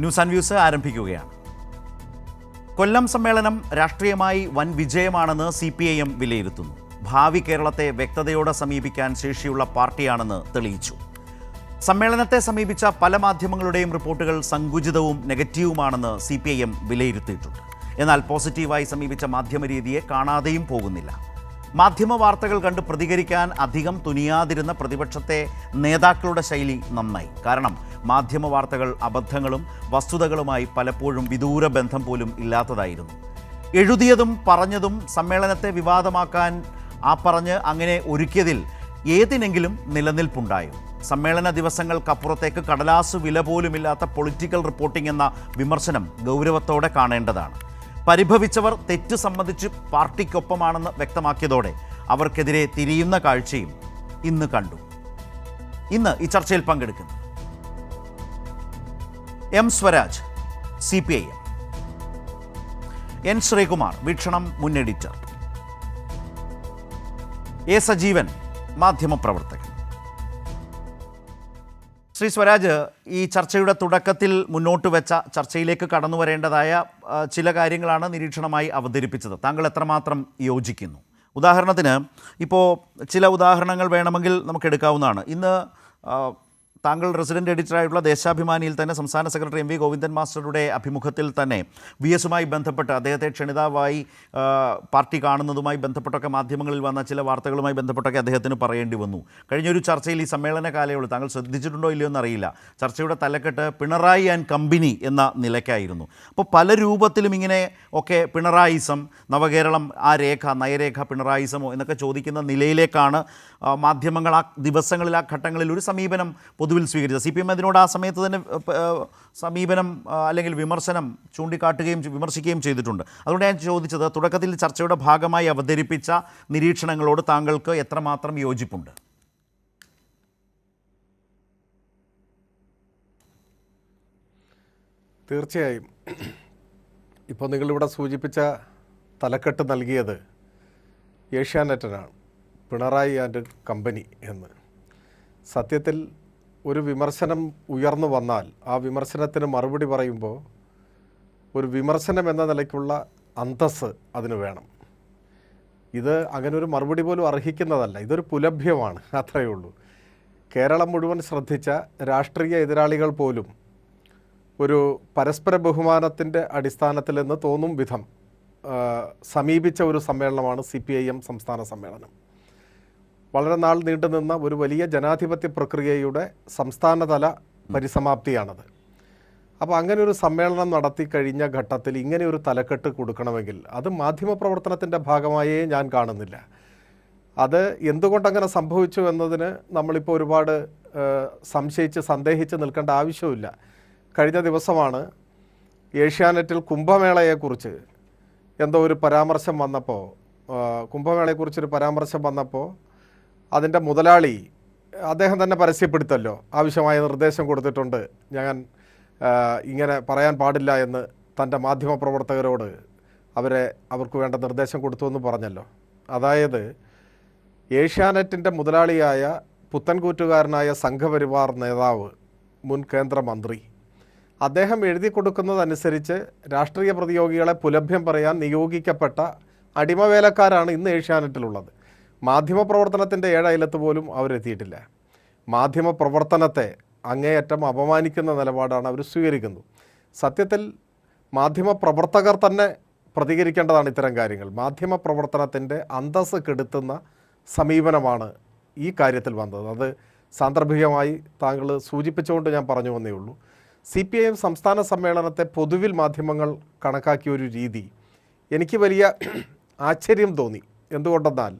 News and views ആരംഭിക്കുകയാണ്. കൊല്ലം സമ്മേളനം രാഷ്ട്രീയമായി വൻ വിജയമാണെന്ന് CPIM വിലയിരുത്തുന്നു. ഭാവി കേരളത്തെ വ്യക്തതയോടെ സമീപിക്കാൻ ശേഷിയുള്ള പാർട്ടിയാണെന്ന് തെളിയിച്ചു. സമ്മേളനത്തെ സമീപിച്ച പല മാധ്യമങ്ങളുടെയും റിപ്പോർട്ടുകൾ സങ്കുചിതവും നെഗറ്റീവുമാണെന്ന് CPIM വിലയിരുത്തിയിട്ടുണ്ട്. എന്നാൽ പോസിറ്റീവായി സമീപിച്ച മാധ്യമരീതിയെ കാണാതെയും പോകുന്നില്ല. മാധ്യമ വാർത്തകൾ കണ്ട് പ്രതികരിക്കാൻ അധികം തുനിയാതിരുന്ന പ്രതിപക്ഷത്തെ നേതാക്കളുടെ ശൈലി നന്നായി. കാരണം മാധ്യമ വാർത്തകൾ അബദ്ധങ്ങളും വസ്തുതകളുമായി പലപ്പോഴും വിദൂര ബന്ധം പോലും ഇല്ലാത്തതായിരുന്നു. എഴുതിയതും പറഞ്ഞതും സമ്മേളനത്തെ വിവാദമാക്കാൻ പറഞ്ഞ് അങ്ങനെ ഒരുക്കിയതിൽ ഏതിനെങ്കിലും നിലനിൽപ്പുണ്ടായോ? സമ്മേളന ദിവസങ്ങൾക്കപ്പുറത്തേക്ക് കടലാസ് വില പോലുമില്ലാത്ത പൊളിറ്റിക്കൽ റിപ്പോർട്ടിംഗ് എന്ന വിമർശനം ഗൗരവത്തോടെ കാണേണ്ടതാണ്. പരിഭവിച്ചവർ തെറ്റ് സംബന്ധിച്ച് പാർട്ടിക്കൊപ്പമാണെന്ന് വ്യക്തമാക്കിയതോടെ അവർക്കെതിരെ തിരിയുന്ന കാഴ്ചയും ഇന്ന് കണ്ടു. ഇന്ന് ഈ ചർച്ചയിൽ പങ്കെടുക്കുന്നു M. Swaraj, CPIM, N. Sreekumar, വീക്ഷണം മുൻ എഡിറ്റർ, A. സജീവൻ, മാധ്യമപ്രവർത്തകൻ. ശ്രീ സ്വരാജ്, ഈ ചർച്ചയുടെ തുടക്കത്തിൽ മുന്നോട്ട് വെച്ച ചർച്ചയിലേക്ക് കടന്നു വരേണ്ടതായ ചില കാര്യങ്ങളാണ് നിരീക്ഷണമായി അവതരിപ്പിച്ചത്. താങ്കൾ എത്രമാത്രം യോജിക്കുന്നു? ഉദാഹരണത്തിന് ഇപ്പോൾ ചില ഉദാഹരണങ്ങൾ വേണമെങ്കിൽ നമുക്ക് എടുക്കാവുന്നതാണ്. ഇന്ന് താങ്കൾ റെസിഡൻറ്റ് എഡിറ്ററായിട്ടുള്ള ദേശാഭിമാനിയിൽ തന്നെ സംസ്ഥാന സെക്രട്ടറി MV ഗോവിന്ദൻ മാസ്റ്ററുടെ അഭിമുഖത്തിൽ തന്നെ VS-മായി ബന്ധപ്പെട്ട് അദ്ദേഹത്തെ ക്ഷണിതാവായി പാർട്ടി കാണുന്നതുമായി ബന്ധപ്പെട്ടൊക്കെ മാധ്യമങ്ങളിൽ വന്ന ചില വാർത്തകളുമായി ബന്ധപ്പെട്ടൊക്കെ അദ്ദേഹത്തിന് പറയേണ്ടി വന്നു. കഴിഞ്ഞൊരു ചർച്ചയിൽ ഈ സമ്മേളന കാലയളവിൽ താങ്കൾ ശ്രദ്ധിച്ചിട്ടുണ്ടോ ഇല്ലയോ എന്നറിയില്ല, ചർച്ചയുടെ തലക്കെട്ട് പിണറായി ആൻഡ് കമ്പനി എന്ന നിലയ്ക്കായിരുന്നു. അപ്പോൾ പല രൂപത്തിലും ഇങ്ങനെ ഒക്കെ പിണറായിസം, നവകേരളം ആ രേഖ, നയരേഖ പിണറായിസമോ എന്നൊക്കെ ചോദിക്കുന്ന നിലയിലേക്കാണ് മാധ്യമങ്ങൾ ആ ദിവസങ്ങളിൽ, ആ ഘട്ടങ്ങളിൽ ഒരു സമീപനം പൊതുവിൽ സ്വീകരിച്ചത്. CPIM അതിനോട് ആ സമയത്ത് തന്നെ സമീപനം അല്ലെങ്കിൽ വിമർശനം ചൂണ്ടിക്കാട്ടുകയും വിമർശിക്കുകയും ചെയ്തിട്ടുണ്ട്. അതുകൊണ്ട് ഞാൻ ചോദിച്ചത്, തുടക്കത്തിൽ ചർച്ചയുടെ ഭാഗമായി അവതരിപ്പിച്ച നിരീക്ഷണങ്ങളോട് താങ്കൾക്ക് എത്രമാത്രം യോജിപ്പുണ്ട്? തീർച്ചയായും ഇപ്പോൾ നിങ്ങളിവിടെ സൂചിപ്പിച്ച തലക്കെട്ട് നൽകിയത് ഏഷ്യാനെറ്റിനാണ്, പിണറായി ആൻഡ് കമ്പനി എന്ന്. സത്യത്തിൽ ഒരു വിമർശനം ഉയർന്നു വന്നാൽ ആ വിമർശനത്തിന് മറുപടി പറയുമ്പോൾ ഒരു വിമർശനം എന്ന നിലയ്ക്കുള്ള അന്തസ്സ് അതിന് വേണം. ഇത് അങ്ങനെ ഒരു മറുപടി പോലും അർഹിക്കുന്നതല്ല, ഇതൊരു പുലഭ്യമാണ്, അത്രയേ ഉള്ളൂ. കേരളം മുഴുവൻ ശ്രദ്ധിച്ച രാഷ്ട്രീയ എതിരാളികൾ പോലും ഒരു പരസ്പര ബഹുമാനത്തിൻ്റെ അടിസ്ഥാനത്തിൽ എന്ന് തോന്നും വിധം സമീപിച്ച ഒരു സമ്മേളനമാണ് CPIM സംസ്ഥാന സമ്മേളനം. വളരെ നാൾ നീണ്ടുനിന്ന ഒരു വലിയ ജനാധിപത്യ പ്രക്രിയയുടെ സംസ്ഥാനതല പരിസമാപ്തിയാണത്. അപ്പോൾ അങ്ങനെ ഒരു സമ്മേളനം നടത്തി കഴിഞ്ഞ ഘട്ടത്തിൽ ഇങ്ങനെ ഒരു തലക്കെട്ട് കൊടുക്കണമെങ്കിൽ അത് മാധ്യമപ്രവർത്തനത്തിൻ്റെ ഭാഗമായേ ഞാൻ കാണുന്നില്ല. അത് എന്തുകൊണ്ടങ്ങനെ സംഭവിച്ചു എന്നതിന് നമ്മളിപ്പോൾ ഒരുപാട് സംശയിച്ച് സന്ദേഹിച്ച് നിൽക്കേണ്ട ആവശ്യമില്ല. കഴിഞ്ഞ ദിവസമാണ് ഏഷ്യാനെറ്റിൽ കുംഭമേളയെക്കുറിച്ച് എന്തോ ഒരു പരാമർശം വന്നപ്പോൾ, കുംഭമേളയെക്കുറിച്ചൊരു പരാമർശം വന്നപ്പോൾ അതിൻ്റെ മുതലാളി അദ്ദേഹം തന്നെ പരസ്യപ്പെടുത്തല്ലോ, ആവശ്യമായ നിർദ്ദേശം കൊടുത്തിട്ടുണ്ട്, ഞാൻ ഇങ്ങനെ പറയാൻ പാടില്ല എന്ന് തൻ്റെ മാധ്യമപ്രവർത്തകരോട് അവർക്ക് വേണ്ട നിർദ്ദേശം കൊടുത്തു എന്ന് പറഞ്ഞല്ലോ. അതായത് ഏഷ്യാനെറ്റിൻ്റെ മുതലാളിയായ പുത്തൻകൂറ്റുകാരനായ സംഘപരിവാർ നേതാവ്, മുൻ കേന്ദ്രമന്ത്രി, അദ്ദേഹം എഴുതി കൊടുക്കുന്നതനുസരിച്ച് രാഷ്ട്രീയ പ്രതിയോഗികളെ പുലഭ്യം പറയാൻ നിയോഗിക്കപ്പെട്ട അടിമവേലക്കാരാണ് ഇന്ന് ഏഷ്യാനെറ്റിലുള്ളത്. മാധ്യമപ്രവർത്തനത്തിൻ്റെ ഏഴയലത്ത് പോലും അവരെത്തിയിട്ടില്ല. മാധ്യമപ്രവർത്തനത്തെ അങ്ങേയറ്റം അപമാനിക്കുന്ന നിലപാടാണ് അവർ സ്വീകരിക്കുന്നത്. സത്യത്തിൽ മാധ്യമപ്രവർത്തകർ തന്നെ പ്രതികരിക്കേണ്ടതാണ് ഇത്തരം കാര്യങ്ങൾ. മാധ്യമപ്രവർത്തനത്തിൻ്റെ അന്തസ്സ് കെടുത്തുന്ന സമീപനമാണ് ഈ കാര്യത്തിൽ വന്നത്. അത് സാന്ദർഭികമായി താങ്കൾ സൂചിപ്പിച്ചുകൊണ്ട് ഞാൻ പറഞ്ഞു വന്നേ ഉള്ളൂ. CPIM സംസ്ഥാന സമ്മേളനത്തെ പൊതുവിൽ മാധ്യമങ്ങൾ കണക്കാക്കിയ ഒരു രീതി എനിക്ക് വലിയ ആശ്ചര്യം തോന്നി. എന്തുകൊണ്ടെന്നാൽ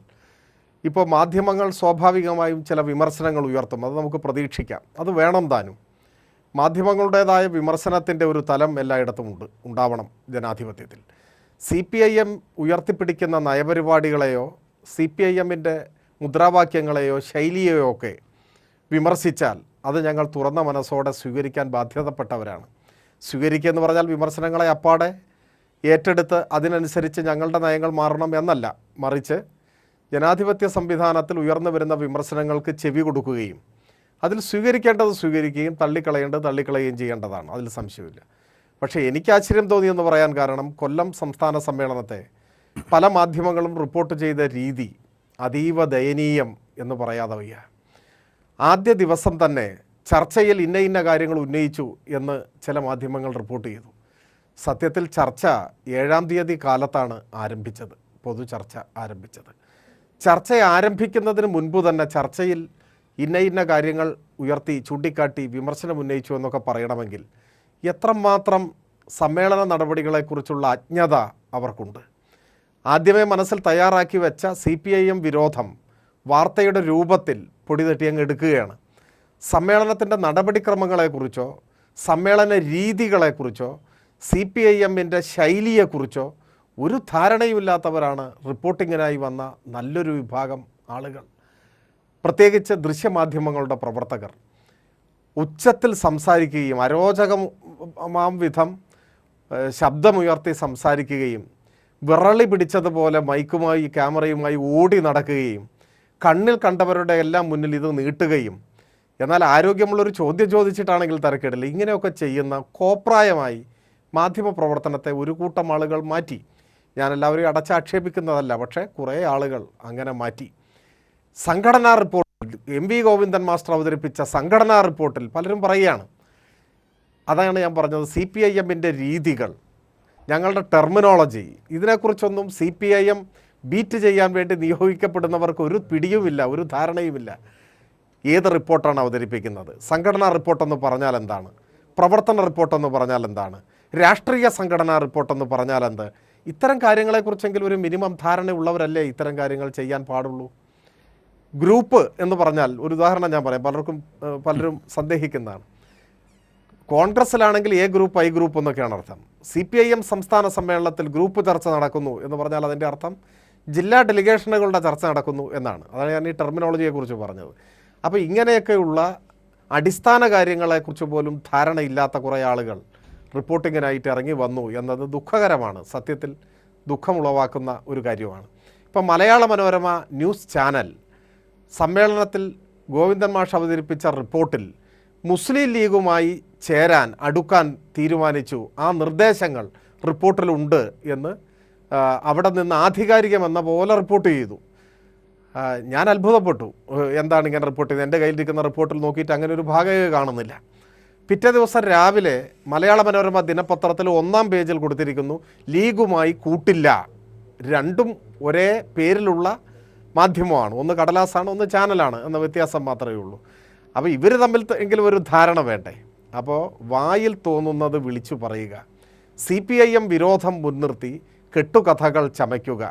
ഇപ്പോൾ മാധ്യമങ്ങൾ സ്വാഭാവികമായും ചില വിമർശനങ്ങൾ ഉയർത്തും, അത് നമുക്ക് പ്രതീക്ഷിക്കാം, അത് വേണം താനും. മാധ്യമങ്ങളുടേതായ വിമർശനത്തിൻ്റെ ഒരു തലം എല്ലായിടത്തും ഉണ്ടാവണം ജനാധിപത്യത്തിൽ. CPIM ഉയർത്തിപ്പിടിക്കുന്ന നയപരിപാടികളെയോ CPIM-ൻ്റെ മുദ്രാവാക്യങ്ങളെയോ ശൈലിയെയോ ഒക്കെ വിമർശിച്ചാൽ അത് ഞങ്ങൾ തുറന്ന മനസ്സോടെ സ്വീകരിക്കാൻ ബാധ്യതപ്പെട്ടവരാണ്. സ്വീകരിക്കുക എന്ന് പറഞ്ഞാൽ വിമർശനങ്ങളെ അപ്പാടെ ഏറ്റെടുത്ത് അതിനനുസരിച്ച് ഞങ്ങളുടെ നയങ്ങൾ മാറണം എന്നല്ല, മറിച്ച് ജനാധിപത്യ സംവിധാനത്തിൽ ഉയർന്നു വരുന്ന വിമർശനങ്ങൾക്ക് ചെവി കൊടുക്കുകയും അതിൽ സ്വീകരിക്കേണ്ടത് സ്വീകരിക്കുകയും തള്ളിക്കളയേണ്ടത് തള്ളിക്കളയുകയും ചെയ്യേണ്ടതാണ്, അതിൽ സംശയമില്ല. പക്ഷേ എനിക്ക് ആശ്ചര്യം തോന്നിയെന്ന് പറയാൻ കാരണം കൊല്ലം സംസ്ഥാന സമ്മേളനത്തെ പല മാധ്യമങ്ങളും റിപ്പോർട്ട് ചെയ്ത രീതി അതീവ ദയനീയം എന്ന് പറയാതെ വയ്യ. ആദ്യ ദിവസം തന്നെ ചർച്ചയിൽ ഇന്ന കാര്യങ്ങൾ ഉന്നയിച്ചു എന്ന് ചില മാധ്യമങ്ങൾ റിപ്പോർട്ട് ചെയ്തു. സത്യത്തിൽ ചർച്ച 7-ാം തീയതി കാലത്താണ് ആരംഭിച്ചത്, പൊതു ചർച്ച ആരംഭിച്ചത്. ചർച്ച ആരംഭിക്കുന്നതിന് മുൻപ് തന്നെ ചർച്ചയിൽ ഇന്ന കാര്യങ്ങൾ ഉയർത്തി ചൂണ്ടിക്കാട്ടി വിമർശനം ഉന്നയിച്ചു എന്നൊക്കെ പറയണമെങ്കിൽ എത്രമാത്രം സമ്മേളന നടപടികളെക്കുറിച്ചുള്ള അജ്ഞത അവർക്കുണ്ട്. ആദ്യമേ മനസ്സിൽ തയ്യാറാക്കി വെച്ച CPIM വിരോധം വാർത്തയുടെ രൂപത്തിൽ പൊടി തട്ടി അങ്ങ് എടുക്കുകയാണ്. സമ്മേളനത്തിൻ്റെ നടപടിക്രമങ്ങളെക്കുറിച്ചോ സമ്മേളന രീതികളെക്കുറിച്ചോ CPIMൻ്റെ ശൈലിയെക്കുറിച്ചോ ഒരു ധാരണയുമില്ലാത്തവരാണ് റിപ്പോർട്ടിങ്ങിനായി വന്ന നല്ലൊരു വിഭാഗം ആളുകൾ, പ്രത്യേകിച്ച് ദൃശ്യമാധ്യമങ്ങളുടെ പ്രവർത്തകർ. ഉച്ചത്തിൽ സംസാരിക്കുകയും അരോചകമാം വിധം ശബ്ദമുയർത്തി സംസാരിക്കുകയും വിറളി പിടിച്ചതുപോലെ മൈക്കുമായി ക്യാമറയുമായി ഓടി നടക്കുകയും കണ്ണിൽ കണ്ടവരുടെ എല്ലാം മുന്നിൽ ഇത് നീട്ടുകയും, എന്നാൽ ആരോഗ്യമുള്ളൊരു ചോദ്യം ചോദിച്ചിട്ടാണെങ്കിൽ തരക്കേടില്ല, ഇങ്ങനെയൊക്കെ ചെയ്യുന്ന കോപ്രായമായി മാധ്യമപ്രവർത്തനത്തെ ഒരു കൂട്ടം ആളുകൾ മാറ്റി. ഞാൻ എല്ലാവരെയും അടച്ചാക്ഷേപിക്കുന്നതല്ല, പക്ഷേ കുറേ ആളുകൾ അങ്ങനെ മാറ്റി. സംഘടനാ റിപ്പോർട്ട് MV ഗോവിന്ദൻ മാസ്റ്റർ അവതരിപ്പിച്ച സംഘടനാ റിപ്പോർട്ടിൽ പലരും പറയുകയാണ്, അതാണ് ഞാൻ പറഞ്ഞത്, CPIMൻ്റെ രീതികൾ, ഞങ്ങളുടെ ടെർമിനോളജി, ഇതിനെക്കുറിച്ചൊന്നും CPIM ബീറ്റ് ചെയ്യാൻ വേണ്ടി നിയോഗിക്കപ്പെടുന്നവർക്ക് ഒരു പിടിയുമില്ല, ഒരു ധാരണയുമില്ല. ഏത് റിപ്പോർട്ടാണ് അവതരിപ്പിക്കുന്നത്? സംഘടനാ റിപ്പോർട്ടെന്ന് പറഞ്ഞാൽ എന്താണ്? പ്രവർത്തന റിപ്പോർട്ടെന്ന് പറഞ്ഞാൽ എന്താണ്? രാഷ്ട്രീയ സംഘടനാ റിപ്പോർട്ടെന്ന് പറഞ്ഞാൽ എന്ത്? ഇത്തരം കാര്യങ്ങളെക്കുറിച്ചെങ്കിലും ഒരു മിനിമം ധാരണയുള്ളവരല്ലേ ഇത്തരം കാര്യങ്ങൾ ചെയ്യാൻ പാടുള്ളൂ. ഗ്രൂപ്പ് എന്ന് പറഞ്ഞാൽ ഒരു ഉദാഹരണം ഞാൻ പറയാം, പലരും സന്ദേഹിക്കുന്നതാണ്. കോൺഗ്രസ്സിലാണെങ്കിൽ A ഗ്രൂപ്പ് I ഗ്രൂപ്പ് എന്നൊക്കെയാണ് അർത്ഥം. CPIM സംസ്ഥാന സമ്മേളനത്തിൽ ഗ്രൂപ്പ് ചർച്ച നടക്കുന്നു എന്ന് പറഞ്ഞാൽ അതിൻ്റെ അർത്ഥം ജില്ലാ ഡെലിഗേഷനുകളുടെ ചർച്ച നടക്കുന്നു എന്നാണ്. അതാണ് ഞാൻ ഈ ടെർമിനോളജിയെക്കുറിച്ച് പറഞ്ഞത്. അപ്പോൾ ഇങ്ങനെയൊക്കെയുള്ള അടിസ്ഥാന കാര്യങ്ങളെക്കുറിച്ച് പോലും ധാരണയില്ലാത്ത കുറേ ആളുകൾ റിപ്പോർട്ടിങ്ങിനായിട്ട് ഇറങ്ങി വന്നു എന്നത് ദുഃഖകരമാണ്, സത്യത്തിൽ ദുഃഖമുളവാക്കുന്ന ഒരു കാര്യമാണ്. ഇപ്പം മലയാള മനോരമ ന്യൂസ് ചാനൽ സമ്മേളനത്തിൽ ഗോവിന്ദൻ മാഷ് അവതരിപ്പിച്ച റിപ്പോർട്ടിൽ മുസ്ലിം ലീഗുമായി അടുക്കാൻ തീരുമാനിച്ചു, ആ നിർദ്ദേശങ്ങൾ റിപ്പോർട്ടിലുണ്ട് എന്ന് അവിടെ നിന്ന് ആധികാരികമെന്ന പോലെ റിപ്പോർട്ട് ചെയ്തു. ഞാൻ അത്ഭുതപ്പെട്ടു, എന്താണ് ഇങ്ങനെ റിപ്പോർട്ട് ചെയ്തത്? എൻ്റെ കയ്യിലിരിക്കുന്ന റിപ്പോർട്ടിൽ നോക്കിയിട്ട് അങ്ങനെ ഒരു ഭാഗമേ കാണുന്നില്ല. പിറ്റേ ദിവസം രാവിലെ മലയാള മനോരമ ദിനപത്രത്തിൽ 1-ാം പേജിൽ കൊടുത്തിരിക്കുന്നു, ലീഗുമായി കൂട്ടില്ല. രണ്ടും ഒരേ പേരിലുള്ള മാധ്യമമാണ്, ഒന്ന് കടലാസാണ് ഒന്ന് ചാനലാണ് എന്ന വ്യത്യാസം മാത്രമേ ഉള്ളൂ. അപ്പോൾ ഇവർ തമ്മിൽ എങ്കിലും ഒരു ധാരണ വേണ്ടേ? അപ്പോൾ വായിൽ തോന്നുന്നത് വിളിച്ചു പറയുക, CPIM വിരോധം മുൻനിർത്തി കെട്ടുകഥകൾ ചമയ്ക്കുക,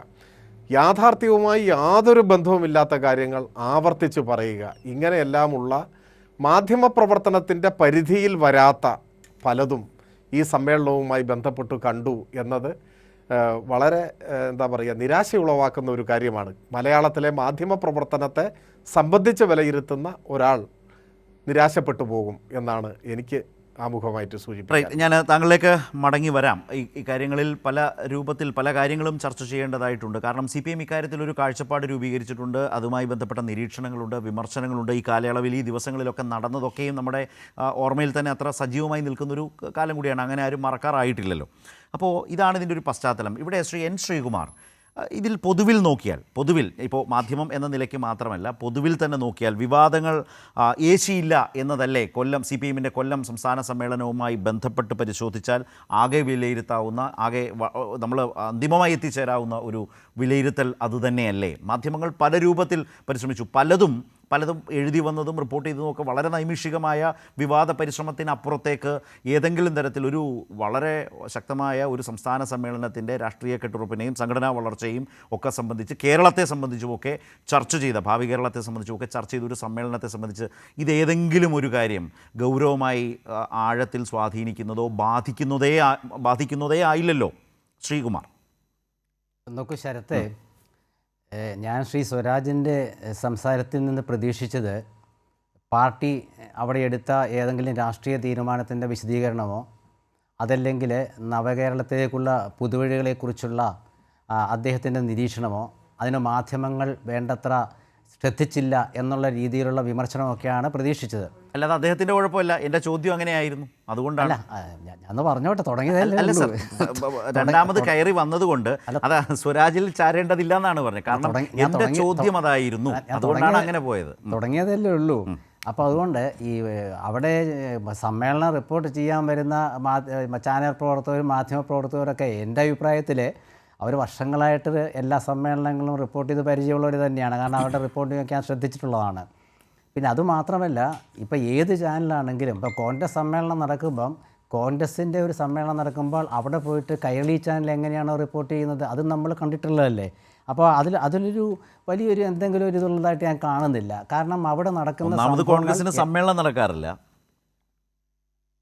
യാഥാർത്ഥ്യവുമായി യാതൊരു ബന്ധവുമില്ലാത്ത കാര്യങ്ങൾ ആവർത്തിച്ചു പറയുക, ഇങ്ങനെയെല്ലാമുള്ള മാധ്യമപ്രവർത്തനത്തിൻ്റെ പരിധിയിൽ വരാത്ത പലതും ഈ സമ്മേളനവുമായി ബന്ധപ്പെട്ട് കണ്ടു എന്നത് വളരെ നിരാശ ഉളവാക്കുന്ന ഒരു കാര്യമാണ്. മലയാളത്തിലെ മാധ്യമപ്രവർത്തനത്തെ സംബന്ധിച്ച് വിലയിരുത്തുന്ന ഒരാൾ നിരാശപ്പെട്ടു പോകും എന്നാണ് എനിക്ക് ആമുഖമായിട്ട് സൂചിപ്പിക്കുന്നത്. ഞാൻ താങ്കളിലേക്ക് മടങ്ങി വരാം. ഈ കാര്യങ്ങളിൽ പല രൂപത്തിൽ പല കാര്യങ്ങളും ചർച്ച ചെയ്യേണ്ടതായിട്ടുണ്ട്. കാരണം CPIM ഇക്കാര്യത്തിൽ ഒരു കാഴ്ചപ്പാട് രൂപീകരിച്ചിട്ടുണ്ട്, അതുമായി ബന്ധപ്പെട്ട നിരീക്ഷണങ്ങളുണ്ട്, വിമർശനങ്ങളുണ്ട്. ഈ കാലയളവിൽ ഈ ദിവസങ്ങളിലൊക്കെ നടന്നതൊക്കെയും നമ്മുടെ ഓർമ്മയിൽ തന്നെ അത്ര സജീവമായി നിൽക്കുന്നൊരു കാലം കൂടിയാണ്, അങ്ങനെ ആരും മറക്കാറായിട്ടില്ലല്ലോ. അപ്പോൾ ഇതാണ് ഇതിൻ്റെ ഒരു പശ്ചാത്തലം. ഇവിടെ N. ശ്രീകുമാർ, ഇതിൽ പൊതുവിൽ ഇപ്പോൾ മാധ്യമം എന്ന നിലയ്ക്ക് മാത്രമല്ല, പൊതുവിൽ തന്നെ നോക്കിയാൽ വിവാദങ്ങൾ ഏശിയില്ല എന്നതല്ലേ CPIMൻ്റെ കൊല്ലം സംസ്ഥാന സമ്മേളനവുമായി ബന്ധപ്പെട്ട് പരിശോധിച്ചാൽ ആകെ വിലയിരുത്താവുന്ന, നമ്മൾ അന്തിമമായി എത്തിച്ചേരാവുന്ന ഒരു വിലയിരുത്തൽ അതുതന്നെയല്ലേ? മാധ്യമങ്ങൾ പല രൂപത്തിൽ പരിശ്രമിച്ചു, പലതും എഴുതി വന്നതും റിപ്പോർട്ട് ചെയ്തതും ഒക്കെ വളരെ നൈമിഷികമായ വിവാദ പരിശ്രമത്തിനപ്പുറത്തേക്ക് ഏതെങ്കിലും തരത്തിലൊരു വളരെ ശക്തമായ ഒരു സംസ്ഥാന സമ്മേളനത്തിൻ്റെ രാഷ്ട്രീയ കെട്ടുറപ്പിനെയും സംഘടനാ വളർച്ചയും ഒക്കെ സംബന്ധിച്ച്, കേരളത്തെ സംബന്ധിച്ചുമൊക്കെ ചർച്ച ചെയ്ത, ഭാവി കേരളത്തെ സംബന്ധിച്ചുമൊക്കെ ചർച്ച ചെയ്ത ഒരു സമ്മേളനത്തെ സംബന്ധിച്ച് ഇതേതെങ്കിലും ഒരു കാര്യം ഗൗരവമായി ആഴത്തിൽ സ്വാധീനിക്കുന്നതോ ബാധിക്കുന്നതേ ആയില്ലല്ലോ ശ്രീകുമാർ. നോക്കൂ ശരത്തെ, ഞാൻ ശ്രീ സ്വരാജിൻ്റെ സംസാരത്തിൽ നിന്ന് പ്രതീക്ഷിച്ചത് പാർട്ടി അവിടെ എടുത്ത ഏതെങ്കിലും രാഷ്ട്രീയ തീരുമാനത്തിൻ്റെ വിശദീകരണമോ അതല്ലെങ്കിൽ നവകേരളത്തിലേക്കുള്ള പുതുവഴികളെക്കുറിച്ചുള്ള അദ്ദേഹത്തിൻ്റെ നിരീക്ഷണമോ അതിന് മാധ്യമങ്ങൾ വേണ്ടത്ര ശ്രദ്ധിച്ചില്ല എന്നുള്ള രീതിയിലുള്ള വിമർശനമൊക്കെയാണ് പ്രതീക്ഷിച്ചത്. അല്ലാതെ അദ്ദേഹത്തിൻ്റെ കുഴപ്പമില്ല, എൻ്റെ ചോദ്യം അങ്ങനെയായിരുന്നു, അതുകൊണ്ടാണ്. ഞാൻ പറഞ്ഞോട്ടെ, തുടങ്ങിയതല്ലേ അല്ല ഉള്ളൂ. സർ, രണ്ടാമത് കയറി വന്നതുകൊണ്ട് അത് സ്വരാജിൽ ചാരേണ്ടതില്ല എന്നാണ് പറഞ്ഞത്. കാരണം എൻ്റെ ചോദ്യം അതായിരുന്നു, അതുകൊണ്ടാണ് അങ്ങനെ പോയത്. തുടങ്ങിയതല്ലേ ഉള്ളൂ. അപ്പോൾ അതുകൊണ്ട് ഈ അവിടെ സമ്മേളനം റിപ്പോർട്ട് ചെയ്യാൻ വരുന്ന ചാനൽ പ്രവർത്തകരും മാധ്യമപ്രവർത്തകരൊക്കെ എൻ്റെ അഭിപ്രായത്തിൽ അവർ വർഷങ്ങളായിട്ട് എല്ലാ സമ്മേളനങ്ങളും റിപ്പോർട്ട് ചെയ്ത് പരിചയമുള്ളവർ തന്നെയാണ്. കാരണം അവരുടെ റിപ്പോർട്ടിങ്ങൊക്കെ ഞാൻ ശ്രദ്ധിച്ചിട്ടുള്ളതാണ്. പിന്നെ അതുമാത്രമല്ല, ഇപ്പോൾ ഏത് ചാനലാണെങ്കിലും ഇപ്പോൾ കോൺഗ്രസ് സമ്മേളനം നടക്കുമ്പം, കോൺഗ്രസിൻ്റെ ഒരു സമ്മേളനം നടക്കുമ്പോൾ അവിടെ പോയിട്ട് കൈരളി ചാനൽ എങ്ങനെയാണോ റിപ്പോർട്ട് ചെയ്യുന്നത് അത് നമ്മൾ കണ്ടിട്ടുള്ളതല്ലേ. അപ്പോൾ അതിലൊരു വലിയൊരു എന്തെങ്കിലും ഒരു ഇതുള്ളതായിട്ട് ഞാൻ കാണുന്നില്ല. കാരണം അവിടെ നടക്കുന്ന കോൺഗ്രസിന് സമ്മേളനം നടക്കാറില്ല.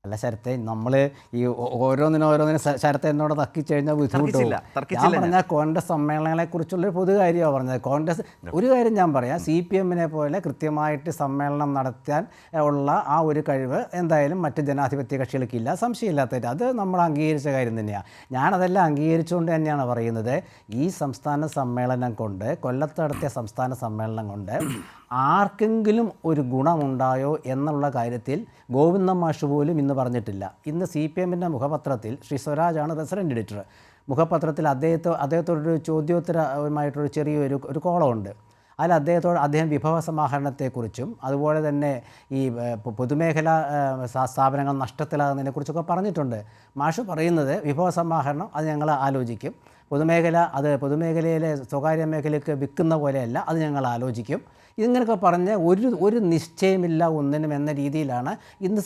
അല്ല ശരത്തെ, നമ്മൾ ഈ ഓരോന്നിനും ശരത്തെ എന്നോട് തർക്കിച്ചു കഴിഞ്ഞാൽ ബുദ്ധിമുട്ടില്ല. ഞാൻ പറഞ്ഞാൽ കോൺഗ്രസ് സമ്മേളനങ്ങളെക്കുറിച്ചുള്ളൊരു പൊതു കാര്യമാണ് പറഞ്ഞത്. കോൺഗ്രസ് ഒരു കാര്യം ഞാൻ പറയാം, CPM-നെ പോലെ കൃത്യമായിട്ട് സമ്മേളനം നടത്താൻ ഉള്ള ആ ഒരു കഴിവ് എന്തായാലും മറ്റ് ജനാധിപത്യ കക്ഷികൾക്കില്ല, സംശയമില്ലാത്തത്. അത് നമ്മൾ അംഗീകരിച്ച കാര്യം തന്നെയാണ്. ഞാനതെല്ലാം അംഗീകരിച്ചുകൊണ്ട് തന്നെയാണ് പറയുന്നത്, ഈ സംസ്ഥാന സമ്മേളനം കൊണ്ട്, കൊല്ലത്ത് നടത്തിയ സംസ്ഥാന സമ്മേളനം കൊണ്ട് ആർക്കെങ്കിലും ഒരു ഗുണമുണ്ടായോ എന്നുള്ള കാര്യത്തിൽ ഗോവിന്ദൻ മാഷ് പോലും ഇന്ന് പറഞ്ഞിട്ടില്ല. ഇന്ന് CPM-ൻ്റെ മുഖപത്രത്തിൽ, ശ്രീ സ്വരാജാണ് റെസിഡൻറ്റ് എഡിറ്റർ, മുഖപത്രത്തിൽ അദ്ദേഹത്തോടൊരു ചോദ്യോത്തരമായിട്ടൊരു ചെറിയൊരു കോളമുണ്ട്. അതിൽ അദ്ദേഹം വിഭവ സമാഹരണത്തെക്കുറിച്ചും അതുപോലെ തന്നെ ഈ പൊതുമേഖലാ സ്ഥാപനങ്ങൾ നഷ്ടത്തിലാകുന്നതിനെക്കുറിച്ചൊക്കെ പറഞ്ഞിട്ടുണ്ട്. മാഷ് പറയുന്നത് വിഭവ സമാഹരണം അത് ഞങ്ങൾ ആലോചിക്കും, പൊതുമേഖലയിലെ സ്വകാര്യ മേഖലയ്ക്ക് വിൽക്കുന്ന പോലെയല്ല, അത് ഞങ്ങൾ ആലോചിക്കും. ഇതിങ്ങനെയൊക്കെ പറഞ്ഞ് ഒരു നിശ്ചയമില്ല ഒന്നിനും എന്ന രീതിയിലാണ് ഇന്ന്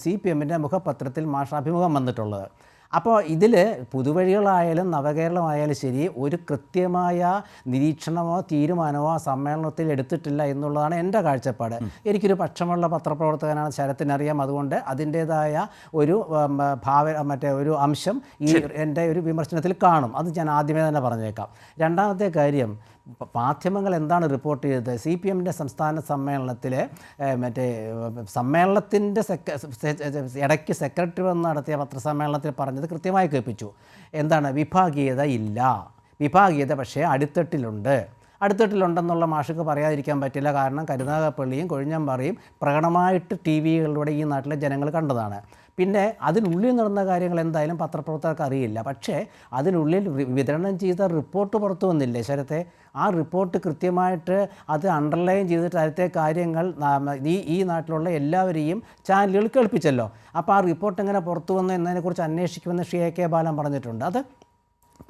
CPM-ൻ്റെ മുഖപത്രത്തിൽ മാഷ് അഭിമുഖം വന്നിട്ടുള്ളത്. അപ്പോൾ ഇതിൽ പുതുവഴികളായാലും നവകേരളമായാലും ശരി, ഒരു കൃത്യമായ നിരീക്ഷണമോ തീരുമാനമോ സമ്മേളനത്തിൽ എടുത്തിട്ടില്ല എന്നുള്ളതാണ് എൻ്റെ കാഴ്ചപ്പാട്. എനിക്കൊരു പക്ഷമുള്ള പത്രപ്രവർത്തകനാണ്, ശരത്തിനറിയാം. അതുകൊണ്ട് അതിൻ്റേതായ ഒരു ഒരു അംശം ഈ എൻ്റെ ഒരു വിമർശനത്തിൽ കാണും. അത് ഞാൻ ആദ്യമേ തന്നെ പറഞ്ഞേക്കാം. രണ്ടാമത്തെ കാര്യം, മാധ്യമങ്ങൾ എന്താണ് റിപ്പോർട്ട് ചെയ്തത്? CPM-ൻ്റെ സംസ്ഥാന സമ്മേളനത്തിൽ സമ്മേളനത്തിൻ്റെ ഇടയ്ക്ക് സെക്രട്ടറി വന്ന് നടത്തിയ പത്രസമ്മേളനത്തിൽ പറഞ്ഞത് കൃത്യമായി കേൾപ്പിച്ചു. എന്താണ്? വിഭാഗീയത ഇല്ല. വിഭാഗീയത പക്ഷേ അടുത്തട്ടിലുണ്ടെന്നുള്ള മാഷക്ക് പറയാതിരിക്കാൻ പറ്റില്ല. കാരണം കരുനാഗപ്പള്ളിയും കൊഴിഞ്ഞാമ്പാറയും പ്രകടമായിട്ട് TV-കളിലൂടെ ഈ നാട്ടിലെ ജനങ്ങൾ കണ്ടതാണ്. പിന്നെ അതിനുള്ളിൽ നടന്ന കാര്യങ്ങൾ എന്തായാലും പത്രപ്രവർത്തകർക്ക് അറിയില്ല. പക്ഷേ അതിനുള്ളിൽ വിതരണം ചെയ്ത റിപ്പോർട്ട് പുറത്തു വന്നില്ലേ ശരത്തെ? ആ റിപ്പോർട്ട് കൃത്യമായിട്ട് അത് അണ്ടർലൈൻ ചെയ്തിട്ട് അതിലത്തെ കാര്യങ്ങൾ ഈ നാട്ടിലുള്ള എല്ലാവരെയും ചാനലുകൾ കേൾപ്പിച്ചല്ലോ. അപ്പോൾ ആ റിപ്പോർട്ട് എങ്ങനെ പുറത്തു വന്നു എന്നതിനെക്കുറിച്ച് അന്വേഷിക്കുമെന്ന് ശ്രീ AK ബാലൻ പറഞ്ഞിട്ടുണ്ട്. അത്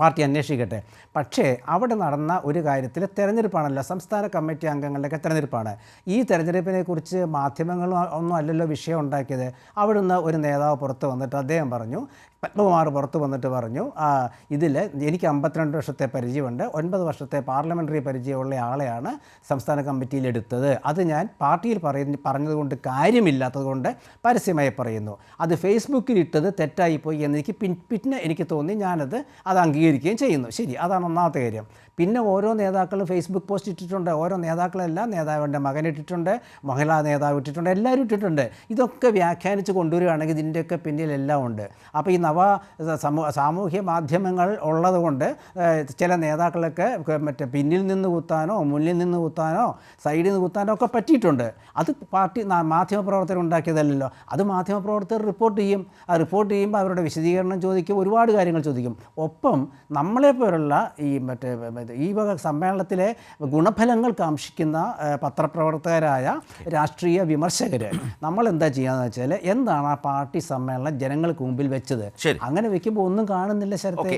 പാർട്ടി അന്വേഷിക്കട്ടെ. പക്ഷേ അവിടെ നടന്ന ഒരു കാര്യത്തിൽ തെരഞ്ഞെടുപ്പാണല്ലോ, സംസ്ഥാന കമ്മിറ്റി അംഗങ്ങളുടെയൊക്കെ തെരഞ്ഞെടുപ്പാണ്. ഈ തെരഞ്ഞെടുപ്പിനെക്കുറിച്ച് മാധ്യമങ്ങളും ഒന്നും അല്ലല്ലോ വിഷയം ഉണ്ടാക്കിയത്. അവിടുന്ന് ഒരു നേതാവ് പുറത്ത് വന്നിട്ട് അദ്ദേഹം പറഞ്ഞു, പത്മകുമാർ പുറത്ത് വന്നിട്ട് പറഞ്ഞു, ഇതിൽ എനിക്ക് 52 വർഷത്തെ പരിചയമുണ്ട്, 9 വർഷത്തെ പാർലമെൻ്ററി പരിചയമുള്ള ആളെയാണ് സംസ്ഥാന കമ്മിറ്റിയിൽ എടുത്തത്. അത് ഞാൻ പാർട്ടിയിൽ പറഞ്ഞതുകൊണ്ട് കാര്യമില്ലാത്തത് കൊണ്ട് പരസ്യമായി പറയുന്നു. അത് ഫേസ്ബുക്കിൽ ഇട്ടത് തെറ്റായിപ്പോയി എന്ന് പിന്നെ എനിക്ക് തോന്നി, അത് അംഗീകരിക്കുകയും ചെയ്യുന്നു. ശരി, അതാണ് ഒന്നാമത്തെ കാര്യം. പിന്നെ ഓരോ നേതാക്കളും ഫേസ്ബുക്ക് പോസ്റ്റ് ഇട്ടിട്ടുണ്ട്. ഓരോ നേതാക്കളെല്ലാം, നേതാവിൻ്റെ മകൻ ഇട്ടിട്ടുണ്ട്, മഹിളാ നേതാവ് ഇട്ടിട്ടുണ്ട്, എല്ലാവരും ഇട്ടിട്ടുണ്ട്. ഇതൊക്കെ വ്യാഖ്യാനിച്ച് കൊണ്ടുവരികയാണെങ്കിൽ ഇതിൻ്റെയൊക്കെ പിന്നിലെല്ലാം ഉണ്ട്. അപ്പോൾ ഈ സാമൂഹ്യ മാധ്യമങ്ങൾ ഉള്ളതുകൊണ്ട് ചില നേതാക്കളൊക്കെ പിന്നിൽ നിന്ന് കുത്താനോ മുന്നിൽ നിന്ന് കുത്താനോ സൈഡിൽ നിന്ന് കുത്താനോ ഒക്കെ പറ്റിയിട്ടുണ്ട്. അത് പാർട്ടി മാധ്യമപ്രവർത്തകർ ഉണ്ടാക്കിയതല്ലല്ലോ. അത് മാധ്യമപ്രവർത്തകർ റിപ്പോർട്ട് ചെയ്യും. ആ റിപ്പോർട്ട് ചെയ്യുമ്പോൾ അവരുടെ വിശദീകരണം ചോദിക്കും, ഒരുപാട് കാര്യങ്ങൾ ചോദിക്കും. ഒപ്പം നമ്മളെപ്പോലുള്ള ഈ വക സമ്മേളനത്തിലെ ഗുണഫലങ്ങൾ കാക്ഷിക്കുന്ന പത്രപ്രവർത്തകരായ രാഷ്ട്രീയ വിമർശകർ നമ്മളെന്താ ചെയ്യാന്ന് വെച്ചാൽ, എന്താണ് ആ പാർട്ടി സമ്മേളനം ജനങ്ങൾക്ക് മുമ്പിൽ വെച്ചത്? അങ്ങനെ വെക്കുമ്പോൾ ഒന്നും കാണുന്നില്ല ശരത്തെ.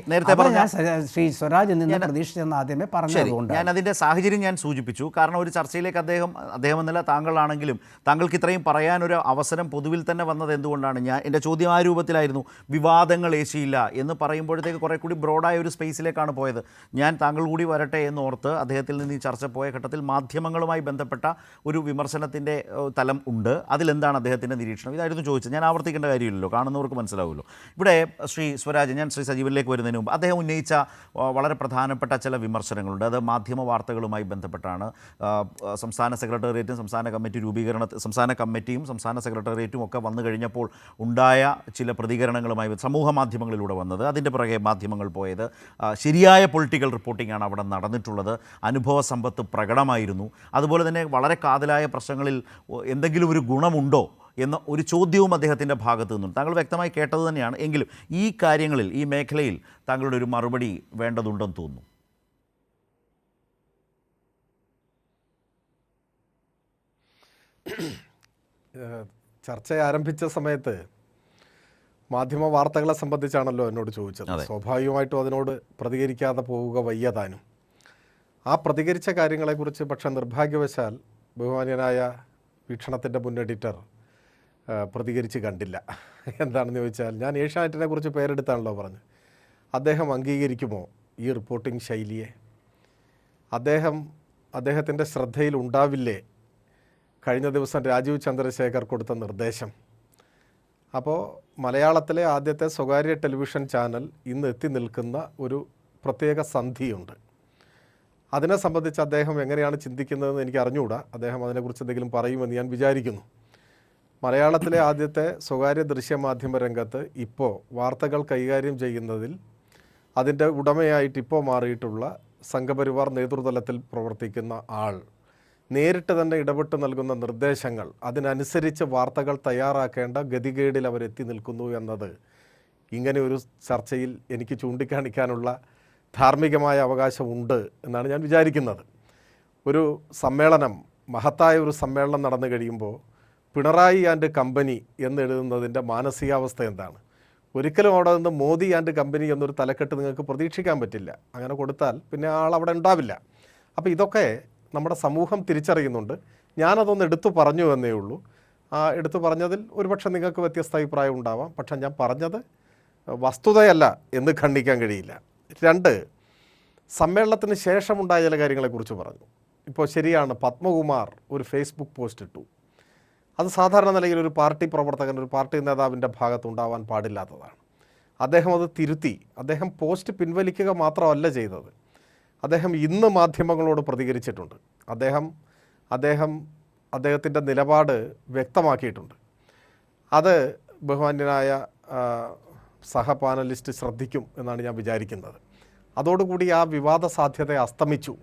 ഞാൻ ശ്രീ സ്വരാജ് നിന്ന് പ്രതീക്ഷിച്ചെന്ന് ആദ്യമേ പറഞ്ഞതുകൊണ്ട് ഞാൻ അതിൻ്റെ സാഹചര്യം ഞാൻ സൂചിപ്പിച്ചു. കാരണം ഒരു ചർച്ചയിലേക്ക് അദ്ദേഹം എന്നല്ല താങ്കളാണെങ്കിലും താങ്കൾക്ക് ഇത്രയും പറയാനൊരു അവസരം പൊതുവിൽ തന്നെ വന്നത് എന്തുകൊണ്ടാണ്? എൻ്റെ ചോദ്യം ആ രൂപത്തിലായിരുന്നു, വിവാദങ്ങൾ ഏശിയില്ല എന്ന് പറയുമ്പോഴത്തേക്ക് കുറേ കൂടി ബ്രോഡായ ഒരു സ്പേസിലേക്കാണ് പോയത്. ഞാൻ താങ്കൾ കൂടി വരട്ടെ എന്നോർത്ത് അദ്ദേഹത്തിൽ നിന്ന് ഈ ചർച്ച പോയ ഘട്ടത്തിൽ മാധ്യമങ്ങളുമായി ബന്ധപ്പെട്ട ഒരു വിമർശനത്തിൻ്റെ തലം ഉണ്ട്. അതിലെന്താണ് അദ്ദേഹത്തിൻ്റെ നിരീക്ഷണം? ഇതായിരുന്നു ചോദിച്ചത്. ഞാൻ ആവർത്തിക്കേണ്ട കാര്യമില്ലല്ലോ, കാണുന്നവർക്ക് മനസ്സിലാവുമല്ലോ. ഇവിടെ ഇവിടെ ശ്രീ സ്വരാജ്, ഞാൻ ശ്രീ സജീവനിലേക്ക് വരുന്നതിന് മുമ്പ് അദ്ദേഹം ഉന്നയിച്ച വളരെ പ്രധാനപ്പെട്ട ചില വിമർശനങ്ങളുണ്ട്. അത് മാധ്യമ വാർത്തകളുമായി ബന്ധപ്പെട്ടാണ്. സംസ്ഥാന സെക്രട്ടേറിയറ്റും സംസ്ഥാന കമ്മിറ്റിയും സംസ്ഥാന സെക്രട്ടേറിയറ്റും ഒക്കെ വന്നു കഴിഞ്ഞപ്പോൾ ഉണ്ടായ ചില പ്രതികരണങ്ങളുമായി സമൂഹ മാധ്യമങ്ങളിലൂടെ വന്നത്, അതിൻ്റെ പുറകെ മാധ്യമങ്ങൾ പോയത്, ശരിയായ പൊളിറ്റിക്കൽ റിപ്പോർട്ടിംഗ് ആണ് അവിടെ നടന്നിട്ടുള്ളത്, അനുഭവ സമ്പത്ത് പ്രകടമായിരുന്നു. അതുപോലെ തന്നെ വളരെ കാതലായ പ്രശ്നങ്ങളിൽ എന്തെങ്കിലും ഒരു ഗുണമുണ്ടോ എന്ന ഒരു ചോദ്യവും അദ്ദേഹത്തിൻ്റെ ഭാഗത്തു നിന്നുണ്ട്. താങ്കൾ വ്യക്തമായി കേട്ടത് തന്നെയാണ്. എങ്കിലും ഈ കാര്യങ്ങളിൽ, ഈ മേഖലയിൽ താങ്കളുടെ ഒരു മറുപടി വേണ്ടതുണ്ടെന്ന് തോന്നുന്നു. ചർച്ച ആരംഭിച്ച സമയത്ത് മാധ്യമ വാർത്തകളെ സംബന്ധിച്ചാണല്ലോ എന്നോട് ചോദിച്ചത്. സ്വാഭാവികമായിട്ടും അതിനോട് പ്രതികരിക്കാതെ പോവുക വയ്യതാനും. ആ പ്രതികരിച്ച കാര്യങ്ങളെക്കുറിച്ച് പക്ഷേ നിർഭാഗ്യവശാൽ ബഹുമാന്യനായ വീക്ഷണത്തിൻ്റെ മുൻ എഡിറ്റർ പ്രതികരിച്ച് കണ്ടില്ല. എന്താണെന്ന് ചോദിച്ചാൽ, ഞാൻ ഏഷ്യാനെറ്റിനെ കുറിച്ച് പേരെടുത്താണല്ലോ പറഞ്ഞത്. അദ്ദേഹം അംഗീകരിക്കുമോ ഈ റിപ്പോർട്ടിംഗ് ശൈലിയെ? അദ്ദേഹത്തിൻ്റെ ശ്രദ്ധയിൽ ഉണ്ടാവില്ലേ കഴിഞ്ഞ ദിവസം രാജീവ് ചന്ദ്രശേഖർ കൊടുത്ത നിർദ്ദേശം? അപ്പോൾ മലയാളത്തിലെ ആദ്യത്തെ സ്വകാര്യ ടെലിവിഷൻ ചാനൽ ഇന്ന് എത്തി നിൽക്കുന്ന ഒരു പ്രത്യേക സന്ധിയുണ്ട്. അതിനെ സംബന്ധിച്ച് അദ്ദേഹം എങ്ങനെയാണ് ചിന്തിക്കുന്നതെന്ന് എനിക്ക് അറിഞ്ഞുകൂടാ. അദ്ദേഹം അതിനെക്കുറിച്ച് എന്തെങ്കിലും പറയുമെന്ന് ഞാൻ വിചാരിക്കുന്നു. മലയാളത്തിലെ ആദ്യത്തെ സ്വകാര്യ ദൃശ്യമാധ്യമ രംഗത്ത് ഇപ്പോൾ വാർത്തകൾ കൈകാര്യം ചെയ്യുന്നതിൽ അതിൻ്റെ ഉടമയായിട്ട് ഇപ്പോൾ മാറിയിട്ടുള്ള സംഘപരിവാർ നേതൃതലത്തിൽ പ്രവർത്തിക്കുന്ന ആൾ നേരിട്ട് തന്നെ ഇടപെട്ട് നൽകുന്ന നിർദ്ദേശങ്ങൾ, അതിനനുസരിച്ച് വാർത്തകൾ തയ്യാറാക്കേണ്ട ഗതികേടിൽ അവരെത്തി നിൽക്കുന്നു എന്നത് ഇങ്ങനെ ഒരു ചർച്ചയിൽ എനിക്ക് ചൂണ്ടിക്കാണിക്കാനുള്ള ധാർമ്മികമായ അവകാശമുണ്ട് എന്നാണ് ഞാൻ വിചാരിക്കുന്നത്. ഒരു സമ്മേളനം, മഹത്തായ ഒരു സമ്മേളനം നടന്നു കഴിയുമ്പോൾ പിണറായി ആൻഡ് കമ്പനി എന്നെഴുതുന്നതിൻ്റെ മാനസികാവസ്ഥ എന്താണ്? ഒരിക്കലും അവിടെ നിന്ന് മോദി ആൻഡ് കമ്പനി എന്നൊരു തലക്കെട്ട് നിങ്ങൾക്ക് പ്രതീക്ഷിക്കാൻ പറ്റില്ല. അങ്ങനെ കൊടുത്താൽ പിന്നെ ആൾ അവിടെ ഉണ്ടാവില്ല. അപ്പോൾ ഇതൊക്കെ നമ്മുടെ സമൂഹം തിരിച്ചറിയുന്നുണ്ട്. ഞാനതൊന്ന് എടുത്തു പറഞ്ഞു എന്നേ ഉള്ളൂ. ആ എടുത്തു പറഞ്ഞതിൽ ഒരുപക്ഷെ നിങ്ങൾക്ക് വ്യത്യസ്ത അഭിപ്രായം ഉണ്ടാവാം. പക്ഷെ ഞാൻ പറഞ്ഞത് വസ്തുതയല്ല എന്ന് ഖണ്ഡിക്കാൻ കഴിയില്ല. 2, സമ്മേളനത്തിന് ശേഷമുണ്ടായ ചില കാര്യങ്ങളെക്കുറിച്ച് പറഞ്ഞു. ഇപ്പോൾ ശരിയാണ്, പത്മകുമാർ ഒരു ഫേസ്ബുക്ക് പോസ്റ്റ് ഇട്ടു. അത് സാധാരണ നിലയിൽ ഒരു പാർട്ടി പ്രവർത്തകൻ, ഒരു പാർട്ടി നേതാവിൻ്റെ ഭാഗത്തുണ്ടാവാൻ പാടില്ലാത്തതാണ്. അദ്ദേഹം അത് തിരുത്തി. അദ്ദേഹം പോസ്റ്റ് പിൻവലിക്കുക മാത്രമല്ല ചെയ്തത്, അദ്ദേഹം ഇന്ന് മാധ്യമങ്ങളോട് പ്രതികരിച്ചിട്ടുണ്ട്. അദ്ദേഹത്തിൻ്റെ നിലപാട് വ്യക്തമാക്കിയിട്ടുണ്ട്. അത് ബഹുമാന്യനായ സഹപാനലിസ്റ്റ് ശ്രദ്ധിക്കും എന്നാണ് ഞാൻ വിചാരിക്കുന്നത്. അതോടുകൂടി ആ വിവാദ സാധ്യത അസ്തമിച്ചു.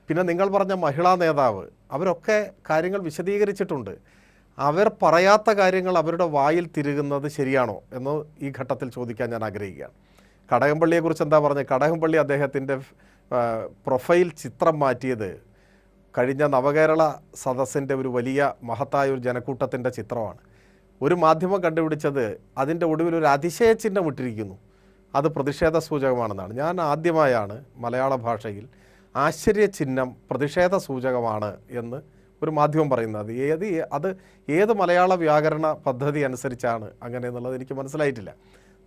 പിന്നെ നിങ്ങൾ പറഞ്ഞ മഹിളാ നേതാവ്, അവരൊക്കെ കാര്യങ്ങൾ വിശദീകരിച്ചിട്ടുണ്ട്. അവർ പറയാത്ത കാര്യങ്ങൾ അവരുടെ വായിൽ തിരുകുന്നത് ശരിയാണോ എന്ന് ഈ ഘട്ടത്തിൽ ചോദിക്കാൻ ഞാൻ ആഗ്രഹിക്കുകയാണ്. കടകംപള്ളിയെക്കുറിച്ച് എന്താ പറഞ്ഞത്? കടകംപള്ളി അദ്ദേഹത്തിൻ്റെ പ്രൊഫൈൽ ചിത്രം മാറ്റിയത് കഴിഞ്ഞ നവകേരള സദസ്സിൻ്റെ ഒരു വലിയ മഹത്തായ ഒരു ജനക്കൂട്ടത്തിൻ്റെ ചിത്രമാണ്. ഒരു മാധ്യമം കണ്ടുപിടിച്ചത് അതിൻ്റെ ഒടുവിൽ ഒരു അതിശയചിഹ്നം ഇട്ടിരിക്കുന്നു. അത് പ്രതിഷേധ സൂചകമാണെന്നാണ്. ഞാൻ ആദ്യമായാണ് മലയാള ഭാഷയിൽ ആശ്ചര്യചിഹ്നം പ്രതിഷേധ സൂചകമാണ് എന്ന് ഒരു മാധ്യമം പറയുന്നത്. അത് ഏത് മലയാള വ്യാകരണ പദ്ധതി അനുസരിച്ചാണ് അങ്ങനെ എന്നുള്ളത് എനിക്ക് മനസ്സിലായിട്ടില്ല.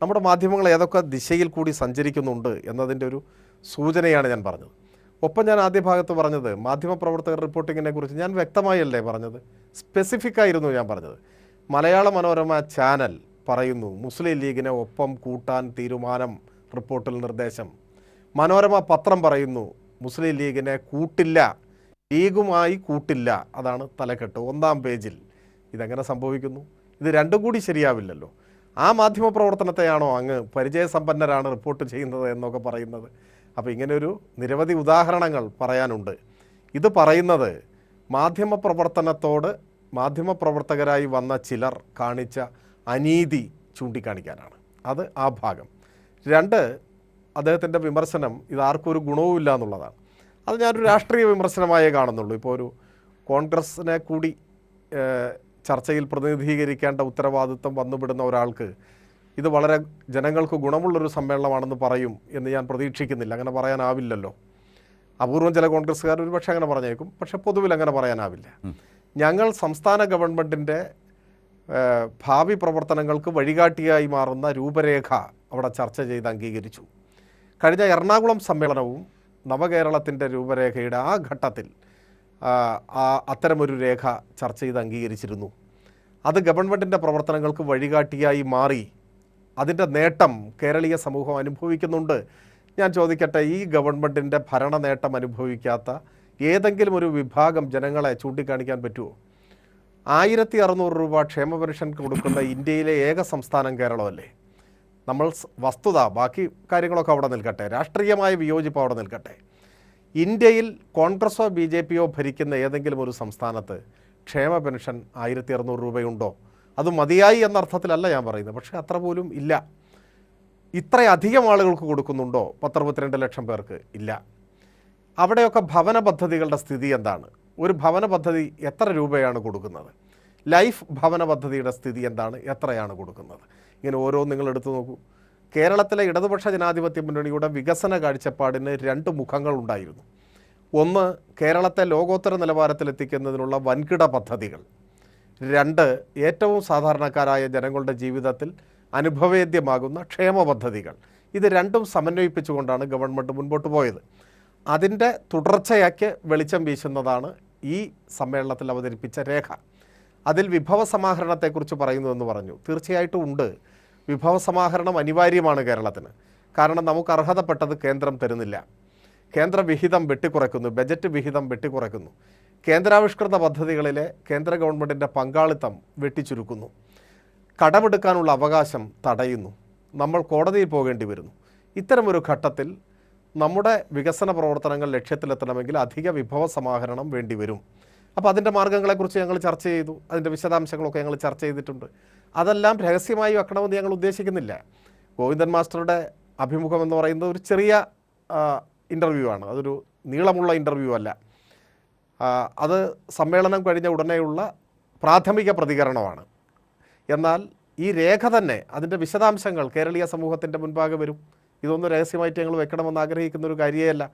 നമ്മുടെ മാധ്യമങ്ങൾ ഏതൊക്കെ ദിശയിൽ കൂടി സഞ്ചരിക്കുന്നുണ്ട് എന്നതിൻ്റെ ഒരു സൂചനയാണ് ഞാൻ പറഞ്ഞത്. ഒപ്പം ഞാൻ ആദ്യ ഭാഗത്ത് പറഞ്ഞത് മാധ്യമപ്രവർത്തകർ റിപ്പോർട്ടിങ്ങിനെ കുറിച്ച് ഞാൻ വ്യക്തമായല്ലേ പറഞ്ഞത്, സ്പെസിഫിക് ആയിരുന്നു ഞാൻ പറഞ്ഞത്. മലയാള മനോരമ ചാനൽ പറയുന്നു മുസ്ലിം ലീഗിനെ ഒപ്പം കൂട്ടാൻ തീരുമാനം, റിപ്പോർട്ടിൽ നിർദ്ദേശം. മനോരമ പത്രം പറയുന്നു മുസ്ലിം ലീഗിനെ കൂട്ടില്ല, ലീഗുമായി കൂട്ടില്ല, അതാണ് തലക്കെട്ട് 1-ാം പേജിൽ. ഇതെങ്ങനെ സംഭവിക്കുന്നു? ഇത് രണ്ടും കൂടി ശരിയാവില്ലല്ലോ. ആ മാധ്യമപ്രവർത്തനത്തെയാണോ അങ്ങ് പരിചയസമ്പന്നരാണ് റിപ്പോർട്ട് ചെയ്യുന്നത് എന്നൊക്കെ പറയുന്നത്? അപ്പോൾ ഇങ്ങനെയൊരു നിരവധി ഉദാഹരണങ്ങൾ പറയാനുണ്ട്. ഇത് പറയുന്നത് മാധ്യമപ്രവർത്തകരായി വന്ന ചിലർ കാണിച്ച അനീതി ചൂണ്ടിക്കാണിക്കാനാണ്. അത് ആ ഭാഗം. 2, അദ്ദേഹത്തിൻ്റെ വിമർശനം ഇതാർക്കും ഒരു ഗുണവുമില്ല എന്നുള്ളതാണ്. അത് ഞാനൊരു രാഷ്ട്രീയ വിമർശനമായേ കാണുന്നുള്ളൂ. ഇപ്പോൾ ഒരു കോൺഗ്രസിനെ കൂടി ചർച്ചയിൽ പ്രതിനിധീകരിക്കേണ്ട ഉത്തരവാദിത്വം വന്നുപെടുന്ന ഒരാൾക്ക് ഇത് വളരെ ജനങ്ങൾക്ക് ഗുണമുള്ളൊരു സമ്മേളനമാണെന്ന് പറയും എന്ന് ഞാൻ പ്രതീക്ഷിക്കുന്നില്ല. അങ്ങനെ പറയാനാവില്ലല്ലോ. അപൂർവം ചില കോൺഗ്രസ്സുകാർ ഒരു പക്ഷേ അങ്ങനെ പറഞ്ഞേക്കും, പക്ഷെ പൊതുവിൽ അങ്ങനെ പറയാനാവില്ല. ഞങ്ങൾ സംസ്ഥാന ഗവൺമെൻറ്റിൻ്റെ ഭാവി പ്രവർത്തനങ്ങൾക്ക് വഴികാട്ടിയായി മാറുന്ന രൂപരേഖ അവിടെ ചർച്ച ചെയ്ത് അംഗീകരിച്ചു. കഴിഞ്ഞ എറണാകുളം സമ്മേളനവും നവകേരളത്തിൻ്റെ രൂപരേഖയുടെ ആ ഘട്ടത്തിൽ അത്തരമൊരു രേഖ ചർച്ച ചെയ്ത് അംഗീകരിച്ചിരുന്നു. അത് ഗവൺമെൻറ്റിൻ്റെ പ്രവർത്തനങ്ങൾക്ക് വഴികാട്ടിയായി മാറി അതിൻ്റെ നേട്ടം കേരളീയ സമൂഹം അനുഭവിക്കുന്നുണ്ട്. ഞാൻ ചോദിക്കട്ടെ, ഈ ഗവൺമെൻറ്റിൻ്റെ ഭരണ നേട്ടം അനുഭവിക്കാത്ത ഏതെങ്കിലും ഒരു വിഭാഗം ജനങ്ങളെ ചൂണ്ടിക്കാണിക്കാൻ പറ്റുമോ? 1600 രൂപ ക്ഷേമ പെൻഷൻ കൊടുക്കുന്ന ഇന്ത്യയിലെ ഏക സംസ്ഥാനം കേരളമല്ലേ? നമ്മൾ വസ്തുത, ബാക്കി കാര്യങ്ങളൊക്കെ അവിടെ നിൽക്കട്ടെ, രാഷ്ട്രീയമായ വിയോജിപ്പ് അവിടെ നിൽക്കട്ടെ. ഇന്ത്യയിൽ കോൺഗ്രസോ BJPയോ ഭരിക്കുന്ന ഏതെങ്കിലും ഒരു സംസ്ഥാനത്ത് ക്ഷേമ പെൻഷൻ 1600 രൂപയുണ്ടോ? അത് മതിയായി എന്ന അർത്ഥത്തിലല്ല ഞാൻ പറയുന്നത്, പക്ഷേ അത്ര പോലും ഇല്ല. ഇത്രയധികം ആളുകൾക്ക് കൊടുക്കുന്നുണ്ടോ? 10-12 ലക്ഷം പേർക്ക് ഇല്ല. അവിടെയൊക്കെ ഭവന പദ്ധതികളുടെ സ്ഥിതി എന്താണ്? ഒരു ഭവന പദ്ധതി എത്ര രൂപയാണ് കൊടുക്കുന്നത്? ലൈഫ് ഭവന പദ്ധതിയുടെ സ്ഥിതി എന്താണ്? എത്രയാണ് കൊടുക്കുന്നത്? ഇങ്ങനെ ഓരോ നിങ്ങൾ എടുത്തു നോക്കൂ. കേരളത്തിലെ ഇടതുപക്ഷ ജനാധിപത്യ മുന്നണിയുടെ വികസന കാഴ്ചപ്പാടിന് 2 മുഖങ്ങളുണ്ടായിരുന്നു. ഒന്ന്, കേരളത്തെ ലോകോത്തര നിലവാരത്തിലെത്തിക്കുന്നതിനുള്ള വൻകിട പദ്ധതികൾ. 2, ഏറ്റവും സാധാരണക്കാരായ ജനങ്ങളുടെ ജീവിതത്തിൽ അനുഭവേദ്യമാകുന്ന ക്ഷേമ പദ്ധതികൾ. ഇത് രണ്ടും സമന്വയിപ്പിച്ചുകൊണ്ടാണ് ഗവൺമെൻറ് മുൻപോട്ട് പോയത്. അതിൻ്റെ തുടർച്ചയാക്കി വെളിച്ചം വീശുന്നതാണ് ഈ സമ്മേളനത്തിൽ അവതരിപ്പിച്ച രേഖ. അതിൽ വിഭവ സമാഹരണത്തെക്കുറിച്ച് പറയുന്നുവെന്ന് പറഞ്ഞു. തീർച്ചയായിട്ടും ഉണ്ട്. വിഭവ സമാഹരണം അനിവാര്യമാണ് കേരളത്തിന്. കാരണം നമുക്ക് അർഹതപ്പെട്ടത് കേന്ദ്രം തരുന്നില്ല. കേന്ദ്ര വിഹിതം വെട്ടിക്കുറയ്ക്കുന്നു, ബജറ്റ് വിഹിതം വെട്ടിക്കുറയ്ക്കുന്നു. കേന്ദ്രാവിഷ്കൃത പദ്ധതികളിലെ കേന്ദ്ര ഗവൺമെൻറ്റിൻ്റെ പങ്കാളിത്തം വെട്ടിച്ചുരുക്കുന്നു. കടമെടുക്കാനുള്ള അവകാശം തടയുന്നു. നമ്മൾ കോടതിയിൽ പോകേണ്ടി വരുന്നു. ഇത്തരമൊരു ഘട്ടത്തിൽ നമ്മുടെ വികസന പ്രവർത്തനങ്ങൾ ലക്ഷ്യത്തിലെത്തണമെങ്കിൽ അധിക വിഭവ സമാഹരണം വേണ്ടി വരും. അപ്പോൾ അതിൻ്റെ മാർഗ്ഗങ്ങളെക്കുറിച്ച് ഞങ്ങൾ ചർച്ച ചെയ്തു. അതിൻ്റെ വിശദാംശങ്ങളൊക്കെ ഞങ്ങൾ ചർച്ച ചെയ്തിട്ടുണ്ട്. അതെല്ലാം രഹസ്യമായി വെക്കണമെന്ന് ഞങ്ങൾ ഉദ്ദേശിക്കുന്നില്ല. ഗോവിന്ദൻ മാസ്റ്ററുടെ അഭിമുഖം എന്ന് പറയുന്നത് ഒരു ചെറിയ ഇൻ്റർവ്യൂ ആണ്. അതൊരു നീളമുള്ള ഇൻ്റർവ്യൂ അല്ല. അത് സമ്മേളനം കഴിഞ്ഞ ഉടനെയുള്ള പ്രാഥമിക പ്രതികരണമാണ്. എന്നാൽ ഈ രേഖ തന്നെ, അതിൻ്റെ വിശദാംശങ്ങൾ കേരളീയ സമൂഹത്തിൻ്റെ മുൻപാകെ വരും. ഇതൊന്നും രഹസ്യമായിട്ട് ഞങ്ങൾ വെക്കണമെന്ന് ആഗ്രഹിക്കുന്ന ഒരു കാര്യമല്ല.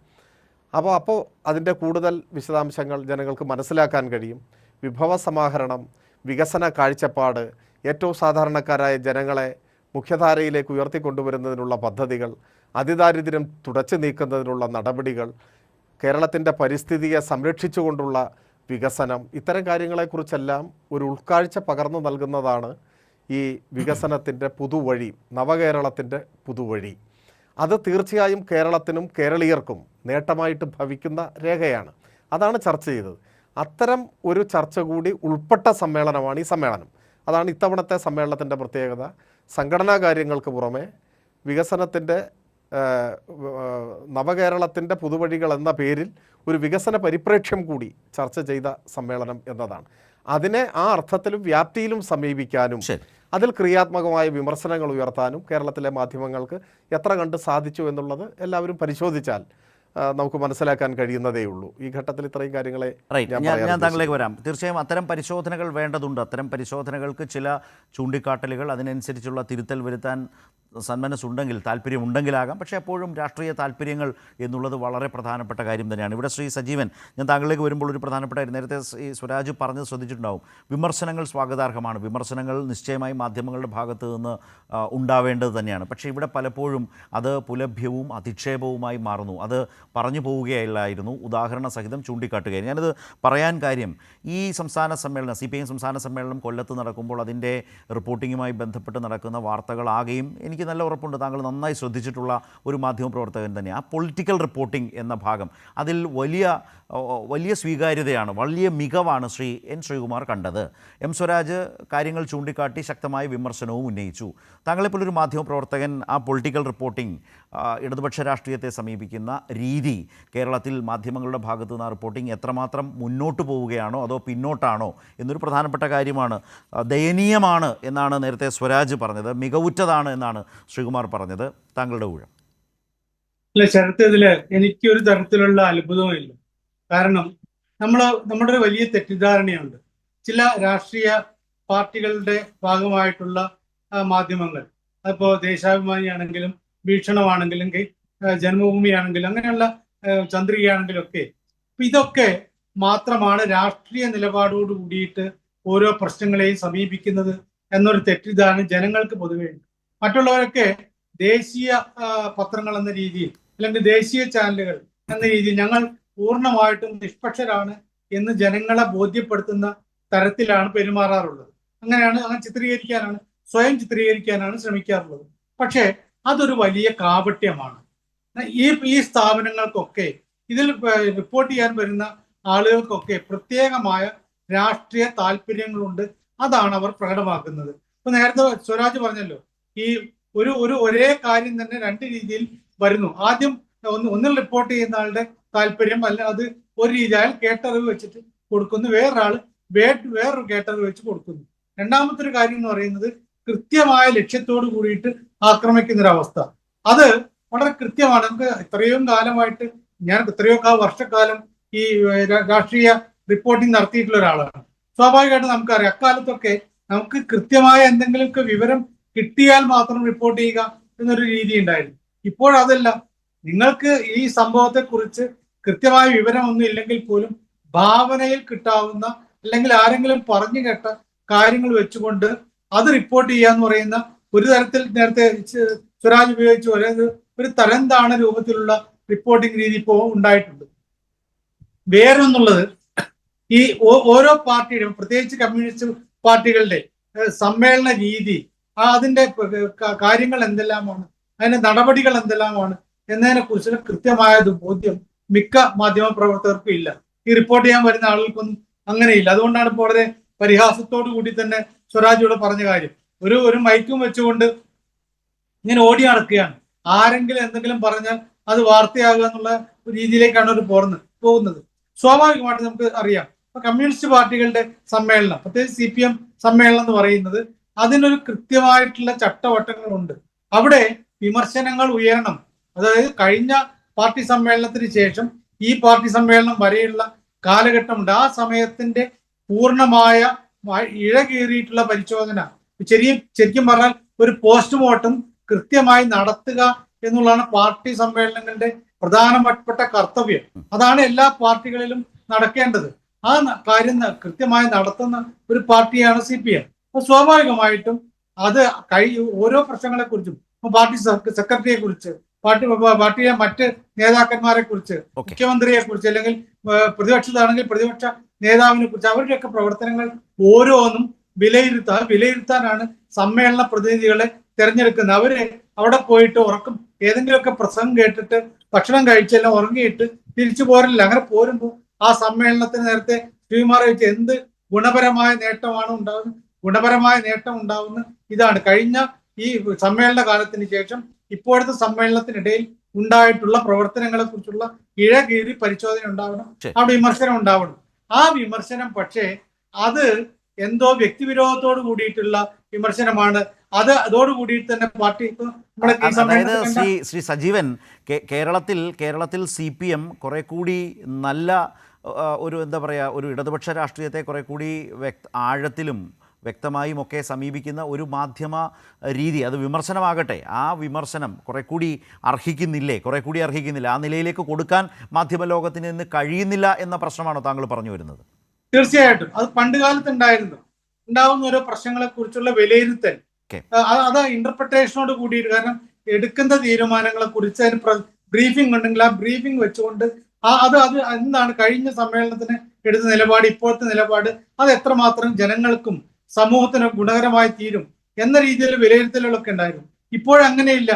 അപ്പോൾ അതിൻ്റെ കൂടുതൽ വിശദാംശങ്ങൾ ജനങ്ങൾക്ക് മനസ്സിലാക്കാൻ കഴിയും. വിഭവ സമാഹരണം, വികസന കാഴ്ചപ്പാട്, ഏറ്റവും സാധാരണക്കാരായ ജനങ്ങളെ മുഖ്യധാരയിലേക്ക് ഉയർത്തിക്കൊണ്ടുവരുന്നതിനുള്ള പദ്ധതികൾ, അതിദാരിദ്ര്യം തുടച്ചു നീക്കുന്നതിനുള്ള നടപടികൾ, കേരളത്തിൻ്റെ പരിസ്ഥിതിയെ സംരക്ഷിച്ചുകൊണ്ടുള്ള വികസനം, ഇത്തരം കാര്യങ്ങളെക്കുറിച്ചെല്ലാം ഒരു ഉൾക്കാഴ്ച പകർന്നു നൽകുന്നതാണ് ഈ വികസനത്തിൻ്റെ പുതുവഴി, നവകേരളത്തിൻ്റെ പുതുവഴി. അത് തീർച്ചയായും കേരളത്തിനും കേരളീയർക്കും നേട്ടമായിട്ട് ഭവിക്കുന്ന രേഖയാണ്. അതാണ് ചർച്ച ചെയ്തത്. അത്തരം ഒരു ചർച്ച കൂടി ഉൾപ്പെട്ട സമ്മേളനമാണ് ഈ സമ്മേളനം. അതാണ് ഇത്തവണത്തെ സമ്മേളനത്തിൻ്റെ പ്രത്യേകത. സംഘടനാ കാര്യങ്ങൾക്ക് പുറമെ വികസനത്തിൻ്റെ നവകേരളത്തിൻ്റെ പുതുവഴികൾ എന്ന പേരിൽ ഒരു വികസന പരിപ്രേക്ഷ്യം കൂടി ചർച്ച ചെയ്ത സമ്മേളനം എന്നതാണ്. അതിനെ ആ അർത്ഥത്തിലും വ്യാപ്തിയിലും സമീപിക്കാനും അതിൽ ക്രിയാത്മകമായ വിമർശനങ്ങൾ ഉയർത്താനും കേരളത്തിലെ മാധ്യമങ്ങൾക്ക് എത്ര കണ്ട് സാധിച്ചു എന്നുള്ളത് എല്ലാവരും പരിശോധിച്ചാൽ നമുക്ക് മനസ്സിലാക്കാൻ കഴിയുന്നതേ ഉള്ളൂ. ഈ ഘട്ടത്തിൽ ഇത്രയും കാര്യങ്ങളെ ഞാൻ താങ്കളിലേക്ക് വരാം. തീർച്ചയായും അത്തരം പരിശോധനകൾ വേണ്ടതുണ്ട്. അത്തരം പരിശോധനകൾക്ക് ചില ചൂണ്ടിക്കാട്ടലുകൾ, അതിനനുസരിച്ചുള്ള തിരുത്തൽ വരുത്താൻ സന്മനസ്സുണ്ടെങ്കിൽ, താല്പര്യമുണ്ടെങ്കിലാകാം. പക്ഷേ എപ്പോഴും രാഷ്ട്രീയ താല്പര്യങ്ങൾ എന്നുള്ളത് വളരെ പ്രധാനപ്പെട്ട കാര്യം തന്നെയാണ്. ഇവിടെ ശ്രീ സജീവൻ, ഞാൻ താങ്കളിലേക്ക് വരുമ്പോൾ ഒരു പ്രധാനപ്പെട്ട കാര്യം നേരത്തെ ഈ സ്വരാജ് പറഞ്ഞത് ശ്രദ്ധിച്ചിട്ടുണ്ടാവും. വിമർശനങ്ങൾ സ്വാഗതാർഹമാണ്. വിമർശനങ്ങൾ നിശ്ചയമായി മാധ്യമങ്ങളുടെ ഭാഗത്ത് നിന്ന് ഉണ്ടാവേണ്ടത് തന്നെയാണ്. പക്ഷേ ഇവിടെ പലപ്പോഴും അത് പുലഭ്യവും അധിക്ഷേപവുമായി മാറുന്നു. അത് പറഞ്ഞു പോവുകയല്ലായിരുന്നു, ഉദാഹരണ സഹിതം ചൂണ്ടിക്കാട്ടുകയായിരുന്നു. ഞാനത് പറയാൻ കാര്യം, ഈ സംസ്ഥാന സമ്മേളനം, CPIM സംസ്ഥാന സമ്മേളനം കൊല്ലത്ത് നടക്കുമ്പോൾ അതിൻ്റെ റിപ്പോർട്ടിങ്ങുമായി ബന്ധപ്പെട്ട് നടക്കുന്ന വാർത്തകളാകെയും എനിക്ക് നല്ല ഉറപ്പുണ്ട് താങ്കൾ നന്നായി ശ്രദ്ധിച്ചിട്ടുള്ള ഒരു മാധ്യമപ്രവർത്തകൻ തന്നെ. ആ പൊളിറ്റിക്കൽ റിപ്പോർട്ടിംഗ് എന്ന ഭാഗം, അതിൽ വലിയ സ്വീകാര്യതയാണ്, വലിയ മികവാണ് ശ്രീ N. ശ്രീകുമാർ കണ്ടത്. M. സ്വരാജ് കാര്യങ്ങൾ ചൂണ്ടിക്കാട്ടി ശക്തമായ വിമർശനവും ഉന്നയിച്ചു. താങ്കളെപ്പോലൊരു മാധ്യമപ്രവർത്തകൻ ആ പൊളിറ്റിക്കൽ റിപ്പോർട്ടിംഗ്, ഇടതുപക്ഷ രാഷ്ട്രീയത്തെ സമീപിക്കുന്ന രീതി, കേരളത്തിൽ മാധ്യമങ്ങളുടെ ഭാഗത്തു നിന്ന് ആ റിപ്പോർട്ടിംഗ് എത്രമാത്രം മുന്നോട്ട് പോവുകയാണോ അതോ പിന്നോട്ടാണോ എന്നൊരു പ്രധാനപ്പെട്ട കാര്യമാണ്. ദയനീയമാണ് എന്നാണ് നേരത്തെ സ്വരാജ് പറഞ്ഞത്, മികവുറ്റതാണ് എന്നാണ് ശ്രീകുമാർ പറഞ്ഞത്. താങ്കളുടെ ഊഴം. അല്ല, ശരത്തിൽ എനിക്കൊരു തരത്തിലുള്ള അത്ഭുതവുമില്ല. കാരണം നമ്മുടെ ഒരു വലിയ തെറ്റിദ്ധാരണയുണ്ട്. ചില രാഷ്ട്രീയ പാർട്ടികളുടെ ഭാഗമായിട്ടുള്ള മാധ്യമങ്ങൾ, അതിപ്പോൾ ദേശാഭിമാനിയാണെങ്കിലും വീക്ഷണമാണെങ്കിലും ജന്മഭൂമിയാണെങ്കിലും അങ്ങനെയുള്ള ചന്ദ്രികയാണെങ്കിലും ഒക്കെ, ഇതൊക്കെ മാത്രമാണ് രാഷ്ട്രീയ നിലപാടോട് കൂടിയിട്ട് ഓരോ പ്രശ്നങ്ങളെയും സമീപിക്കുന്നത് എന്നൊരു തെറ്റിദ്ധാരണ ജനങ്ങൾക്ക് പൊതുവെ ഉണ്ട്. മറ്റുള്ളവരൊക്കെ ദേശീയ പത്രങ്ങൾ എന്ന രീതിയിൽ അല്ലെങ്കിൽ ദേശീയ ചാനലുകൾ എന്ന രീതിയിൽ ഞങ്ങൾ പൂർണ്ണമായിട്ടും നിഷ്പക്ഷരാണ് എന്ന് ജനങ്ങളെ ബോധ്യപ്പെടുത്തുന്ന തരത്തിലാണ് പെരുമാറാറുള്ളത്. അങ്ങനെ ചിത്രീകരിക്കാനാണ് സ്വയം ചിത്രീകരിക്കാനാണ് ശ്രമിക്കാറുള്ളത്. പക്ഷേ അതൊരു വലിയ കാപട്യമാണ്. ഈ സ്ഥാപനങ്ങൾക്കൊക്കെ ഇതിൽ റിപ്പോർട്ട് ചെയ്യാൻ വരുന്ന ആളുകൾക്കൊക്കെ പ്രത്യേകമായ രാഷ്ട്രീയ താല്പര്യങ്ങളുണ്ട്. അതാണ് അവർ പ്രകടമാക്കുന്നത്. ഇപ്പൊ നേരത്തെ സ്വരാജ് പറഞ്ഞല്ലോ, ഈ ഒരേ കാര്യം തന്നെ രണ്ട് രീതിയിൽ വരുന്നു. ആദ്യം ഒന്നിൽ റിപ്പോർട്ട് ചെയ്യുന്ന ആളുടെ താല്പര്യം അല്ല, അത് ഒരു രീതി, അയാൾ കേട്ടറിവ് വെച്ചിട്ട് കൊടുക്കുന്നു, വേറൊരു കേട്ടറിവ് വെച്ച് കൊടുക്കുന്നു. രണ്ടാമത്തെ ഒരു കാര്യം എന്ന് പറയുന്നത് കൃത്യമായ ലക്ഷ്യത്തോട് കൂടിയിട്ട് ആക്രമിക്കുന്ന ഒരു അവസ്ഥ. അത് വളരെ കൃത്യമാണ്. നമുക്ക് ഇത്രയും കാലമായിട്ട്, ഞാൻ എത്രയോ വർഷക്കാലം ഈ രാഷ്ട്രീയ റിപ്പോർട്ടിംഗ് നടത്തിയിട്ടുള്ള ഒരാളാണ്. സ്വാഭാവികമായിട്ട് നമുക്കറിയാം, അക്കാലത്തൊക്കെ നമുക്ക് കൃത്യമായ എന്തെങ്കിലുമൊക്കെ വിവരം കിട്ടിയാൽ മാത്രം റിപ്പോർട്ട് ചെയ്യുക എന്നൊരു രീതി ഉണ്ടായിരുന്നു. ഇപ്പോഴതല്ല. നിങ്ങൾക്ക് ഈ സംഭവത്തെ കുറിച്ച് കൃത്യമായ വിവരമൊന്നും ഇല്ലെങ്കിൽ പോലും ഭാവനയിൽ കിട്ടാവുന്ന അല്ലെങ്കിൽ ആരെങ്കിലും പറഞ്ഞു കേട്ട കാര്യങ്ങൾ വെച്ചുകൊണ്ട് അത് റിപ്പോർട്ട് ചെയ്യാന്ന് പറയുന്ന ഒരു തരത്തിൽ നേരത്തെ സ്വരാജ് ഉപയോഗിച്ച പോലെ ഒരു തരംതാണ രൂപത്തിലുള്ള റിപ്പോർട്ടിംഗ് രീതി ഇപ്പോൾ ഉണ്ടായിട്ടുണ്ട്. വേറൊന്നുള്ളത്, ഈ ഓരോ പാർട്ടിയുടെയും പ്രത്യേകിച്ച് കമ്മ്യൂണിസ്റ്റ് പാർട്ടികളുടെ സമ്മേളന രീതി, അതിന്റെ കാര്യങ്ങൾ എന്തെല്ലാമാണ്, അതിന്റെ നടപടികൾ എന്തെല്ലാമാണ് എന്നതിനെ കുറിച്ച് കൃത്യമായ ബോധ്യം മിക്ക മാധ്യമ പ്രവർത്തകർക്കും ഇല്ല. ഈ റിപ്പോർട്ട് ചെയ്യാൻ വരുന്ന ആളുകൾക്കൊന്നും അങ്ങനെയില്ല. അതുകൊണ്ടാണ് ഇപ്പോൾ വളരെ പരിഹാസത്തോടു കൂടി തന്നെ സ്വരാജ് ഇവിടെ പറഞ്ഞ കാര്യം, ഒരു മൈക്കും വെച്ചുകൊണ്ട് ഇങ്ങനെ ഓടി നടക്കുകയാണ്. ആരെങ്കിലും എന്തെങ്കിലും പറഞ്ഞാൽ അത് വാർത്തയാകുക എന്നുള്ള രീതിയിലേക്കാണ് അവർ പോകുന്നത്. സ്വാഭാവികമായിട്ട് നമുക്ക് അറിയാം, ഇപ്പൊ കമ്മ്യൂണിസ്റ്റ് പാർട്ടികളുടെ സമ്മേളനം, പ്രത്യേകിച്ച് CPM സമ്മേളനം എന്ന് പറയുന്നത്, അതിനൊരു കൃത്യമായിട്ടുള്ള ചട്ടവട്ടങ്ങളുണ്ട്. അവിടെ വിമർശനങ്ങൾ ഉയരണം. അതായത് കഴിഞ്ഞ പാർട്ടി സമ്മേളനത്തിന് ശേഷം ഈ പാർട്ടി സമ്മേളനം വരെയുള്ള കാലഘട്ടമുണ്ട്. ആ സമയത്തിന്റെ പൂർണ്ണമായ ഇഴകീറിയിട്ടുള്ള പരിശോധന, ശരിക്കും പറഞ്ഞാൽ ഒരു പോസ്റ്റ്മോർട്ടം കൃത്യമായി നടത്തുക എന്നുള്ളതാണ് പാർട്ടി സമ്മേളനങ്ങളുടെ പ്രധാനപ്പെട്ട കർത്തവ്യം. അതാണ് എല്ലാ പാർട്ടികളിലും നടക്കേണ്ടത്. ആ കാര്യം കൃത്യമായി നടത്തുന്ന ഒരു പാർട്ടിയാണ് CPM. അപ്പൊ സ്വാഭാവികമായിട്ടും അത് ഓരോ പ്രശ്നങ്ങളെ കുറിച്ചും, പാർട്ടി സെക്രട്ടറിയെ കുറിച്ച്, പാർട്ടിയിലെ മറ്റ് നേതാക്കന്മാരെ കുറിച്ച്, മുഖ്യമന്ത്രിയെ കുറിച്ച്, അല്ലെങ്കിൽ പ്രതിപക്ഷത്താണെങ്കിൽ പ്രതിപക്ഷ നേതാവിനെ കുറിച്ച്, അവരുടെയൊക്കെ പ്രവർത്തനങ്ങൾ ഓരോന്നും വിലയിരുത്താനാണ് സമ്മേളന പ്രതിനിധികളെ തെരഞ്ഞെടുക്കുന്നത്. അവര് അവിടെ പോയിട്ട് ഏതെങ്കിലുമൊക്കെ പ്രസംഗം കേട്ടിട്ട് ഭക്ഷണം കഴിച്ചെല്ലാം ഉറങ്ങിയിട്ട് തിരിച്ചു പോരില്ല. അങ്ങനെ പോരുമ്പോൾ ആ സമ്മേളനത്തിന് നേരത്തെ ശ്രീകുമാർ വെച്ച് എന്ത് ഗുണപരമായ നേട്ടം ഉണ്ടാവുന്ന ഇതാണ് കഴിഞ്ഞ ഈ സമ്മേളന കാലത്തിന് ശേഷം ഇപ്പോഴത്തെ സമ്മേളനത്തിനിടയിൽ ഉണ്ടായിട്ടുള്ള പ്രവർത്തനങ്ങളെ കുറിച്ചുള്ള ഇഴകീറി പരിശോധന ഉണ്ടാവണം, അവിടെ വിമർശനം ഉണ്ടാവണം. ആ വിമർശനം പക്ഷേ അത് എന്തോ വ്യക്തിവിരോധത്തോട് കൂടിയിട്ടുള്ള വിമർശനമാണ്. അതോടുകൂടി തന്നെ പാർട്ടി, അതായത് ശ്രീ സജീവൻ, കേരളത്തിൽ CPM കുറെ കൂടി നല്ല ഒരു എന്താ പറയുക, ഒരു ഇടതുപക്ഷ രാഷ്ട്രീയത്തെ കുറെ കൂടി ആഴത്തിലും വ്യക്തമായും ഒക്കെ സമീപിക്കുന്ന ഒരു മാധ്യമ രീതി, അത് വിമർശനമാകട്ടെ, ആ വിമർശനം കുറെ കൂടി അർഹിക്കുന്നില്ല, ആ നിലയിലേക്ക് കൊടുക്കാൻ മാധ്യമ ലോകത്തിന് ഇന്ന് കഴിയുന്നില്ല എന്ന പ്രശ്നമാണോ താങ്കൾ പറഞ്ഞു വരുന്നത്? തീർച്ചയായിട്ടും അത് പണ്ട് കാലത്ത് ഉണ്ടാവുന്ന ഓരോ പ്രശ്നങ്ങളെ കുറിച്ചുള്ള വിലയിരുത്തൽ, അത് ഇന്റർപ്രിട്ടേഷനോട് കൂടിയിട്ട്, കാരണം എടുക്കുന്ന തീരുമാനങ്ങളെ കുറിച്ച് അതിന് ബ്രീഫിംഗ് ഉണ്ടെങ്കിൽ ആ ബ്രീഫിംഗ് വെച്ചുകൊണ്ട് അത് എന്താണ് കഴിഞ്ഞ സമ്മേളനത്തിന് എടുത്ത നിലപാട്, ഇപ്പോഴത്തെ നിലപാട്, അത് എത്രമാത്രം ജനങ്ങൾക്കും സമൂഹത്തിന് ഗുണകരമായി തീരും എന്ന രീതിയിൽ വിലയിരുത്തലുകളൊക്കെ ഉണ്ടായിരുന്നു. ഇപ്പോഴങ്ങനെയില്ല.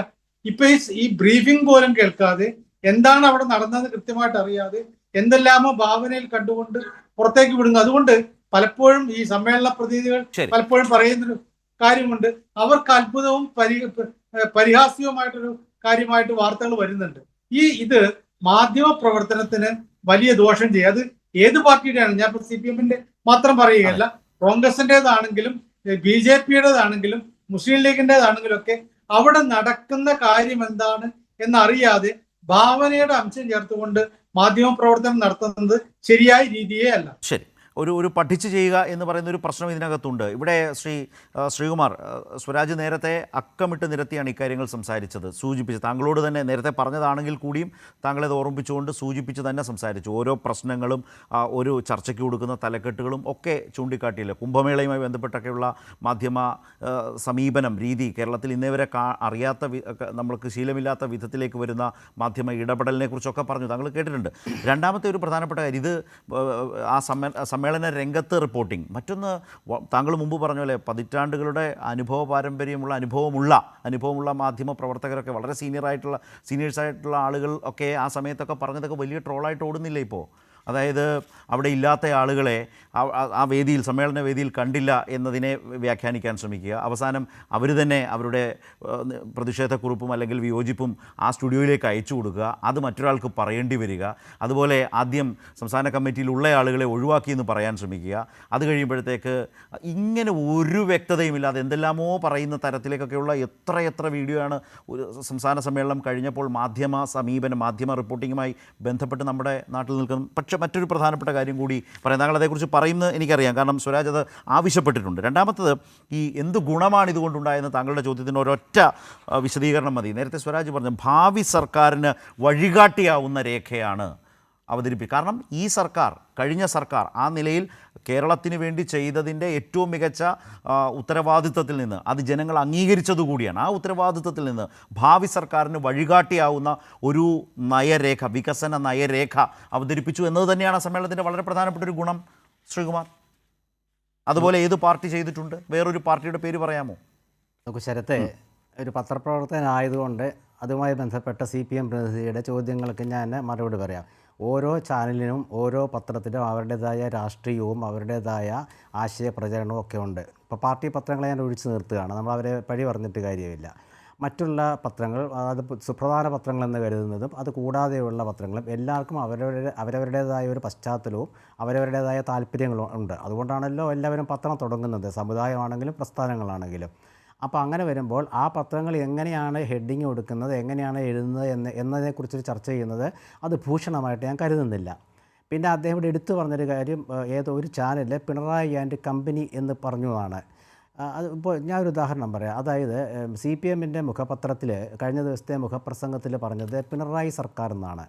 ഇപ്പൊ ഈ ബ്രീഫിംഗ് പോലും കേൾക്കാതെ, എന്താണ് അവിടെ നടന്നതെന്ന് കൃത്യമായിട്ട് അറിയാതെ, എന്തെല്ലാമോ ഭാവനയിൽ കണ്ടുകൊണ്ട് പുറത്തേക്ക് വിടുന്നു. അതുകൊണ്ട് പലപ്പോഴും ഈ സമ്മേളന പ്രതിനിധികൾ പലപ്പോഴും പറയുന്നൊരു കാര്യമുണ്ട്, അവർക്ക് അത്ഭുതവും പരിഹാസ്യവുമായിട്ടൊരു കാര്യമായിട്ട് വാർത്തകൾ വരുന്നുണ്ട്. ഇത് മാധ്യമ പ്രവർത്തനത്തിന് വലിയ ദോഷം ചെയ്യും. അത് ഏത് പാർട്ടിയുടെയാണ്, ഞാൻ ഇപ്പൊ CPM-ന്റെ മാത്രം പറയുകയല്ല, കോൺഗ്രസിൻ്റെതാണെങ്കിലും BJP-യുടേതാണെങ്കിലും മുസ്ലിം ലീഗിൻ്റെതാണെങ്കിലും ഒക്കെ അവിടെ നടക്കുന്ന കാര്യം എന്താണ് എന്നറിയാതെ ഭാവനയുടെ അംശം ചേർത്തുകൊണ്ട് മാധ്യമ പ്രവർത്തനം നടത്തുന്നത് ശരിയായ രീതിയേ അല്ല. ശരി, ഒരു പഠിച്ചു ചെയ്യുക എന്ന് പറയുന്ന ഒരു പ്രശ്നം ഇതിനകത്തുണ്ട്. ഇവിടെ ശ്രീകുമാർ, സ്വരാജ് നേരത്തെ അക്കമിട്ട് നിരത്തിയാണ് ഇക്കാര്യങ്ങൾ സൂചിപ്പിച്ചത്. താങ്കളോട് തന്നെ നേരത്തെ പറഞ്ഞതാണെങ്കിൽ കൂടിയും താങ്കളത് ഓർമ്മിപ്പിച്ചുകൊണ്ട് സൂചിപ്പിച്ച് തന്നെ സംസാരിച്ചു. ഓരോ പ്രശ്നങ്ങളും ഒരു ചർച്ചയ്ക്ക് കൊടുക്കുന്ന തലക്കെട്ടുകളും ഒക്കെ ചൂണ്ടിക്കാട്ടിയില്ല. കുംഭമേളയുമായി ബന്ധപ്പെട്ടൊക്കെയുള്ള മാധ്യമ സമീപനം, രീതി കേരളത്തിൽ ഇന്നേവരെ നമ്മൾക്ക് ശീലമില്ലാത്ത വിധത്തിലേക്ക് വരുന്ന മാധ്യമ ഇടപെടലിനെ കുറിച്ചൊക്കെ പറഞ്ഞു, താങ്കൾ കേട്ടിട്ടുണ്ട്. രണ്ടാമത്തെ ഒരു പ്രധാനപ്പെട്ട കാര്യം, ഇത് ആ സമ്മേളന രംഗത്ത് റിപ്പോർട്ടിംഗ്. മറ്റൊന്ന് താങ്കൾ മുമ്പ് പറഞ്ഞ പോലെ പതിറ്റാണ്ടുകളുടെ അനുഭവമുള്ള മാധ്യമ പ്രവർത്തകരൊക്കെ വളരെ സീനിയേഴ്സായിട്ടുള്ള ആളുകൾ ഒക്കെ ആ സമയത്തൊക്കെ പറഞ്ഞതൊക്കെ വലിയ ട്രോളായിട്ട് ഓടുന്നില്ല ഇപ്പോൾ. അതായത് അവിടെ ഇല്ലാത്ത ആളുകളെ ആ വേദിയിൽ, സമ്മേളന വേദിയിൽ കണ്ടില്ല എന്നതിനെ വ്യാഖ്യാനിക്കാൻ ശ്രമിക്കുക. അവസാനം അവർ തന്നെ അവരുടെ പ്രതിഷേധക്കുറിപ്പും അല്ലെങ്കിൽ വിയോജിപ്പും ആ സ്റ്റുഡിയോയിലേക്ക് അയച്ചു കൊടുക്കുക, അത് മറ്റൊരാൾക്ക് പറയേണ്ടി വരിക. അതുപോലെ ആദ്യം സംസ്ഥാന കമ്മിറ്റിയിലുള്ള ആളുകളെ ഒഴിവാക്കിയെന്ന് പറയാൻ ശ്രമിക്കുക. അത് കഴിയുമ്പോഴത്തേക്ക് ഇങ്ങനെ ഒരു വ്യക്തതയുമില്ലാതെ എന്തെല്ലാമോ പറയുന്ന തരത്തിലേക്കൊക്കെയുള്ള എത്ര വീഡിയോ ആണ് ഒരു സംസ്ഥാന സമ്മേളനം കഴിഞ്ഞപ്പോൾ മാധ്യമ റിപ്പോർട്ടിങ്ങുമായി ബന്ധപ്പെട്ട് നമ്മുടെ നാട്ടിൽ നിൽക്കുന്നു. പക്ഷേ മറ്റൊരു പ്രധാനപ്പെട്ട കാര്യം കൂടി പറയാം. താങ്കൾ അതേക്കുറിച്ച് പറയുന്നത് എനിക്കറിയാം, കാരണം സ്വരാജ് അത് ആവശ്യപ്പെട്ടിട്ടുണ്ട്. രണ്ടാമത്തത്, ഈ എന്ത് ഗുണമാണ് ഇതുകൊണ്ടുണ്ടായെന്ന് താങ്കളുടെ ചോദ്യത്തിന് ഒരൊറ്റ വിശദീകരണം മതി. നേരത്തെ സ്വരാജ് പറഞ്ഞു ഭാവി സർക്കാരിന് വഴികാട്ടിയാവുന്ന രേഖയാണ് കാരണം ഈ സർക്കാർ, കഴിഞ്ഞ സർക്കാർ ആ നിലയിൽ കേരളത്തിന് വേണ്ടി ചെയ്തതിൻ്റെ ഏറ്റവും മികച്ച ഉത്തരവാദിത്തത്തിൽ നിന്ന്, അത് ജനങ്ങൾ അംഗീകരിച്ചതുകൂടിയാണ്, ആ ഉത്തരവാദിത്തത്തിൽ നിന്ന് ഭാവി സർക്കാരിന് വഴികാട്ടിയാവുന്ന ഒരു നയരേഖ, വികസന നയരേഖ അവതരിപ്പിച്ചു എന്നത് തന്നെയാണ് സമ്മേളനത്തിൻ്റെ വളരെ പ്രധാനപ്പെട്ട ഒരു ഗുണം. ശ്രീകുമാർ, അതുപോലെ ഏത് പാർട്ടി ചെയ്തിട്ടുണ്ട്? വേറൊരു പാർട്ടിയുടെ പേര് പറയാമോ? നമുക്ക് ശരത്തെ, ഒരു പത്രപ്രവർത്തകനായതുകൊണ്ട് അതുമായി ബന്ധപ്പെട്ട CPM പ്രതിനിധിയുടെ ചോദ്യങ്ങൾക്ക് ഞാൻ മറുപടി പറയാം. ഓരോ ചാനലിനും ഓരോ പത്രത്തിനും അവരുടേതായ രാഷ്ട്രീയവും അവരുടേതായ ആശയ പ്രചരണവും ഒക്കെ ഉണ്ട്. ഇപ്പോൾ പാർട്ടി പത്രങ്ങളെ ഞാൻ ഒഴിച്ചു നിർത്തുകയാണ്, നമ്മൾ അവരെ പഴി പറഞ്ഞിട്ട് കാര്യമില്ല. മറ്റുള്ള പത്രങ്ങൾ, അത് സുപ്രധാന പത്രങ്ങളെന്ന് കരുതുന്നതും അത് കൂടാതെയുള്ള പത്രങ്ങളും എല്ലാവർക്കും അവരവരുടേതായ ഒരു പശ്ചാത്തലവും അവരവരുടേതായ താല്പര്യങ്ങളും ഉണ്ട്. അതുകൊണ്ടാണല്ലോ എല്ലാവരും പത്രം തുടങ്ങുന്നത്, സമുദായമാണെങ്കിലും പ്രസ്ഥാനങ്ങളാണെങ്കിലും. അപ്പോൾ അങ്ങനെ വരുമ്പോൾ ആ പത്രങ്ങൾ എങ്ങനെയാണ് ഹെഡിങ് കൊടുക്കുന്നത്, എങ്ങനെയാണ് എഴുതുന്നത് എന്നതിനെക്കുറിച്ചൊരു ചർച്ച ചെയ്യുന്നത് അത് ഭൂഷണമായിട്ട് ഞാൻ കരുതുന്നില്ല. പിന്നെ അദ്ദേഹം ഇവിടെ എടുത്തു പറഞ്ഞൊരു കാര്യം, ഏതോ ഒരു ചാനലിൽ പിണറായി ആൻഡ് കമ്പനി എന്ന് പറഞ്ഞതാണ്. അത് ഇപ്പോൾ ഞാനൊരു ഉദാഹരണം പറയാം. അതായത് CPMൻ്റെ മുഖപത്രത്തിൽ കഴിഞ്ഞ ദിവസത്തെ മുഖപ്രസംഗത്തിൽ പറഞ്ഞത് പിണറായി സർക്കാർ എന്നാണ്.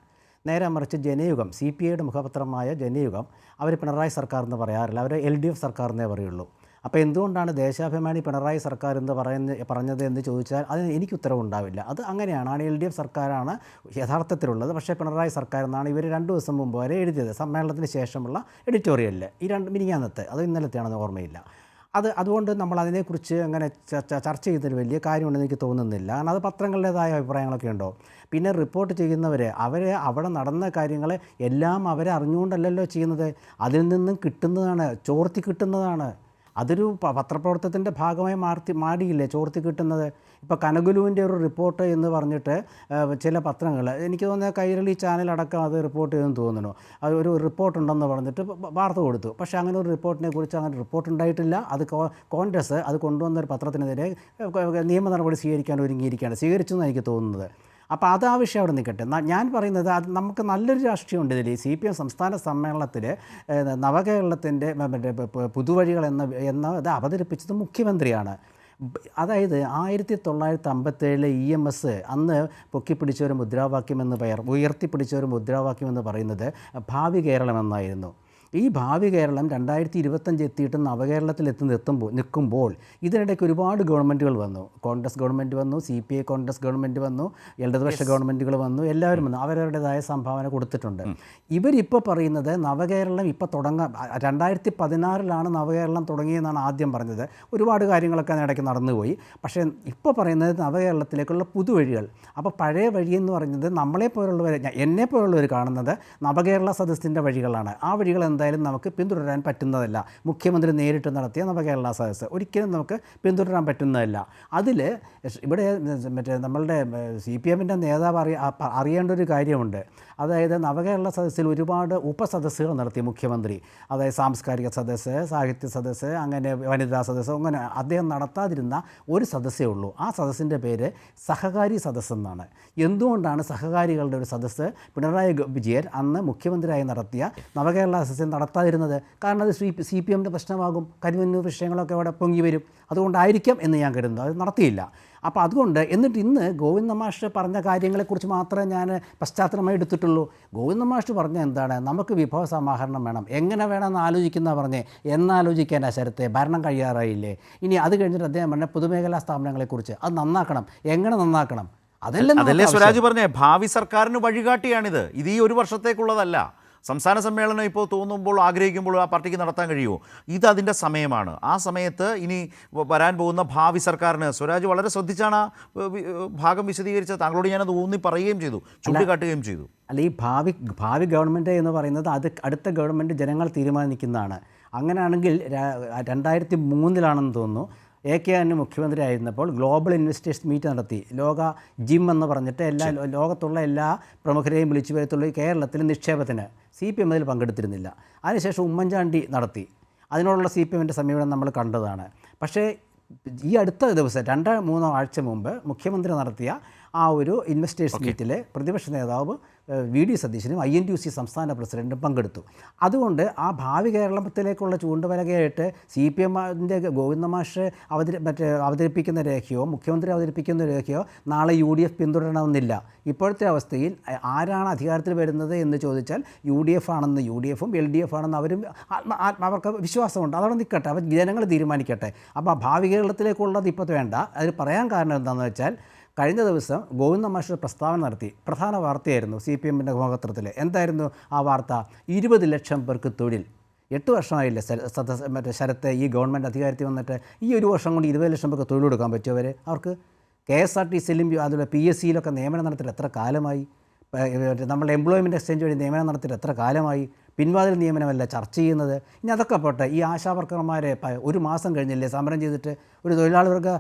നേരെ മറിച്ച് ജനയുഗം, CPIയുടെ മുഖപത്രമായ ജനയുഗം, അവർ പിണറായി സർക്കാർ എന്ന് പറയാറില്ല, അവർ LDF സർക്കാർ എന്നേ പറയുള്ളൂ. അപ്പോൾ എന്തുകൊണ്ടാണ് ദേശാഭിമാനി പിണറായി സർക്കാർ എന്ന് പറഞ്ഞത് എന്ന് ചോദിച്ചാൽ അതിന് എനിക്ക് ഉത്തരവുണ്ടാവില്ല. അത് അങ്ങനെയാണ്, LDF സർക്കാരാണ് യഥാർത്ഥത്തിലുള്ളത്, പക്ഷേ പിണറായി സർക്കാർ എന്നാണ് ഇവർ 2 ദിവസം മുമ്പ് വരെ എഴുതിയത് സമ്മേളനത്തിന് ശേഷമുള്ള എഡിറ്റോറിയലിൽ. ഈ മിനിഞ്ഞാന്നത്തെ, അത് ഇന്നലത്തെയാണെന്ന് ഓർമ്മയില്ല. അതുകൊണ്ട് നമ്മൾ അതിനെക്കുറിച്ച് അങ്ങനെ ചർച്ച ചെയ്തതിന് വലിയ കാര്യമുണ്ടെന്ന് എനിക്ക് തോന്നുന്നില്ല. കാരണം അത് പത്രങ്ങളുടേതായ അഭിപ്രായങ്ങളൊക്കെ ഉണ്ടോ. പിന്നെ റിപ്പോർട്ട് ചെയ്യുന്നവരെ അവിടെ നടന്ന കാര്യങ്ങൾ എല്ലാം അവരെ അറിഞ്ഞുകൊണ്ടല്ലല്ലോ ചെയ്യുന്നത്, അതിൽ നിന്നും കിട്ടുന്നതാണ്, ചോർത്തി കിട്ടുന്നതാണ്. അതൊരു പത്രപ്രവർത്തനത്തിൻ്റെ ഭാഗമായി മാറിയില്ലേ ചോർത്തി കിട്ടുന്നത്. ഇപ്പോൾ കനകുലുവിൻ്റെ ഒരു റിപ്പോർട്ട് എന്ന് പറഞ്ഞിട്ട് ചില പത്രങ്ങൾ, എനിക്ക് തോന്നുന്നത് കൈരളി ചാനലടക്കം അത് റിപ്പോർട്ട് ചെയ്തെന്ന് തോന്നുന്നു, അത് ഒരു റിപ്പോർട്ടുണ്ടെന്ന് പറഞ്ഞിട്ട് വാർത്ത കൊടുത്തു. പക്ഷേ അങ്ങനെ ഒരു റിപ്പോർട്ടിനെ കുറിച്ച് അങ്ങനെ റിപ്പോർട്ട് ഉണ്ടായിട്ടില്ല. അത് കോൺഗ്രസ് അത് കൊണ്ടുവന്നൊരു പത്രത്തിനെതിരെ നിയമ നടപടി സ്വീകരിക്കാൻ ഒരുങ്ങിയിരിക്കുകയാണ്, സ്വീകരിച്ചെന്ന് എനിക്ക് തോന്നുന്നത്. അപ്പോൾ അത് ആ വിഷയം അവിടെ നിൽക്കട്ടെ. ഞാൻ പറയുന്നത് അത് നമുക്ക് നല്ലൊരു രാഷ്ട്രീയമുണ്ട് ഇതിൽ. CPM സംസ്ഥാന സമ്മേളനത്തിൽ നവകേരളത്തിൻ്റെ പുതുവഴികൾ എന്നത് അവതരിപ്പിച്ചത് മുഖ്യമന്ത്രിയാണ്. അതായത് 1957 EMS അന്ന് പൊക്കിപ്പിടിച്ച ഒരു മുദ്രാവാക്യമെന്ന് ഉയർത്തിപ്പിടിച്ച ഒരു മുദ്രാവാക്യമെന്ന് പറയുന്നത് ഭാവി കേരളം എന്നായിരുന്നു. ഈ ഭാവി കേരളം 2025 എത്തിയിട്ട് നവകേരളത്തിൽ നിൽക്കുമ്പോൾ ഇതിനിടയ്ക്ക് ഒരുപാട് ഗവൺമെൻറ്റുകൾ വന്നു. കോൺഗ്രസ് ഗവൺമെൻറ് വന്നു, CPI കോൺഗ്രസ് ഗവൺമെൻറ് വന്നു, ഇടതുപക്ഷ ഗവൺമെൻറ്റുകൾ വന്നു, എല്ലാവരും വന്നു, അവരവരുടേതായ സംഭാവന കൊടുത്തിട്ടുണ്ട്. ഇവരിപ്പോൾ പറയുന്നത് നവകേരളം ഇപ്പോൾ 2016 നവകേരളം തുടങ്ങിയെന്നാണ് ആദ്യം പറഞ്ഞത്. ഒരുപാട് കാര്യങ്ങളൊക്കെ ഇടയ്ക്ക് നടന്നുപോയി. പക്ഷേ ഇപ്പോൾ പറയുന്നത് നവകേരളത്തിലേക്കുള്ള പുതുവഴികൾ. അപ്പോൾ പഴയ വഴിയെന്ന് പറയുന്നത് എന്നെപ്പോലുള്ളവർ കാണുന്നത് നവകേരള സദസ്സിൻ്റെ വഴികളാണ്. ആ വഴികൾ എന്തായാലും നമുക്ക് പിന്തുടരാൻ പറ്റുന്നതല്ല. മുഖ്യമന്ത്രി നേരിട്ട് നടത്തിയ നവകേരള സദസ്സ് ഒരിക്കലും നമുക്ക് പിന്തുടരാൻ പറ്റുന്നതല്ല. അതിൽ ഇവിടെ നമ്മളുടെ CPMൻ്റെ നേതാവ് അറിയേണ്ട ഒരു കാര്യമുണ്ട്. അതായത് നവകേരള സദസ്സിൽ ഒരുപാട് ഉപസദസ്സുകൾ നടത്തി മുഖ്യമന്ത്രി. അതായത് സാംസ്കാരിക സദസ്സ്, സാഹിത്യ സദസ്സ്, അങ്ങനെ വനിതാ സദസ്സ്, അങ്ങനെ അദ്ദേഹം നടത്താതിരുന്ന ഒരു സദസ്സേ ഉള്ളൂ. ആ സദസ്സിൻ്റെ പേര് സഹകാരി സദസ്സ് എന്നാണ്. എന്തുകൊണ്ടാണ് സഹകാരികളുടെ ഒരു സദസ്സ് പിണറായി വിജയൻ അന്ന് മുഖ്യമന്ത്രിയായി നടത്തിയ നവകേരള സദസ്സ് നടത്താതിരുന്നത്? കാരണം അത് CPMൻ്റെ പ്രശ്നമാകും, കരിമന്നൂർ വിഷയങ്ങളൊക്കെ അവിടെ പൊങ്ങി വരും. അതുകൊണ്ടായിരിക്കാം എന്ന് ഞാൻ കരുതുന്നു. അത് നടത്തിയില്ല. അപ്പോൾ അതുകൊണ്ട് എന്നിട്ട് ഇന്ന് ഗോവിന്ദ മാഷ് പറഞ്ഞ കാര്യങ്ങളെക്കുറിച്ച് മാത്രമേ ഞാൻ പശ്ചാത്തലമായി എടുത്തിട്ടുള്ളൂ. ഗോവിന്ദ മാഷ് പറഞ്ഞ എന്താണ്, നമുക്ക് വിഭവ സമാഹരണം വേണം, എങ്ങനെ വേണമെന്ന് ആലോചിക്കുന്ന പറഞ്ഞേ. എന്നാലോചിക്കാൻ ശരത്തെ, ഭരണം കഴിയാറായില്ലേ. ഇനി അത് കഴിഞ്ഞിട്ട് അദ്ദേഹം പറഞ്ഞ പൊതുമേഖലാ സ്ഥാപനങ്ങളെക്കുറിച്ച് അത് നന്നാക്കണം, എങ്ങനെ നന്നാക്കണം, അതല്ലേ സ്വരാജ് പറഞ്ഞേ. ഭാവി സർക്കാരിന് വഴികാട്ടിയാണിത്, ഇത് ഈ ഒരു വർഷത്തേക്കുള്ളതല്ല. സംസ്ഥാന സമ്മേളനം ഇപ്പോൾ തോന്നുമ്പോൾ ആഗ്രഹിക്കുമ്പോൾ ആ പാർട്ടിക്ക് നടത്താൻ കഴിയുമോ? ഇത് അതിൻ്റെ സമയമാണ്. ആ സമയത്ത് ഇനി വരാൻ പോകുന്ന ഭാവി സർക്കാരിന് സ്വരാജ് വളരെ ശ്രദ്ധിച്ചാണ് ആ ഭാഗം വിശദീകരിച്ചത്. താങ്കളോട് ഞാനത് ഊന്നി പറയുകയും ചെയ്തു, ചൂണ്ടിക്കാട്ടുകയും ചെയ്തു. അല്ല, ഈ ഭാവി ഗവൺമെൻറ് എന്ന് പറയുന്നത് അത് അടുത്ത ഗവൺമെൻറ് ജനങ്ങൾ തീരുമാനിക്കുന്നതാണ്. അങ്ങനെയാണെങ്കിൽ 2003 തോന്നുന്നു AK ആന്റണി മുഖ്യമന്ത്രി ആയിരുന്നപ്പോൾ ഗ്ലോബൽ ഇൻവെസ്റ്റേഴ്സ് മീറ്റ് നടത്തി. ലോക ജിം എന്ന് പറഞ്ഞിട്ട് ലോകത്തുള്ള എല്ലാ പ്രമുഖരെയും വിളിച്ചു വരുത്തുള്ള കേരളത്തിൽ നിക്ഷേപത്തിന് CPM അതിൽ പങ്കെടുത്തിരുന്നില്ല. അതിനുശേഷം ഉമ്മൻചാണ്ടി നടത്തി. അതിനോടുള്ള CPMൻ്റെ സമീപനം നമ്മൾ കണ്ടതാണ്. പക്ഷേ ഈ അടുത്ത ദിവസം 2-3 ആഴ്ച മുമ്പ് മുഖ്യമന്ത്രി നടത്തിയ ആ ഒരു ഇൻവെസ്റ്റേഴ്സ് മീറ്റിൽ പ്രതിപക്ഷ നേതാവ് VD സതീശനും INTUC സംസ്ഥാന പ്രസിഡന്റും പങ്കെടുത്തു. അതുകൊണ്ട് ആ ഭാവി കേരളത്തിലേക്കുള്ള ചൂണ്ടുവലകയായിട്ട് CPMൻ്റെ ഗോവിന്ദ മാഷ് അവതരിപ്പിക്കുന്ന രേഖയോ മുഖ്യമന്ത്രി അവതരിപ്പിക്കുന്ന രേഖയോ നാളെ UDF പിന്തുടരണമെന്നില്ല. ഇപ്പോഴത്തെ അവസ്ഥയിൽ ആരാണ് അധികാരത്തിൽ വരുന്നത് എന്ന് ചോദിച്ചാൽ UDF ആണെന്ന് UDFും LDF ആണെന്ന് അവർക്ക് വിശ്വാസമുണ്ട്. അതവിടെ നിൽക്കട്ടെ, അവർ ജനങ്ങൾ തീരുമാനിക്കട്ടെ. അപ്പോൾ ഭാവി കേരളത്തിലേക്കുള്ളത് ഇപ്പോൾ വേണ്ട. അതിന് പറയാൻ കാരണം എന്താണെന്ന് വെച്ചാൽ കഴിഞ്ഞ ദിവസം ഗോവിന്ദ മാഷ് പ്രസ്താവന നടത്തി. പ്രധാന വാർത്തയായിരുന്നു CPMൻ്റെ മുഖപത്രത്തിൽ. എന്തായിരുന്നു ആ വാർത്ത? 20 ലക്ഷം പേർക്ക് തൊഴിൽ. 8 വർഷമായില്ലേ ശരത്ത് ഈ ഗവൺമെൻറ് അധികാരത്തിൽ വന്നിട്ട്? ഈ ഒരു വർഷം കൊണ്ട് 20 ലക്ഷം പേർക്ക് തൊഴിൽ കൊടുക്കാൻ പറ്റുമവരെ? അവർക്ക് KSRTCയിലും അതുപോലെ PSCയിലൊക്കെ നിയമനം നടത്തിയിട്ട് എത്ര കാലമായി? നമ്മുടെ എംപ്ലോയ്മെൻറ്റ് എക്സ്ചേഞ്ച് വഴി നിയമനം നടത്തിയിട്ട് എത്ര കാലമായി? പിൻവാതിൽ നിയമനമല്ല ചർച്ച ചെയ്യുന്നത്. ഇനി അതൊക്കെ പോട്ടെ, ഈ ആശാവർക്കർമാരെ 1 മാസം കഴിഞ്ഞില്ലേ സമരം ചെയ്തിട്ട്? ഒരു തൊഴിലാളികൾക്ക്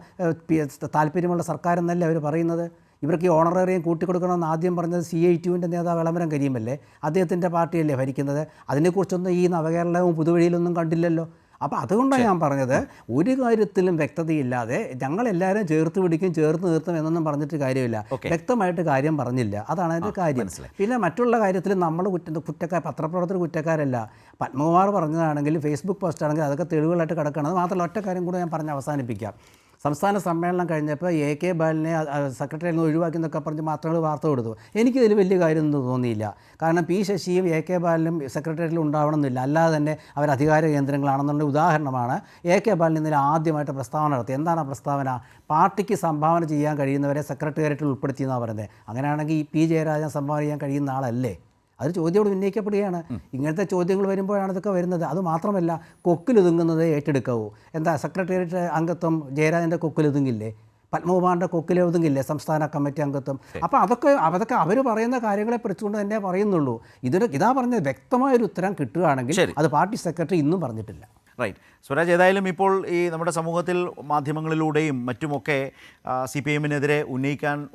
താല്പര്യമുള്ള സർക്കാരെന്നല്ലേ അവർ പറയുന്നത്? ഇവർക്ക് ഈ ഓണറേറിയം കൂട്ടിക്കൊടുക്കണമെന്ന് ആദ്യം പറഞ്ഞത് CITUവിൻ്റെ നേതാവ് എളമരം കരീമല്ലേ? അദ്ദേഹത്തിൻ്റെ പാർട്ടിയല്ലേ ഭരിക്കുന്നത്? അതിനെക്കുറിച്ചൊന്നും ഈ നവകേരളവും പുതുവഴിയിലൊന്നും കണ്ടില്ലല്ലോ. അപ്പോൾ അതുകൊണ്ടാണ് ഞാൻ പറഞ്ഞത്, ഒരു കാര്യത്തിലും വ്യക്തതയില്ലാതെ ഞങ്ങളെല്ലാവരും ചേർത്ത് പിടിക്കും ചേർത്ത് നിർത്തും എന്നൊന്നും പറഞ്ഞിട്ട് കാര്യമില്ല. വ്യക്തമായിട്ട് കാര്യം പറഞ്ഞില്ല, അതാണ് അതിൻ്റെ കാര്യം. പിന്നെ മറ്റുള്ള കാര്യത്തിൽ നമ്മൾ പത്രപ്രവർത്തകർ കുറ്റക്കാരല്ല. പത്മകുമാർ പറഞ്ഞതാണെങ്കിലും ഫേസ്ബുക്ക് പോസ്റ്റ് ആണെങ്കിലും അതൊക്കെ തെളിവുകളായിട്ട് കിടക്കണം. അത് മാത്രമല്ല, ഒറ്റ കാര്യം കൂടെ ഞാൻ പറഞ്ഞ് അവസാനിപ്പിക്കാം. സംസ്ഥാന സമ്മേളനം കഴിഞ്ഞപ്പോൾ AK ബാലനെ സെക്രട്ടറിയിൽ നിന്ന് ഒഴിവാക്കി എന്നൊക്കെ പറഞ്ഞ് മാത്രങ്ങൾ വാർത്ത കൊടുത്തു. എനിക്കിതിൽ വലിയ കാര്യമൊന്നും തോന്നിയില്ല. കാരണം P ശശിയും AK ബാലനും സെക്രട്ടറിയിൽ ഉണ്ടാവണമെന്നില്ല. അല്ലാതെ തന്നെ അവർ അധികാര കേന്ദ്രങ്ങളാണെന്നുള്ള ഉദാഹരണമാണ് AK ബാലൻ ഇന്നലെ ആദ്യമായിട്ട് പ്രസ്താവന നടത്തി. എന്താണ് ആ പ്രസ്താവന? പാർട്ടിക്ക് സംഭാവന ചെയ്യാൻ കഴിയുന്നവരെ സെക്രട്ടേറിയറ്റിൽ ഉൾപ്പെടുത്തിയെന്നാണ് പറയുന്നത്. അങ്ങനെയാണെങ്കിൽ P ജയരാജൻ സംഭാവന ചെയ്യാൻ കഴിയുന്ന ആളല്ലേ? അത് ചോദ്യം ഉന്നയിക്കപ്പെടുകയാണ്. ഇങ്ങനത്തെ ചോദ്യങ്ങൾ വരുമ്പോഴാണ് ഇതൊക്കെ വരുന്നത്. അതുമാത്രമല്ല, കൊക്കിലൊതുങ്ങുന്നത് ഏറ്റെടുക്കാവൂ. എന്താ സെക്രട്ടേറിയറ്റ് അംഗത്വം ജയരാജൻ്റെ കൊക്കിലൊതുങ്ങില്ലേ? പത്മകുമാറിൻ്റെ കൊക്കിലൊതുങ്ങില്ലേ സംസ്ഥാന കമ്മിറ്റി അംഗത്വം? അപ്പോൾ അതൊക്കെ അവർ പറയുന്ന കാര്യങ്ങളെ പിടിച്ചുകൊണ്ട് തന്നെ പറയുന്നുള്ളൂ. ഇതാ പറഞ്ഞത്, വ്യക്തമായൊരു ഉത്തരം കിട്ടുകയാണെങ്കിൽ അത് പാർട്ടി സെക്രട്ടറി ഇന്നും പറഞ്ഞിട്ടില്ല. റൈറ്റ്. സ്വരാജ്, ഏതായാലും ഇപ്പോൾ ഈ നമ്മുടെ സമൂഹത്തിൽ മാധ്യമങ്ങളിലൂടെയും മറ്റുമൊക്കെ CPMനെതിരെ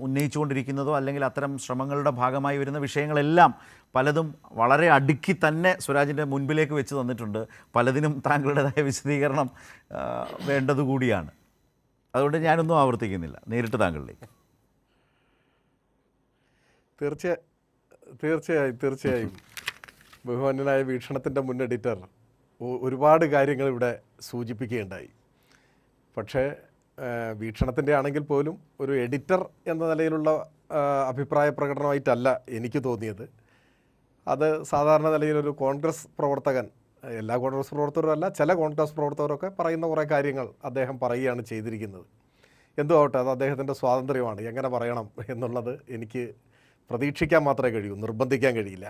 ഉന്നയിച്ചുകൊണ്ടിരിക്കുന്നതോ അല്ലെങ്കിൽ അത്തരം ശ്രമങ്ങളുടെ ഭാഗമായി വരുന്ന വിഷയങ്ങളെല്ലാം പലതും വളരെ അടുക്കി തന്നെ സ്വരാജിൻ്റെ മുൻപിലേക്ക് വെച്ച് തന്നിട്ടുണ്ട്. പലതിനും താങ്കളുടേതായ വിശദീകരണം വേണ്ടതുകൂടിയാണ്. അതുകൊണ്ട് ഞാനൊന്നും ആവർത്തിക്കുന്നില്ല, നേരിട്ട് താങ്കളിലേക്ക്. തീർച്ചയായും ബഹുമാന്യനായ വീക്ഷണത്തിൻ്റെ മുൻ എഡിറ്റർ ഒരുപാട് കാര്യങ്ങൾ ഇവിടെ സൂചിപ്പിക്കുകയുണ്ടായി. പക്ഷേ വീക്ഷണത്തിൻ്റെ ആണെങ്കിൽ പോലും ഒരു എഡിറ്റർ എന്ന നിലയിലുള്ള അഭിപ്രായ പ്രകടനമായിട്ടല്ല എനിക്ക് തോന്നിയത്. അത് സാധാരണ നിലയിലൊരു കോൺഗ്രസ് പ്രവർത്തകൻ, എല്ലാ കോൺഗ്രസ് പ്രവർത്തകരും അല്ല, ചില കോൺഗ്രസ് പ്രവർത്തകരൊക്കെ പറയുന്ന കുറേ കാര്യങ്ങൾ അദ്ദേഹം പറയുകയാണ് ചെയ്തിരിക്കുന്നത്. എന്തോ ആവട്ടെ, അത് അദ്ദേഹത്തിൻ്റെ സ്വാതന്ത്ര്യമാണ്. എങ്ങനെ പറയണം എന്നുള്ളത് എനിക്ക് പ്രതീക്ഷിക്കാൻ മാത്രമേ കഴിയൂ, നിർബന്ധിക്കാൻ കഴിയില്ല.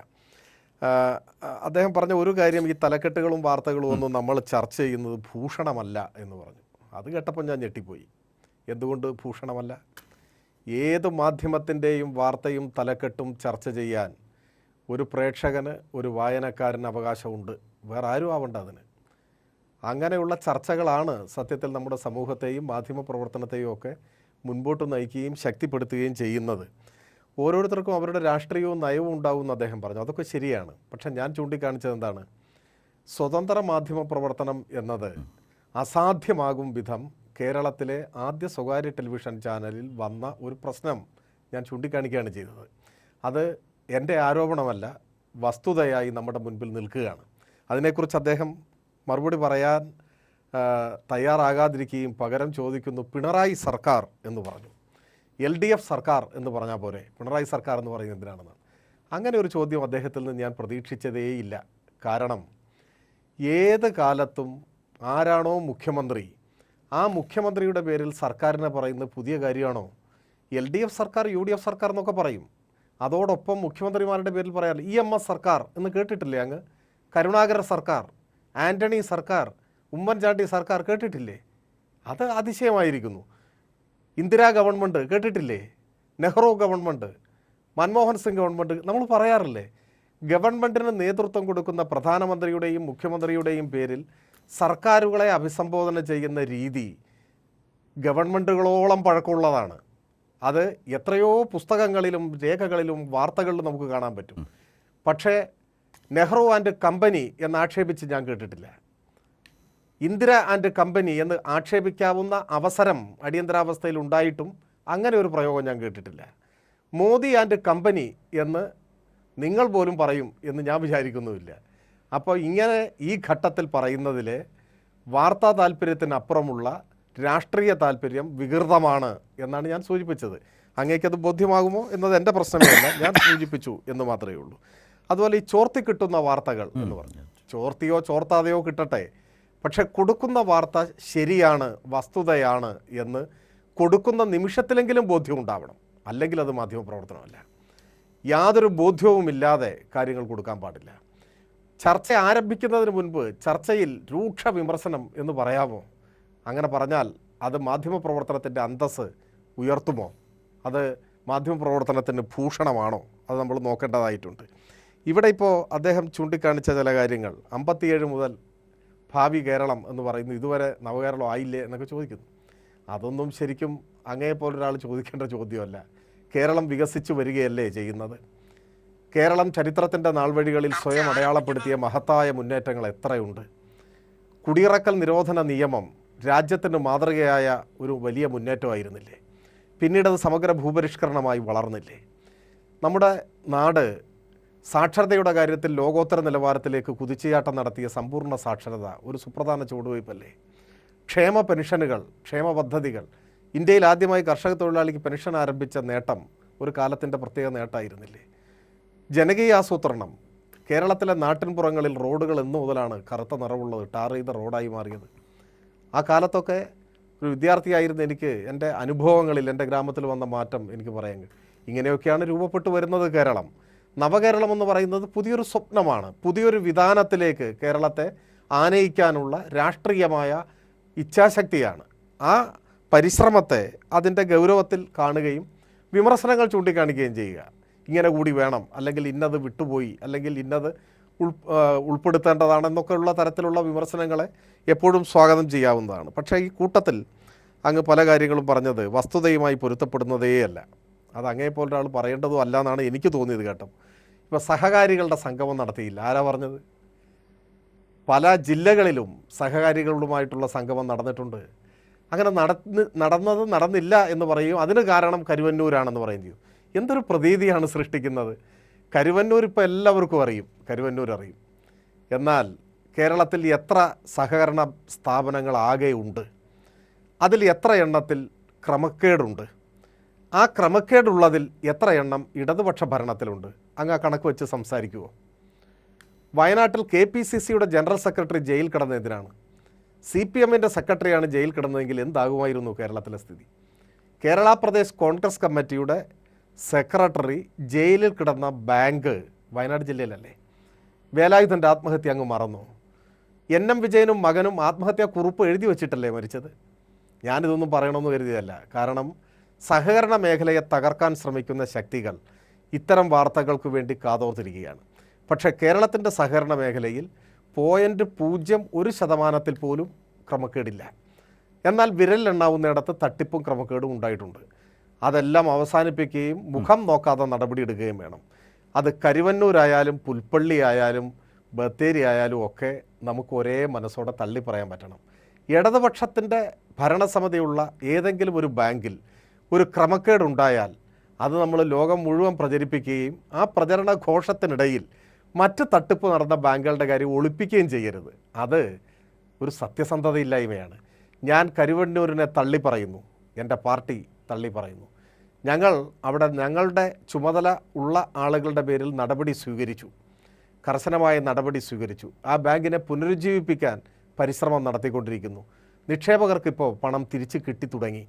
അദ്ദേഹം പറഞ്ഞ ഒരു കാര്യം, ഈ തലക്കെട്ടുകളും വാർത്തകളും ഒന്നും നമ്മൾ ചർച്ച ചെയ്യുന്നത് ഭൂഷണമല്ല എന്ന് പറഞ്ഞു. അത് കേട്ടപ്പോൾ ഞാൻ ഞെട്ടിപ്പോയി. എന്തുകൊണ്ട് ഭൂഷണമല്ല? ഏത് മാധ്യമത്തിൻ്റെയും വാർത്തയും തലക്കെട്ടും ചർച്ച ചെയ്യാൻ ഒരു പ്രേക്ഷകന്, ഒരു വായനക്കാരന് അവകാശമുണ്ട്. വേറെ ആരും ആവണ്ട അതിന്. അങ്ങനെയുള്ള ചർച്ചകളാണ് സത്യത്തിൽ നമ്മുടെ സമൂഹത്തെയും മാധ്യമ പ്രവർത്തനത്തെയും ഒക്കെ മുൻപോട്ട് നയിക്കുകയും ശക്തിപ്പെടുത്തുകയും ചെയ്യുന്നത്. ഓരോരുത്തർക്കും അവരുടെ രാഷ്ട്രീയവും നയവും ഉണ്ടാവുമെന്ന് അദ്ദേഹം പറഞ്ഞു. അതൊക്കെ ശരിയാണ്. പക്ഷെ ഞാൻ ചൂണ്ടിക്കാണിച്ചത് എന്താണ്? സ്വതന്ത്ര മാധ്യമ പ്രവർത്തനം എന്നത് അസാധ്യമാകും വിധം കേരളത്തിലെ ആദ്യ സ്വകാര്യ ടെലിവിഷൻ ചാനലിൽ വന്ന ഒരു പ്രശ്നം ഞാൻ ചൂണ്ടിക്കാണിക്കുകയാണ് ചെയ്തത്. അത് എൻ്റെ ആരോപണമല്ല, വസ്തുതയായി നമ്മുടെ മുൻപിൽ നിൽക്കുകയാണ്. അതിനെക്കുറിച്ച് അദ്ദേഹം മറുപടി പറയാൻ തയ്യാറാകാതിരിക്കുകയും പകരം ചോദിക്കുന്നു, പിണറായി സർക്കാർ എന്ന് പറഞ്ഞു. LDF സർക്കാർ എന്ന് പറഞ്ഞാൽ പോരെ, പിണറായി സർക്കാർ എന്ന് പറയുന്നത് എന്തിനാണെന്ന്. അങ്ങനെ ഒരു ചോദ്യം അദ്ദേഹത്തിൽ നിന്ന് ഞാൻ പ്രതീക്ഷിച്ചതേയില്ല. കാരണം ഏത് കാലത്തും ആരാണോ മുഖ്യമന്ത്രി, ആ മുഖ്യമന്ത്രിയുടെ പേരിൽ സർക്കാരിനെ പറയുന്നത് പുതിയ കാര്യമാണോ? LDF സർക്കാർ, UDF സർക്കാർ എന്നൊക്കെ പറയും. അതോടൊപ്പം മുഖ്യമന്ത്രിമാരുടെ പേരിൽ പറയാറില്ല. EMS സർക്കാർ എന്ന് കേട്ടിട്ടില്ലേ അങ്ങ്? കരുണാകര സർക്കാർ, ആൻ്റണി സർക്കാർ, ഉമ്മൻചാണ്ടി സർക്കാർ കേട്ടിട്ടില്ലേ? അത് അതിശയമായിരിക്കുന്നു. ഇന്ദിരാ ഗവൺമെൻറ് കേട്ടിട്ടില്ലേ? നെഹ്റു ഗവൺമെൻറ്, മൻമോഹൻ സിംഗ് ഗവൺമെൻറ് നമ്മൾ പറയാറില്ലേ? ഗവൺമെൻറ്റിന് നേതൃത്വം കൊടുക്കുന്ന പ്രധാനമന്ത്രിയുടെയും മുഖ്യമന്ത്രിയുടെയും പേരിൽ സർക്കാരുകളെ അഭിസംബോധന ചെയ്യുന്ന രീതി ഗവൺമെൻറ്റുകളോളം പഴക്കമുള്ളതാണ്. അത് എത്രയോ പുസ്തകങ്ങളിലും രേഖകളിലും വാർത്തകളിലും നമുക്ക് കാണാൻ പറ്റും. പക്ഷേ നെഹ്റു ആൻഡ് കമ്പനി എന്ന് ആക്ഷേപിച്ച് ഞാൻ കേട്ടിട്ടില്ല. ഇന്ദിര ആൻഡ് കമ്പനി എന്ന് ആക്ഷേപിക്കാവുന്ന അവസരം അടിയന്തരാവസ്ഥയിൽ ഉണ്ടായിട്ടും അങ്ങനെ ഒരു പ്രയോഗം ഞാൻ കേട്ടിട്ടില്ല. മോദി ആൻഡ് കമ്പനി എന്ന് നിങ്ങൾ പോലും പറയും എന്ന് ഞാൻ വിചാരിക്കുന്നുമില്ല. അപ്പോൾ ഇങ്ങനെ ഈ ഘട്ടത്തിൽ പറയുന്നതിൽ വാർത്താ താല്പര്യത്തിനപ്പുറമുള്ള രാഷ്ട്രീയ താല്പര്യം വികൃതമാണ് എന്നാണ് ഞാൻ സൂചിപ്പിച്ചത്. അങ്ങേക്കത് ബോധ്യമാകുമോ എന്നത് എൻ്റെ പ്രശ്നമല്ല, ഞാൻ സൂചിപ്പിച്ചു എന്ന് മാത്രമേ ഉള്ളൂ. അതുപോലെ ഈ ചോർത്തി കിട്ടുന്ന വാർത്തകൾ എന്ന് പറഞ്ഞു, ചോർത്തിയോ ചോർത്താതെയോ കിട്ടട്ടെ, പക്ഷെ കൊടുക്കുന്ന വാർത്ത ശരിയാണ്, വസ്തുതയാണ് എന്ന് കൊടുക്കുന്ന നിമിഷത്തിലെങ്കിലും ബോധ്യം ഉണ്ടാവണം. അല്ലെങ്കിൽ അത് മാധ്യമപ്രവർത്തനമല്ല. യാതൊരു ബോധ്യവുമില്ലാതെ കാര്യങ്ങൾ കൊടുക്കാൻ പാടില്ല. ചർച്ച ആരംഭിക്കുന്നതിന് മുൻപ് ചർച്ചയിൽ രൂക്ഷ വിമർശനം എന്ന് പറയാമോ? അങ്ങനെ പറഞ്ഞാൽ അത് മാധ്യമപ്രവർത്തനത്തിൻ്റെ അന്തസ്സ് ഉയർത്തുമോ? അത് മാധ്യമപ്രവർത്തനത്തിന് ഭൂഷണമാണോ? അത് നമ്മൾ നോക്കേണ്ടതായിട്ടുണ്ട്. ഇവിടെ ഇപ്പോൾ അദ്ദേഹം ചൂണ്ടിക്കാണിച്ച ചില കാര്യങ്ങൾ, 57 മുതൽ ഭാവി കേരളം എന്ന് പറയുന്നു, ഇതുവരെ നവകേരളം ആയില്ലേ എന്നൊക്കെ ചോദിക്കുന്നു. അതൊന്നും ശരിക്കും അങ്ങേപ്പോലൊരാൾ ചോദിക്കേണ്ട ചോദ്യമല്ല. കേരളം വികസിച്ചു വരികയല്ലേ ചെയ്യുന്നത്? കേരളം ചരിത്രത്തിൻ്റെ നാൾവഴികളിൽ സ്വയം അടയാളപ്പെടുത്തിയ മഹത്തായ മുന്നേറ്റങ്ങൾ എത്രയുണ്ട്? കുടിയിറക്കൽ നിരോധന നിയമം രാജ്യത്തിന് മാതൃകയായ ഒരു വലിയ മുന്നേറ്റമായിരുന്നില്ലേ? പിന്നീടത് സമഗ്ര ഭൂപരിഷ്കരണമായി വളർന്നില്ലേ? നമ്മുടെ നാട് സാക്ഷരതയുടെ കാര്യത്തിൽ ലോകോത്തര നിലവാരത്തിലേക്ക് കുതിച്ചുചാട്ടം നടത്തിയ സമ്പൂർണ്ണ സാക്ഷരത ഒരു സുപ്രധാന ചുവടുവയ്പല്ലേ? ക്ഷേമ പെൻഷനുകൾ, ക്ഷേമ പദ്ധതികൾ, ഇന്ത്യയിൽ ആദ്യമായി കർഷക തൊഴിലാളിക്ക് പെൻഷൻ ആരംഭിച്ച നേട്ടം ഒരു കാലത്തിൻ്റെ പ്രത്യേക നേട്ടമായിരുന്നില്ലേ? ജനകീയ ആസൂത്രണം, കേരളത്തിലെ നാട്ടിൻപുറങ്ങളിൽ റോഡുകൾ എന്നു മുതലാണ് കറുത്ത നിറവുള്ളത്, ടാർ ചെയ്ത റോഡായി മാറിയത്? ആ കാലത്തൊക്കെ ഒരു വിദ്യാർത്ഥിയായിരുന്ന എനിക്ക് എൻ്റെ അനുഭവങ്ങളിൽ എൻ്റെ ഗ്രാമത്തിൽ വന്ന മാറ്റം എനിക്ക് പറയാൻ കഴിയും. ഇങ്ങനെയൊക്കെയാണ് രൂപപ്പെട്ടു വരുന്നത് കേരളം. നവകേരളം എന്ന് പറയുന്നത് പുതിയൊരു സ്വപ്നമാണ്. പുതിയൊരു വിധാനത്തിലേക്ക് കേരളത്തെ ആനയിക്കാനുള്ള രാഷ്ട്രീയമായ ഇച്ഛാശക്തിയാണ്. ആ പരിശ്രമത്തെ അതിൻ്റെ ഗൗരവത്തിൽ കാണുകയും വിമർശനങ്ങൾ ചൂണ്ടിക്കാണിക്കുകയും ചെയ്യുക. ഇങ്ങനെ കൂടി വേണം, അല്ലെങ്കിൽ ഇന്നത് വിട്ടുപോയി, അല്ലെങ്കിൽ ഇന്നത് ഉൾപ്പെടുത്തേണ്ടതാണെന്നൊക്കെയുള്ള തരത്തിലുള്ള വിമർശനങ്ങളെ എപ്പോഴും സ്വാഗതം ചെയ്യാവുന്നതാണ്. പക്ഷേ ഈ കൂട്ടത്തിൽ അങ്ങ് പല കാര്യങ്ങളും പറഞ്ഞത് വസ്തുതയുമായി പൊരുത്തപ്പെടുന്നതേയല്ല. അത് അങ്ങേപ്പോലൊരാൾ പറയേണ്ടതും അല്ല എന്നാണ് എനിക്ക് തോന്നിയത് കേട്ടോ. ഇപ്പോൾ സഹകാരികളുടെ സംഗമം നടത്തിയില്ല, ആരാ പറഞ്ഞത്? പല ജില്ലകളിലും സഹകാരികളുമായിട്ടുള്ള സംഗമം നടന്നിട്ടുണ്ട്. അങ്ങനെ നടന്നില്ല എന്ന് പറയും. അതിന് കാരണം കരുവന്നൂരാണെന്ന് പറയും ചെയ്യും. എന്തൊരു പ്രതീതിയാണ് സൃഷ്ടിക്കുന്നത്. കരുവന്നൂർ ഇപ്പോൾ എല്ലാവർക്കും അറിയും, കരുവന്നൂർ അറിയും. എന്നാൽ കേരളത്തിൽ എത്ര സഹകരണ സ്ഥാപനങ്ങൾ ആകെ ഉണ്ട്? അതിൽ എത്ര എണ്ണത്തിൽ ക്രമക്കേടുണ്ട്? ആ ക്രമക്കേടുള്ളതിൽ എത്ര എണ്ണം ഇടതുപക്ഷ ഭരണത്തിലുണ്ട്? അങ്ങ് ആ കണക്ക് വെച്ച് സംസാരിക്കുമോ? വയനാട്ടിൽ KPCCയുടെ ജനറൽ സെക്രട്ടറി ജയിൽ കിടന്നതിനാണ്. CPMൻ്റെ സെക്രട്ടറിയാണ് ജയിൽ കിടന്നതെങ്കിൽ എന്താകുമായിരുന്നു കേരളത്തിലെ സ്ഥിതി? കേരള പ്രദേശ് കോൺഗ്രസ് കമ്മിറ്റിയുടെ സെക്രട്ടറി ജയിലിൽ കിടന്ന ബാങ്ക് വയനാട് ജില്ലയിലല്ലേ? വേലായുധൻ്റെ ആത്മഹത്യ അങ്ങ് മറന്നു? NM വിജയനും മകനും ആത്മഹത്യാ കുറിപ്പ് എഴുതി വച്ചിട്ടല്ലേ മരിച്ചത്? ഞാനിതൊന്നും പറയണമെന്ന് കരുതിയതല്ല. കാരണം സഹകരണ മേഖലയെ തകർക്കാൻ ശ്രമിക്കുന്ന ശക്തികൾ ഇത്തരം വാർത്തകൾക്ക് വേണ്ടി കാതോർത്തിരിക്കുകയാണ്. പക്ഷേ കേരളത്തിൻ്റെ സഹകരണ മേഖലയിൽ 0.01% പോലും ക്രമക്കേടില്ല. എന്നാൽ വിരലിലെണ്ണാവുന്നിടത്ത് തട്ടിപ്പും ക്രമക്കേടും ഉണ്ടായിട്ടുണ്ട്. അതെല്ലാം അവസാനിപ്പിക്കുകയും മുഖം നോക്കാതെ നടപടിയെടുക്കുകയും വേണം. അത് കരുവന്നൂരായാലും പുൽപ്പള്ളി ആയാലും ബത്തേരി ആയാലും ഒക്കെ നമുക്ക് ഒരേ മനസ്സോടെ തള്ളി പറയാൻ പറ്റണം. ഇടതുപക്ഷത്തിൻ്റെ ഭരണസമിതിയുള്ള ഏതെങ്കിലും ഒരു ബാങ്കിൽ ഒരു ക്രമക്കേടുണ്ടായാൽ അത് നമ്മൾ ലോകം മുഴുവൻ പ്രചരിപ്പിക്കുകയും ആ പ്രചരണ ഘോഷത്തിനിടയിൽ മറ്റ് തട്ടിപ്പ് നടന്ന ബാങ്കുകളുടെ കാര്യം ഒളിപ്പിക്കുകയും ചെയ്യരുത്. അത് ഒരു സത്യസന്ധതയില്ലായ്മയാണ്. ഞാൻ കരുവന്നൂരിനെ തള്ളി പറയുന്നു, എൻ്റെ പാർട്ടി തള്ളി പറയുന്നു. ഞങ്ങൾ അവിടെ ഞങ്ങളുടെ ചുമതല ഉള്ള ആളുകളുടെ പേരിൽ നടപടി സ്വീകരിച്ചു, കർശനമായ നടപടി സ്വീകരിച്ചു. ആ ബാങ്കിനെ പുനരുജ്ജീവിപ്പിക്കാൻ പരിശ്രമം നടത്തിക്കൊണ്ടിരിക്കുന്നു. നിക്ഷേപകർക്കിപ്പോൾ പണം തിരിച്ച് കിട്ടിത്തുടങ്ങി.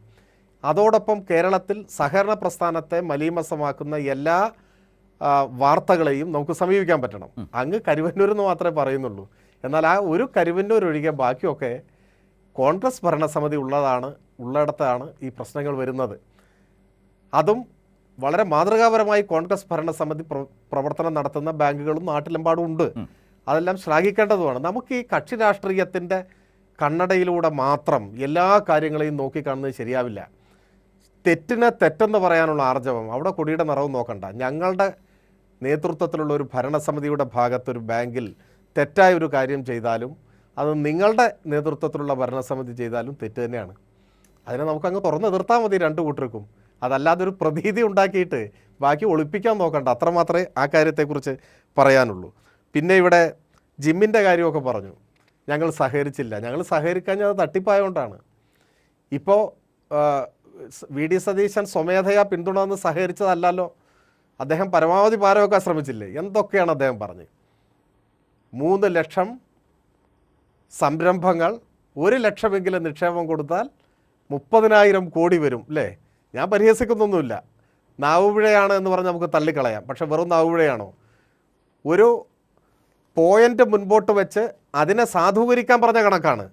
അതോടൊപ്പം കേരളത്തിൽ സഹകരണ പ്രസ്ഥാനത്തെ മലീമസമാക്കുന്ന എല്ലാ വാർത്തകളെയും നമുക്ക് സമീപിക്കാൻ പറ്റണം. അങ്ങ് കരുവന്നൂരെന്ന് മാത്രമേ പറയുന്നുള്ളൂ. എന്നാൽ ആ ഒരു കരുവന്നൂർ ഒഴികെ ബാക്കിയൊക്കെ കോൺഗ്രസ് ഭരണസമിതി ഉള്ളിടത്താണ് ഈ പ്രശ്നങ്ങൾ വരുന്നത്. അതും വളരെ മാതൃകാപരമായി കോൺഗ്രസ് ഭരണസമിതി പ്രവർത്തനം നടത്തുന്ന ബാങ്കുകളും നാട്ടിലെമ്പാടും ഉണ്ട്. അതെല്ലാം ശ്ലാഘിക്കേണ്ടതുമാണ്. നമുക്ക് ഈ കക്ഷി രാഷ്ട്രീയത്തിൻ്റെ കണ്ണടയിലൂടെ മാത്രം എല്ലാ കാര്യങ്ങളെയും നോക്കിക്കാണുന്നത് ശരിയാവില്ല. തെറ്റിനെ തെറ്റെന്ന് പറയാനുള്ള ആർജവം, അവിടെ കൊടിയുടെ നിറവും നോക്കണ്ട. ഞങ്ങളുടെ നേതൃത്വത്തിലുള്ള ഒരു ഭരണസമിതിയുടെ ഭാഗത്തൊരു ബാങ്കിൽ തെറ്റായ ഒരു കാര്യം ചെയ്താലും അത് നിങ്ങളുടെ നേതൃത്വത്തിലുള്ള ഭരണസമിതി ചെയ്താലും തെറ്റ് തന്നെയാണ്. അതിനെ നമുക്കങ്ങ് തുറന്ന് എതിർത്താൽ മതി രണ്ടു കൂട്ടർക്കും. അതല്ലാതെ ഒരു പ്രതീതി ഉണ്ടാക്കിയിട്ട് ബാക്കി ഒളിപ്പിക്കാൻ നോക്കണ്ട. അത്രമാത്രമേ ആ കാര്യത്തെക്കുറിച്ച് പറയാനുള്ളൂ. പിന്നെ ഇവിടെ ജിമ്മിൻ്റെ കാര്യമൊക്കെ പറഞ്ഞു, ഞങ്ങൾ സഹകരിച്ചില്ല. ഞങ്ങൾ സഹകരിക്കാഞ്ഞത് തട്ടിപ്പായതുകൊണ്ടാണ്. ഇപ്പോൾ വി.ഡി. സതീശൻ സ്വമേധയാ പിന്തുണന്ന് സഹകരിച്ചതല്ലല്ലോ. അദ്ദേഹം പരമാവധി പാരവെക്കാൻ ശ്രമിച്ചില്ലേ? എന്തൊക്കെയാണ് അദ്ദേഹം പറഞ്ഞത്? 3 ലക്ഷം സംരംഭങ്ങൾ 1 ലക്ഷമെങ്കിലും നിക്ഷേപം കൊടുത്താൽ 30,000 കോടി വരും അല്ലേ? ഞാൻ പരിഹസിക്കുന്നൊന്നുമില്ല. നാവുപിഴയാണ് എന്ന് പറഞ്ഞ് നമുക്ക് തള്ളിക്കളയാം. പക്ഷെ വെറും നാവുപിഴയാണോ? ഒരു പോയിൻ്റ് മുൻപോട്ട് വെച്ച് അതിനെ സാധൂകരിക്കാൻ പറഞ്ഞ കണക്കാണ്.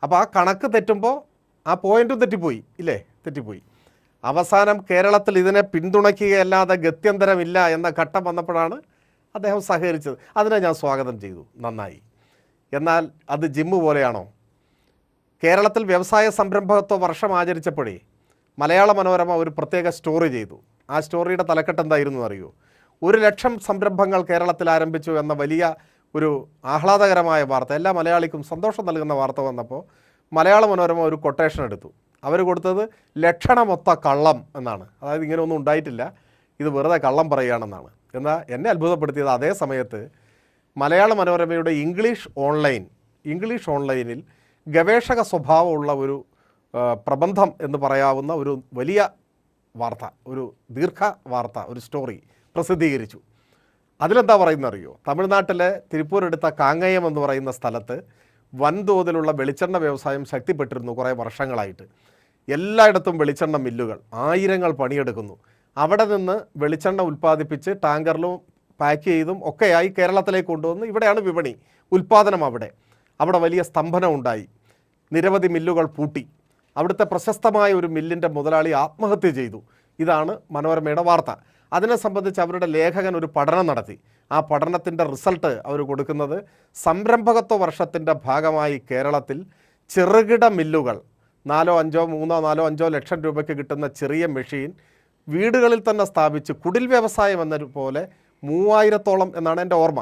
അപ്പോൾ ആ കണക്ക് തെറ്റുമ്പോൾ ആ പോയിൻറ്റും തെറ്റിപ്പോയി ഇല്ലേ? തെറ്റിപ്പോയി. അവസാനം കേരളത്തിൽ ഇതിനെ പിന്തുണയ്ക്കുകയല്ലാതെ ഗത്യന്തരമില്ല എന്ന ഘട്ടം വന്നപ്പോഴാണ് അദ്ദേഹം സഹകരിച്ചത്. അതിനെ ഞാൻ സ്വാഗതം ചെയ്തു, നന്നായി. എന്നാൽ അത് ജിമ്മ് പോലെയാണോ? കേരളത്തിൽ വ്യവസായ സംരംഭകത്വ വർഷം ആചരിച്ചപ്പോഴേ മലയാള മനോരമ ഒരു പ്രത്യേക സ്റ്റോറി ചെയ്തു. ആ സ്റ്റോറിയുടെ തലക്കെട്ട് എന്തായിരുന്നു അറിയോ? 1 ലക്ഷം സംരംഭങ്ങൾ കേരളത്തിൽ ആരംഭിച്ചു എന്ന വലിയ ഒരു ആഹ്ലാദകരമായ വാർത്ത, എല്ലാ മലയാളിക്കും സന്തോഷം നൽകുന്ന വാർത്ത വന്നപ്പോൾ മലയാള മനോരമ ഒരു കൊട്ടേഷൻ എടുത്തു. അവർ കൊടുത്തത് ലക്ഷണമൊത്ത കള്ളം എന്നാണ്. അതായത് ഇങ്ങനെയൊന്നും ഉണ്ടായിട്ടില്ല, ഇത് വെറുതെ കള്ളം പറയുകയാണെന്നാണ്. എന്നാൽ എന്നെ അത്ഭുതപ്പെടുത്തിയത് അതേ സമയത്ത് മലയാള മനോരമയുടെ ഇംഗ്ലീഷ് ഓൺലൈനിൽ ഗവേഷക സ്വഭാവമുള്ള ഒരു പ്രബന്ധം എന്ന് പറയാവുന്ന ഒരു വലിയ വാർത്ത, ഒരു ദീർഘ വാർത്ത, ഒരു സ്റ്റോറി പ്രസിദ്ധീകരിച്ചു. അതിലെന്താ പറയുന്നത് അറിയോ? തമിഴ്നാട്ടിലെ തിരുപ്പൂരെടുത്ത കാങ്ങയം എന്ന് പറയുന്ന സ്ഥലത്ത് വൻതോതിലുള്ള വെളിച്ചെണ്ണ വ്യവസായം ശക്തിപ്പെട്ടിരുന്നു കുറേ വർഷങ്ങളായിട്ട്. എല്ലായിടത്തും വെളിച്ചെണ്ണ മില്ലുകൾ, ആയിരങ്ങൾ പണിയെടുക്കുന്നു. അവിടെ നിന്ന് വെളിച്ചെണ്ണ ഉൽപ്പാദിപ്പിച്ച് ടാങ്കറിലും പാക്ക് ചെയ്തും ഒക്കെയായി കേരളത്തിലേക്ക് കൊണ്ടുവന്ന് ഇവിടെയാണ് വിപണി, ഉൽപ്പാദനം. അവിടെ വലിയ സ്തംഭനം ഉണ്ടായി, നിരവധി മില്ലുകൾ പൂട്ടി. അവിടുത്തെ പ്രശസ്തമായ ഒരു മില്ലിൻ്റെ മുതലാളി ആത്മഹത്യ ചെയ്തു. ഇതാണ് മനോരമയുടെ വാർത്ത. അതിനെ സംബന്ധിച്ച് അവരുടെ ലേഖകൻ ഒരു പഠനം നടത്തി. ആ പഠനത്തിൻ്റെ റിസൾട്ട് അവർ കൊടുക്കുന്നത് സംരംഭകത്വ വർഷത്തിൻ്റെ ഭാഗമായി കേരളത്തിൽ ചെറുകിട മില്ലുകൾ 3-4-5 ലക്ഷം രൂപയ്ക്ക് കിട്ടുന്ന ചെറിയ മെഷീൻ വീടുകളിൽ തന്നെ സ്ഥാപിച്ച് കുടിൽ വ്യവസായം എന്നതുപോലെ 3000-ഓളം എന്നാണ് എൻ്റെ ഓർമ്മ,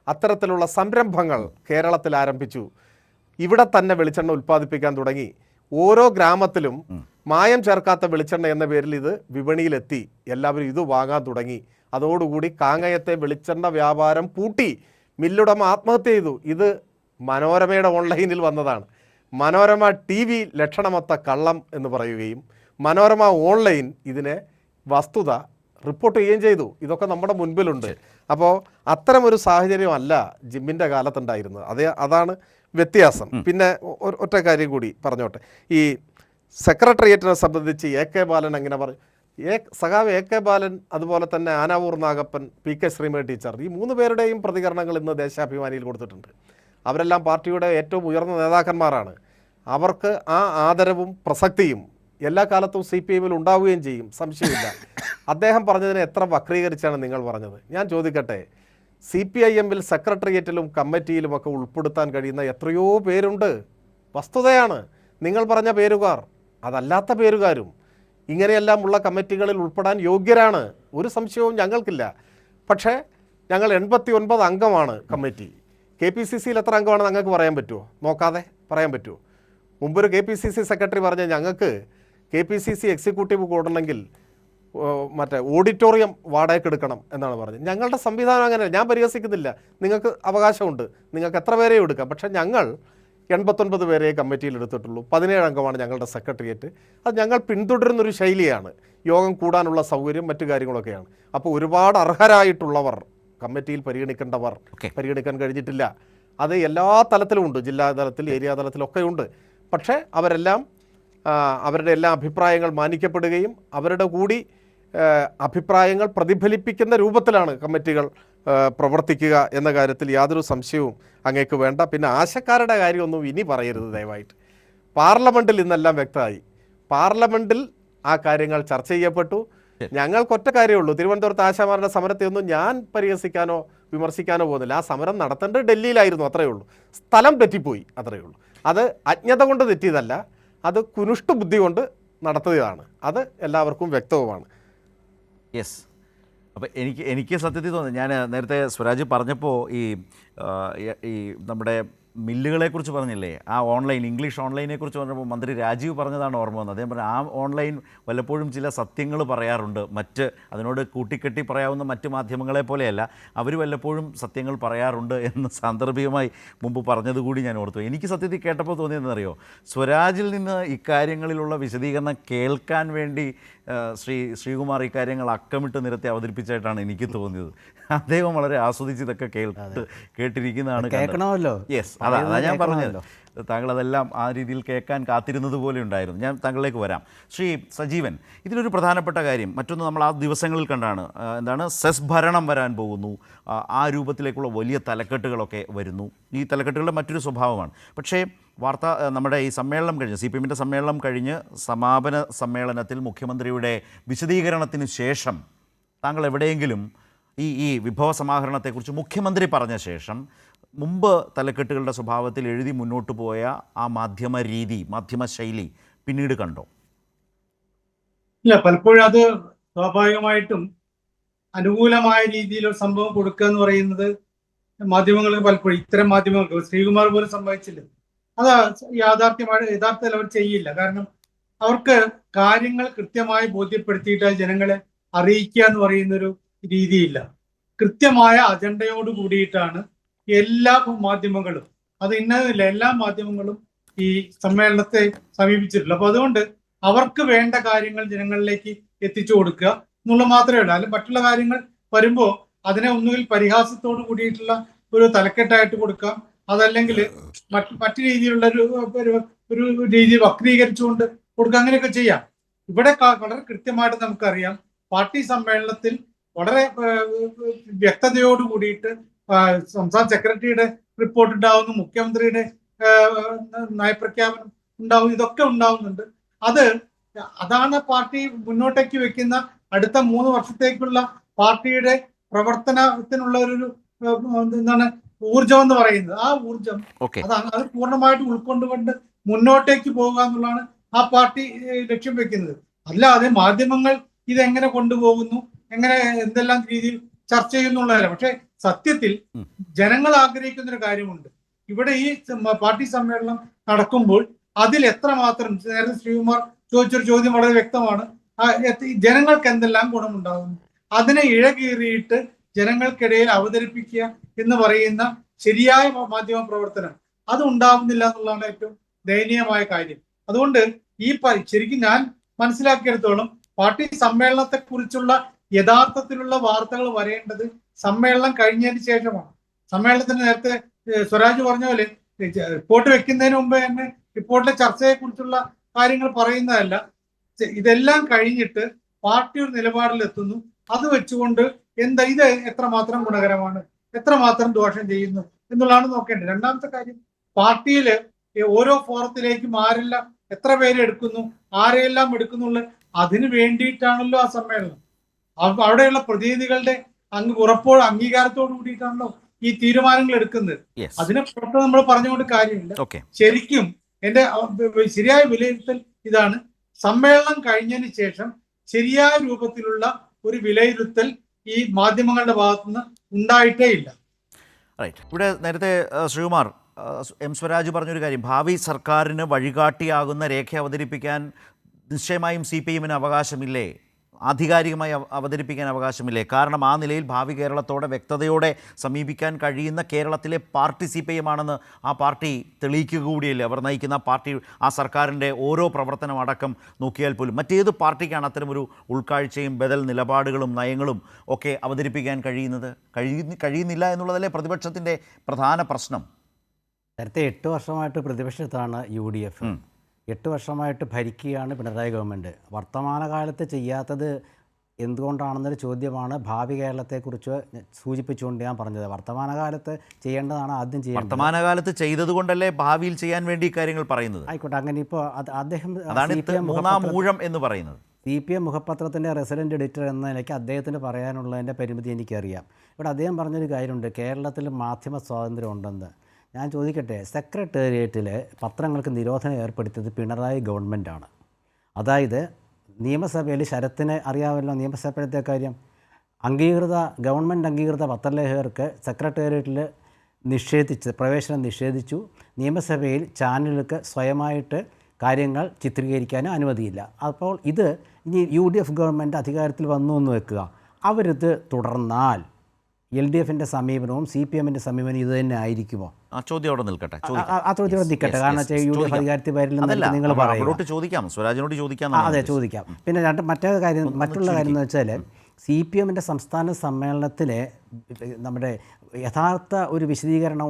അത്തരത്തിലുള്ള സംരംഭങ്ങൾ കേരളത്തിൽ ആരംഭിച്ചു. ഇവിടെ തന്നെ വെളിച്ചെണ്ണ ഉൽപ്പാദിപ്പിക്കാൻ തുടങ്ങി. ഓരോ ഗ്രാമത്തിലും മായം ചേർക്കാത്ത വെളിച്ചെണ്ണ എന്ന പേരിൽ ഇത് വിപണിയിലെത്തി. എല്ലാവരും ഇത് വാങ്ങാൻ തുടങ്ങി. അതോടുകൂടി കാങ്ങയത്തെ വെളിച്ചെണ്ണ വ്യാപാരം പൂട്ടി. മില്ലുടമ ആത്മഹത്യ ചെയ്തു. ഇത് മനോരമയുടെ ഓൺലൈനിൽ വന്നതാണ്. മനോരമ TV ലക്ഷണമൊത്ത കള്ളം എന്ന് പറയുകയും മനോരമ ഓൺലൈൻ ഇതിനെ വസ്തുത റിപ്പോർട്ട് ചെയ്യുകയും ചെയ്തു. ഇതൊക്കെ നമ്മുടെ മുൻപിലുണ്ട്. അപ്പോൾ അത്തരമൊരു സാഹചര്യമല്ല ജിമ്മിൻ്റെ കാലത്തുണ്ടായിരുന്നത്. അതാണ് വ്യത്യാസം. പിന്നെ ഒറ്റ കാര്യം കൂടി പറഞ്ഞോട്ടെ. ഈ സെക്രട്ടേറിയറ്റിനെ സംബന്ധിച്ച് AK ബാലൻ എങ്ങനെ പറഞ്ഞു? സഖാവ് AK ബാലൻ, അതുപോലെ തന്നെ ആനാവൂർ നാഗപ്പൻ, PK ശ്രീമതി ടീച്ചർ, ഈ 3 പേരുടെയും പ്രതികരണങ്ങൾ ഇന്ന് ദേശാഭിമാനിയിൽ കൊടുത്തിട്ടുണ്ട്. അവരെല്ലാം പാർട്ടിയുടെ ഏറ്റവും ഉയർന്ന നേതാക്കന്മാരാണ്. അവർക്ക് ആ ആദരവും പ്രസക്തിയും എല്ലാ കാലത്തും CPM-ൽ ഉണ്ടാവുകയും ചെയ്യും, സംശയമില്ല. അദ്ദേഹം പറഞ്ഞതിനെ എത്ര വക്രീകരിച്ചാണ് നിങ്ങൾ പറഞ്ഞത്? ഞാൻ ചോദിക്കട്ടെ, CPIM-ൽ സെക്രട്ടേറിയറ്റിലും കമ്മിറ്റിയിലുമൊക്കെ ഉൾപ്പെടുത്താൻ കഴിയുന്ന എത്രയോ പേരുണ്ട്. വസ്തുതയാണ് നിങ്ങൾ പറഞ്ഞ പേരുകാർ, അതല്ലാത്ത പേരുകാരും ഇങ്ങനെയെല്ലാം ഉള്ള കമ്മിറ്റികളിൽ ഉൾപ്പെടാൻ യോഗ്യരാണ്. ഒരു സംശയവും ഞങ്ങൾക്കില്ല. പക്ഷേ ഞങ്ങൾ 89 അംഗമാണ് കമ്മിറ്റി. KPCC-യിൽ എത്ര അംഗമാണെന്ന് ഞങ്ങൾക്ക് പറയാൻ പറ്റുമോ? നോക്കാതെ പറയാൻ പറ്റുമോ? മുമ്പൊരു KPCC സെക്രട്ടറി പറഞ്ഞ ഞങ്ങൾക്ക് KPCC എക്സിക്യൂട്ടീവ് കൂടണമെങ്കിൽ മറ്റേ ഓഡിറ്റോറിയം വാടകയ്ക്ക് എടുക്കണം എന്നാണ് പറഞ്ഞത്. ഞങ്ങളുടെ സംവിധാനം അങ്ങനെ, ഞാൻ പരിഹസിക്കുന്നില്ല, നിങ്ങൾക്ക് അവകാശമുണ്ട്, നിങ്ങൾക്ക് എത്ര പേരെയും എടുക്കാം. പക്ഷേ ഞങ്ങൾ 89 പേരെ കമ്മിറ്റിയിൽ എടുത്തിട്ടുള്ളൂ. 17 അംഗമാണ് ഞങ്ങളുടെ സെക്രട്ടേറിയറ്റ്. അത് ഞങ്ങൾ പിന്തുടരുന്നൊരു ശൈലിയാണ്. യോഗം കൂടാനുള്ള സൗകര്യം, മറ്റു കാര്യങ്ങളൊക്കെയാണ്. അപ്പോൾ ഒരുപാട് അർഹരായിട്ടുള്ളവർ കമ്മിറ്റിയിൽ പരിഗണിക്കേണ്ടവർ പരിഗണിക്കാൻ കഴിഞ്ഞിട്ടില്ല. അത് എല്ലാ തലത്തിലും ഉണ്ട്, ജില്ലാ തലത്തിൽ, ഏരിയ തലത്തിലൊക്കെ ഉണ്ട്. പക്ഷേ അവരുടെ എല്ലാ അഭിപ്രായങ്ങൾ മാനിക്കപ്പെടുകയും അവരുടെ കൂടി അഭിപ്രായങ്ങൾ പ്രതിഫലിപ്പിക്കുന്ന രൂപത്തിലാണ് കമ്മിറ്റികൾ പ്രവർത്തിക്കുക എന്ന കാര്യത്തിൽ യാതൊരു സംശയവും അങ്ങേക്ക് വേണ്ട. പിന്നെ ആശക്കാരുടെ കാര്യമൊന്നും ഇനി പറയരുത് ദയവായിട്ട്. പാർലമെൻറ്റിൽ ഇന്നെല്ലാം വ്യക്തമായി. പാർലമെൻറ്റിൽ ആ കാര്യങ്ങൾ ചർച്ച ചെയ്യപ്പെട്ടു. ഞങ്ങൾക്കൊറ്റ കാര്യമുള്ളൂ, തിരുവനന്തപുരത്ത് ആശാമാരുടെ സമരത്തെയൊന്നും ഞാൻ പരിഹസിക്കാനോ വിമർശിക്കാനോ പോകുന്നില്ല. ആ സമരം നടത്തേണ്ടത് ഡൽഹിയിലായിരുന്നു, അത്രയേ ഉള്ളൂ. സ്ഥലം തെറ്റിപ്പോയി, അത്രയേ ഉള്ളൂ. അത് അജ്ഞത കൊണ്ട് തെറ്റിയതല്ല, അത് കുനുഷ്ട ബുദ്ധി കൊണ്ട് നടത്തിയതാണ്. അത് എല്ലാവർക്കും വ്യക്തവുമാണ്. യെസ്. അപ്പോൾ എനിക്ക് സത്യത്തിൽ തോന്നി, ഞാൻ നേരത്തെ സ്വരാജ് പറഞ്ഞപ്പോൾ ഈ നമ്മുടെ മില്ലുകളെക്കുറിച്ച് പറഞ്ഞില്ലേ, ആ ഓൺലൈൻ ഇംഗ്ലീഷ് ഓൺലൈനെക്കുറിച്ച് പറഞ്ഞപ്പോൾ മന്ത്രി രാജീവ് പറഞ്ഞതാണ് ഓർമ്മ വന്നത്. അദ്ദേഹം പറഞ്ഞു ആ ഓൺലൈൻ വല്ലപ്പോഴും ചില സത്യങ്ങൾ പറയാറുണ്ട്, അതിനോട് കൂട്ടിക്കെട്ടി പറയാവുന്ന മറ്റ് മാധ്യമങ്ങളെ പോലെയല്ല, അവർ വല്ലപ്പോഴും സത്യങ്ങൾ പറയാറുണ്ട് എന്ന് സാന്ദർഭികമായി മുമ്പ് പറഞ്ഞതുകൂടി ഞാൻ ഓർത്തു. എനിക്ക് സത്യത്തിൽ കേട്ടപ്പോൾ തോന്നിയതെന്നറിയോ, സ്വരാജിൽ നിന്ന് ഇക്കാര്യങ്ങളിലുള്ള വിശദീകരണം കേൾക്കാൻ വേണ്ടി ശ്രീകുമാർ ഇക്കാര്യങ്ങൾ അക്കമിട്ട് നിരത്തി അവതരിപ്പിച്ചായിട്ടാണ് എനിക്ക് തോന്നിയത്. അദ്ദേഹം വളരെ ആസ്വദിച്ച് ഇതൊക്കെ കേട്ടിരിക്കുന്നതാണ്. കേൾക്കണമല്ലോ. യെസ്, അതാ ഞാൻ പറഞ്ഞല്ലോ, താങ്കൾ അതെല്ലാം ആ രീതിയിൽ കേൾക്കാൻ കാത്തിരുന്നത് പോലെ ഉണ്ടായിരുന്നു. ഞാൻ താങ്കളിലേക്ക് വരാം. ശ്രീ സജീവൻ, ഇതിലൊരു പ്രധാനപ്പെട്ട കാര്യം മറ്റൊന്ന് നമ്മൾ ആ ദിവസങ്ങളിൽ കണ്ടാണ്, എന്താണ് സെസ് ഭരണം വരാൻ പോകുന്നു, ആ രൂപത്തിലേക്കുള്ള വലിയ തലക്കെട്ടുകളൊക്കെ വരുന്നു. ഈ തലക്കെട്ടുകളുടെ മറ്റൊരു സ്വഭാവമാണ്. പക്ഷേ നമ്മുടെ ഈ സമ്മേളനം കഴിഞ്ഞ് CPM-ൻ്റെ സമ്മേളനം കഴിഞ്ഞ് സമാപന സമ്മേളനത്തിൽ മുഖ്യമന്ത്രിയുടെ വിശദീകരണത്തിന് ശേഷം താങ്കൾ എവിടെയെങ്കിലും ഈ വിഭവ സമാഹരണത്തെക്കുറിച്ച് മുഖ്യമന്ത്രി പറഞ്ഞ ശേഷം മുമ്പ് തലക്കെട്ടുകളുടെ സ്വഭാവത്തിൽ എഴുതി മുന്നോട്ട് പോയ ആ മാധ്യമ രീതി, മാധ്യമ ശൈലി പിന്നീട് കണ്ടോ? ഇല്ല, പലപ്പോഴും അത് സ്വാഭാവികമായിട്ടും അനുകൂലമായ രീതിയിൽ ഒരു സംഭവം കൊടുക്കുക എന്ന് പറയുന്നത് മാധ്യമങ്ങൾക്ക് പലപ്പോഴും, ഇത്തരം മാധ്യമങ്ങൾക്ക് ശ്രീകുമാർ പോലും സംഭവിച്ചില്ല. അത് യഥാർത്ഥത്തിൽ അവർ ചെയ്യില്ല. കാരണം അവർക്ക് കാര്യങ്ങൾ കൃത്യമായി ബോധ്യപ്പെടുത്തിയിട്ട് ജനങ്ങളെ അറിയിക്കുക എന്ന് പറയുന്നൊരു രീതിയില്ല. കൃത്യമായ അജണ്ടയോട് കൂടിയിട്ടാണ് എല്ലാ മാധ്യമങ്ങളും, അത് ഇന്നതില്ല, എല്ലാ മാധ്യമങ്ങളും ഈ സമ്മേളനത്തെ സമീപിച്ചിട്ടുള്ളൂ. അപ്പൊ അതുകൊണ്ട് അവർക്ക് വേണ്ട കാര്യങ്ങൾ ജനങ്ങളിലേക്ക് എത്തിച്ചു കൊടുക്കുക എന്നുള്ളത് മാത്രമേ ഉള്ളൂ. അല്ലെങ്കിൽ മറ്റുള്ള കാര്യങ്ങൾ വരുമ്പോൾ അതിനെ ഒന്നുകിൽ പരിഹാസത്തോട് കൂടിയിട്ടുള്ള ഒരു തലക്കെട്ടായിട്ട് കൊടുക്കാം, അതല്ലെങ്കിൽ മറ്റു രീതിയിലുള്ള ഒരു രീതി വക്രീകരിച്ചുകൊണ്ട് കൊടുക്കുക, അങ്ങനെയൊക്കെ ചെയ്യാം. ഇവിടെ വളരെ കൃത്യമായിട്ട് നമുക്കറിയാം, പാർട്ടി സമ്മേളനത്തിൽ വളരെ വ്യക്തതയോട് കൂടിയിട്ട് സംസ്ഥാന സെക്രട്ടറിയുടെ റിപ്പോർട്ട് ഉണ്ടാവുന്നു, മുഖ്യമന്ത്രിയുടെ നയപ്രഖ്യാപനം ഉണ്ടാവും, ഇതൊക്കെ ഉണ്ടാവുന്നുണ്ട്. അതാണ് പാർട്ടി മുന്നോട്ടേക്ക് വെക്കുന്ന അടുത്ത 3 വർഷത്തേക്കുള്ള പാർട്ടിയുടെ പ്രവർത്തനത്തിനുള്ള ഒരു എന്താണ് ഊർജം എന്ന് പറയുന്നത്. ആ ഊർജം അത് പൂർണ്ണമായിട്ട് ഉൾക്കൊണ്ടുകൊണ്ട് മുന്നോട്ടേക്ക് പോകുക എന്നുള്ളതാണ് ആ പാർട്ടി ലക്ഷ്യം വെക്കുന്നത്. അല്ലാതെ മാധ്യമങ്ങൾ ഇതെങ്ങനെ കൊണ്ടുപോകുന്നു, എങ്ങനെ എന്തെല്ലാം രീതിയിൽ ചർച്ച ചെയ്യുന്നുള്ളതല്ല. പക്ഷെ സത്യത്തിൽ ജനങ്ങൾ ആഗ്രഹിക്കുന്ന ഒരു കാര്യമുണ്ട്. ഇവിടെ ഈ പാർട്ടി സമ്മേളനം നടക്കുമ്പോൾ അതിൽ എത്രമാത്രം, നേരത്തെ ശ്രീകുമാർ ചോദിച്ചൊരു ചോദ്യം വളരെ വ്യക്തമാണ്, ജനങ്ങൾക്ക് എന്തെല്ലാം ഗുണമുണ്ടാകുന്നു, അതിനെ ഇഴകീറിയിട്ട് ജനങ്ങൾക്കിടയിൽ അവതരിപ്പിക്കുക എന്ന് പറയുന്ന ശരിയായ മാധ്യമ പ്രവർത്തനം അത് ഉണ്ടാവുന്നില്ല എന്നുള്ളതാണ് ഏറ്റവും ദയനീയമായ കാര്യം. അതുകൊണ്ട് ശരിക്കും ഞാൻ മനസ്സിലാക്കിയെടുത്തോളം പാർട്ടി സമ്മേളനത്തെ കുറിച്ചുള്ള യഥാർത്ഥത്തിലുള്ള വാർത്തകൾ വരേണ്ടത് സമ്മേളനം കഴിഞ്ഞതിന് ശേഷമാണ്. സമ്മേളനത്തിന് നേരത്തെ സ്വരാജ് പറഞ്ഞ പോലെ റിപ്പോർട്ട് വെക്കുന്നതിന് മുമ്പ് തന്നെ റിപ്പോർട്ടിലെ ചർച്ചയെ കുറിച്ചുള്ള കാര്യങ്ങൾ പറയുന്നതല്ല. ഇതെല്ലാം കഴിഞ്ഞിട്ട് പാർട്ടി ഒരു നിലപാടിലെത്തുന്നു, അത് വെച്ചുകൊണ്ട് ഇത് എത്രമാത്രം ഗുണകരമാണ്, എത്രമാത്രം ദോഷം ചെയ്യുന്നു എന്നുള്ളതാണ് നോക്കേണ്ടത്. രണ്ടാമത്തെ കാര്യം, പാർട്ടിയിൽ ഓരോ ഫോറത്തിലേക്കും ആരെല്ലാം എത്ര പേരെ എടുക്കുന്നു, ആരെയെല്ലാം എടുക്കുന്നുള്ള അതിന് വേണ്ടിയിട്ടാണല്ലോ ആ സമ്മേളനം. അവിടെയുള്ള പ്രതിനിധികളുടെ അംഗീകാരത്തോട് കൂടിയിട്ടാണല്ലോ ഈ തീരുമാനങ്ങൾ എടുക്കുന്നത്. അതിനെ പുറത്ത് നമ്മൾ പറഞ്ഞുകൊണ്ട് കാര്യമില്ല. ശരിക്കും എന്റെ ശരിയായ വിലയിരുത്തൽ ഇതാണ്, സമ്മേളനം കഴിഞ്ഞതിന് ശേഷം ശരിയായ രൂപത്തിലുള്ള ഒരു വിലയിരുത്തൽ ഈ മാധ്യമങ്ങളുടെ ഭാഗത്തുനിന്ന് ഉണ്ടായിട്ടേ ഇല്ല. ഇവിടെ നേരത്തെ ശ്രീകുമാർ എം സ്വരാജ് പറഞ്ഞൊരു കാര്യം, ഭാവി സർക്കാരിന് വഴികാട്ടിയാകുന്ന രേഖ അവതരിപ്പിക്കാൻ നിശ്ചയമായും CPM-ന് അവകാശമില്ലേ, ആധികാരികമായി അവതരിപ്പിക്കാൻ അവകാശമില്ലേ? കാരണം ആ നിലയിൽ ഭാവി കേരളത്തോടെ വ്യക്തതയോടെ സമീപിക്കാൻ കഴിയുന്ന കേരളത്തിലെ പാർട്ടി CPM ആണെന്ന് ആ പാർട്ടി തെളിയിക്കുക കൂടിയല്ലേ. അവർ നയിക്കുന്ന പാർട്ടി, ആ സർക്കാരിൻ്റെ ഓരോ പ്രവർത്തനം അടക്കം നോക്കിയാൽ പോലും മറ്റേത് പാർട്ടിക്കാണ് അത്തരമൊരു ഉൾക്കാഴ്ചയും ബദൽ നിലപാടുകളും നയങ്ങളും ഒക്കെ അവതരിപ്പിക്കാൻ കഴിയുന്നില്ല എന്നുള്ളതല്ലേ പ്രതിപക്ഷത്തിൻ്റെ പ്രധാന പ്രശ്നം? നേരത്തെ 8 വർഷമായിട്ട് പ്രതിപക്ഷത്താണ് UDF, 8 വർഷമായിട്ട് ഭരിക്കുകയാണ് പിണറായി ഗവൺമെൻറ്. വർത്തമാനകാലത്ത് ചെയ്യാത്തത് എന്തുകൊണ്ടാണെന്നൊരു ചോദ്യമാണ് ഭാവി കേരളത്തെക്കുറിച്ച് സൂചിപ്പിച്ചുകൊണ്ട് ഞാൻ പറഞ്ഞത്. വർത്തമാനകാലത്ത് ചെയ്യേണ്ടതാണ് ആദ്യം ചെയ്യേണ്ടത്. വർത്തമാനകാലത്ത് ചെയ്തതുകൊണ്ടല്ലേ ഭാവിയിൽ ചെയ്യാൻ വേണ്ടി കാര്യങ്ങൾ പറയുന്നത്. ആയിക്കോട്ടെ, അങ്ങനെ ഇപ്പോൾ അദ്ദേഹം അതാണ് മൂന്നാം ഊഴം എന്ന് പറയുന്നത്. CPM മുഖപത്രത്തിൻ്റെ റെസിഡൻറ്റ് എഡിറ്റർ എന്ന നിലയ്ക്ക് അദ്ദേഹത്തിന് പറയാനുള്ളതിൻ്റെ പരിമിതി എനിക്കറിയാം. ഇവിടെ അദ്ദേഹം പറഞ്ഞൊരു കാര്യമുണ്ട്, കേരളത്തിൽ മാധ്യമ സ്വാതന്ത്ര്യം ഉണ്ടെന്ന്. ഞാൻ ചോദിക്കട്ടെ, സെക്രട്ടേറിയറ്റിൽ പത്രങ്ങൾക്ക് നിരോധനം ഏർപ്പെടുത്തിയത് പിണറായി ഗവൺമെൻറ്റാണ്. അതായത് നിയമസഭയിൽ ശരത്തിന് അറിയാമല്ലോ നിയമസഭയിലത്തെ കാര്യം, ഗവൺമെൻറ് അംഗീകൃത പത്രലേഖകർക്ക് സെക്രട്ടേറിയറ്റിൽ പ്രവേശനം നിഷേധിച്ചു. നിയമസഭയിൽ ചാനലുകൾക്ക് സ്വയമായിട്ട് കാര്യങ്ങൾ ചിത്രീകരിക്കാനും അനുമതിയില്ല. അപ്പോൾ ഇത് ഇനി UDF ഗവൺമെൻറ് അധികാരത്തിൽ വന്നു എന്ന് വെക്കുക, അവരിത് തുടർന്നാൽ LDFിൻ്റെ സമീപനവും CPMൻ്റെ സമീപനവും ഇത് തന്നെ ആയിരിക്കുമോ? ആ ചോദ്യം അവിടെ നിൽക്കട്ടെ, ആ ചോദ്യം നിൽക്കട്ടെ. കാരണം വെച്ചാൽ UDF അധികാരത്തിൽ വരില്ലെന്ന് നിങ്ങൾ പറയുക. ചോദിക്കാം, സ്വരാജിനോട് ചോദിക്കാം. അതെ, ചോദിക്കാം. പിന്നെ മറ്റൊരു കാര്യം, മറ്റുള്ള കാര്യം എന്ന് വെച്ചാൽ CPMൻ്റെ സംസ്ഥാന സമ്മേളനത്തിലെ നമ്മുടെ യഥാർത്ഥ ഒരു വിശദീകരണം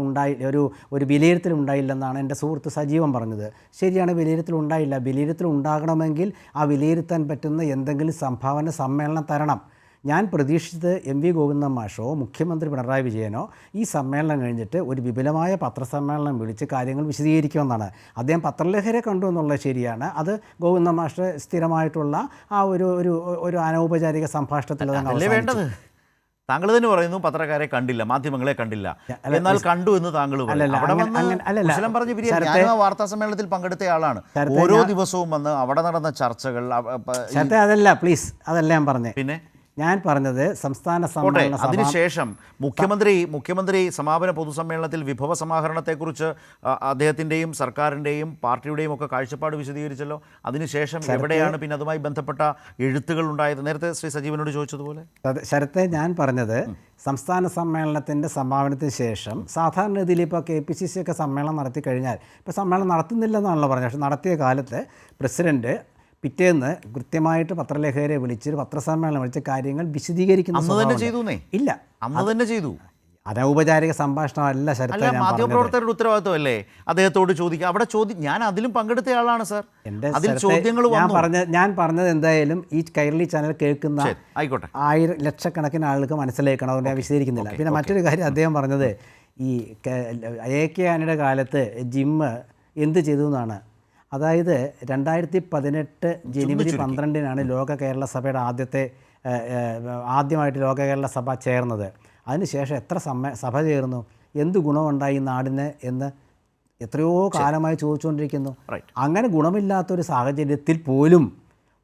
ഒരു വിലയിരുത്തൽ ഉണ്ടായില്ലെന്നാണ് എൻ്റെ സുഹൃത്ത് സജീവൻ പറഞ്ഞത്. ശരിയാണ്, വിലയിരുത്തൽ ഉണ്ടായില്ല. വിലയിരുത്തൽ ഉണ്ടാകണമെങ്കിൽ ആ വിലയിരുത്താൻ പറ്റുന്ന എന്തെങ്കിലും സംഭാവന സമ്മേളനം തരണം. ഞാൻ പ്രതീക്ഷിച്ചത് MV ഗോവിന്ദൻ മാഷോ മുഖ്യമന്ത്രി പിണറായി വിജയനോ ഈ സമ്മേളനം കഴിഞ്ഞിട്ട് ഒരു വിപുലമായ പത്രസമ്മേളനം വിളിച്ച് കാര്യങ്ങൾ വിശദീകരിക്കുമെന്നാണ്. അദ്ദേഹം പത്രലേഖരെ കണ്ടു എന്നുള്ളത് ശരിയാണ്. അത് ഗോവിന്ദൻ മാഷ് സ്ഥിരമായിട്ടുള്ള ആ ഒരു അനൗപചാരിക സംഭാഷണത്തിൽ വേണ്ടത്. താങ്കൾ തന്നെ പറയുന്നു പത്രക്കാരെ കണ്ടില്ല, മാധ്യമങ്ങളെ കണ്ടില്ല, എന്നാൽ കണ്ടു എന്ന് താങ്കൾ വാർത്താ സമ്മേളനത്തിൽ പങ്കെടുത്ത ആളാണ്. ഓരോ ദിവസവും വന്ന് അവിടെ നടന്ന ചർച്ചകൾ. അതല്ല, പ്ലീസ്, അതല്ല ഞാൻ പറഞ്ഞത്. പിന്നെ ഞാൻ പറഞ്ഞത് സംസ്ഥാന സമ്മേളനം അതിനുശേഷം മുഖ്യമന്ത്രി സമാപന പൊതുസമ്മേളനത്തിൽ വിഭവ സമാഹരണത്തെക്കുറിച്ച് അദ്ദേഹത്തിൻ്റെയും സർക്കാരിൻ്റെയും പാർട്ടിയുടെയും ഒക്കെ കാഴ്ചപ്പാട് വിശദീകരിച്ചല്ലോ. അതിനുശേഷം എവിടെയാണ് പിന്നെ അതുമായി ബന്ധപ്പെട്ട എഴുത്തുകൾ ഉണ്ടായത്? നേരത്തെ ശ്രീ സജീവനോട് ചോദിച്ചതുപോലെ. ശരത്തെ, ഞാൻ പറഞ്ഞത് സംസ്ഥാന സമ്മേളനത്തിൻ്റെ സമാപനത്തിന് ശേഷം സാധാരണ രീതിയിൽ ഇപ്പോൾ KPCC ഒക്കെ സമ്മേളനം നടത്തി കഴിഞ്ഞാൽ, ഇപ്പോൾ സമ്മേളനം നടത്തുന്നില്ലെന്നാണല്ലോ പറഞ്ഞത്, പക്ഷേ നടത്തിയ കാലത്ത് പ്രസിഡന്റ് പിറ്റേന്ന് കൃത്യമായിട്ട് പത്രലേഖകരെ വിളിച്ച് പത്രസമ്മേളനം വിളിച്ച കാര്യങ്ങൾ വിശദീകരിക്കുന്ന ഇല്ല, അന്ന് തന്നെ ചെയ്തു. അനൗപചാരിക സംഭാഷണമല്ല ശരത്ത്. മാധ്യമപ്രവർത്തകരുടെ ഉത്തരവാദിത്വമല്ലേ അദ്ദേഹത്തോട് ചോദിക്കുക? അവിടെ ഞാൻ അതിലും പങ്കെടുത്ത ആളാണ് സാർ. അതിൽ ചോദ്യങ്ങൾ ഞാൻ പറഞ്ഞത് എന്തായാലും ഈ കൈരളി ചാനൽ കേൾക്കുന്ന ആയിക്കോട്ടെ ലക്ഷക്കണക്കിന് ആളുകൾക്ക് മനസ്സിലാക്കണം, അതുകൊണ്ട് ഞാൻ വിശദീകരിക്കുന്നില്ല. പിന്നെ മറ്റൊരു കാര്യം അദ്ദേഹം പറഞ്ഞത്, ഈ AK ആന്റണിയുടെ കാലത്ത് ജിമ്മ് എന്ത് ചെയ്തു എന്നാണ്. അതായത് 2018 ജനുവരി 12-നാണ് ലോക കേരള സഭയുടെ ആദ്യമായിട്ട് ലോക കേരള സഭ ചേർന്നത്. അതിനുശേഷം എത്ര സഭ ചേർന്നു, എന്ത് ഗുണമുണ്ടായി നാടിന് എന്ന് എത്രയോ കാലമായി ചോദിച്ചുകൊണ്ടിരിക്കുന്നു. അങ്ങനെ ഗുണമില്ലാത്തൊരു സാഹചര്യത്തിൽ പോലും,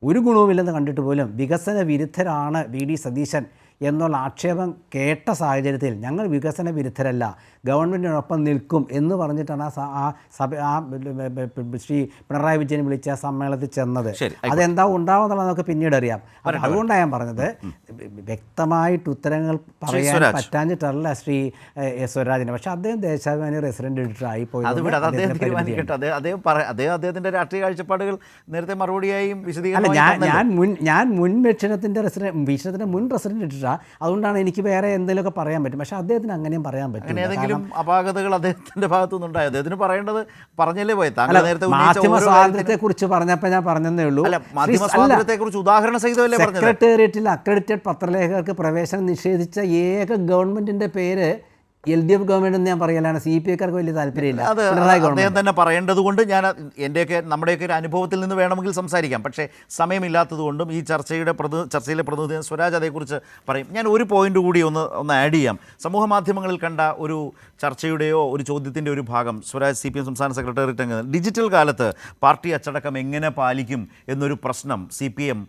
ഒരു ഗുണവുമില്ലെന്ന് കണ്ടിട്ട് പോലും വികസന വിരുദ്ധരാണ് VD സതീശൻ എന്നുള്ള ആക്ഷേപം കേട്ട സാഹചര്യത്തിൽ ഞങ്ങൾ വികസന വിരുദ്ധരല്ല, ഗവൺമെൻറ്റിനൊപ്പം നിൽക്കും എന്ന് പറഞ്ഞിട്ടാണ് ശ്രീ പിണറായി വിജയൻ വിളിച്ച സമ്മേളനത്തിൽ ചെന്നത്. അതെന്താ ഉണ്ടാവുമെന്നുള്ളത് നമുക്ക് പിന്നീട് അറിയാം. അതുകൊണ്ടാണ് ഞാൻ പറഞ്ഞത്, വ്യക്തമായിട്ട് ഉത്തരങ്ങൾ പറയാൻ പറ്റാഞ്ഞിട്ടല്ല ശ്രീ സ്വരാജിന്. പക്ഷെ അദ്ദേഹം ദേശാഭിമാനി റെസിഡന്റ് എഡിറ്റർ ആയിപ്പോയി. അദ്ദേഹത്തിന്റെ രാഷ്ട്രീയ കാഴ്ചപ്പാടുകൾ നേരത്തെ മറുപടിയായും ഞാൻ മുൻ വീക്ഷണത്തിന്റെ മുൻ റെസിഡന്റ് എഡിറ്റർ. അതുകൊണ്ടാണ് എനിക്ക് വേറെ എന്തെങ്കിലുമൊക്കെ പറയാൻ പറ്റും. പക്ഷെ അദ്ദേഹത്തിന് അങ്ങനെയും പറയാൻ പറ്റും. ഏതെങ്കിലും അപാകതകൾ അദ്ദേഹത്തിന്റെ ഭാഗത്തുനിന്നുണ്ടായി, അദ്ദേഹത്തിന് പറയേണ്ടത് പറഞ്ഞല്ലേ പോയി. മാധ്യമ സ്വാതന്ത്ര്യത്തെ കുറിച്ച് പറഞ്ഞപ്പോൾ ഞാൻ പറഞ്ഞതേ ഉള്ളൂ. ഉദാഹരണ സഹിതമല്ലേ പറഞ്ഞത്. സെക്രട്ടേറിയറ്റിൽ അക്രഡിറ്റഡ് പത്രലേഖകർക്ക് പ്രവേശനം നിഷേധിച്ച ഏക ഗവൺമെന്റിന്റെ പേര് LDF ഗവൺമെന്റ് എന്ന് ഞാൻ പറയലാണ്. CPIക്കാർക്ക് വലിയ താല്പര്യമില്ല. അദ്ദേഹം തന്നെ പറയേണ്ടതുകൊണ്ട് നമ്മുടെയൊക്കെ ഒരു അനുഭവത്തിൽ നിന്ന് വേണമെങ്കിൽ സംസാരിക്കാം. പക്ഷേ സമയമില്ലാത്തതുകൊണ്ടും ഈ ചർച്ചയിലെ പ്രതിനിധി സ്വരാജ് അതേക്കുറിച്ച് പറയും. ഞാൻ ഒരു പോയിന്റ് കൂടി ഒന്ന് ആഡ് ചെയ്യാം. സമൂഹ മാധ്യമങ്ങളിൽ കണ്ട ഒരു ചർച്ചയുടെയോ ഒരു ചോദ്യത്തിൻ്റെ ഒരു ഭാഗം സ്വരാജ് CPM സംസ്ഥാന സെക്രട്ടേറിയറ്റ് ഡിജിറ്റൽ കാലത്ത് പാർട്ടി അച്ചടക്കം എങ്ങനെ പാലിക്കും എന്നൊരു പ്രശ്നം CPM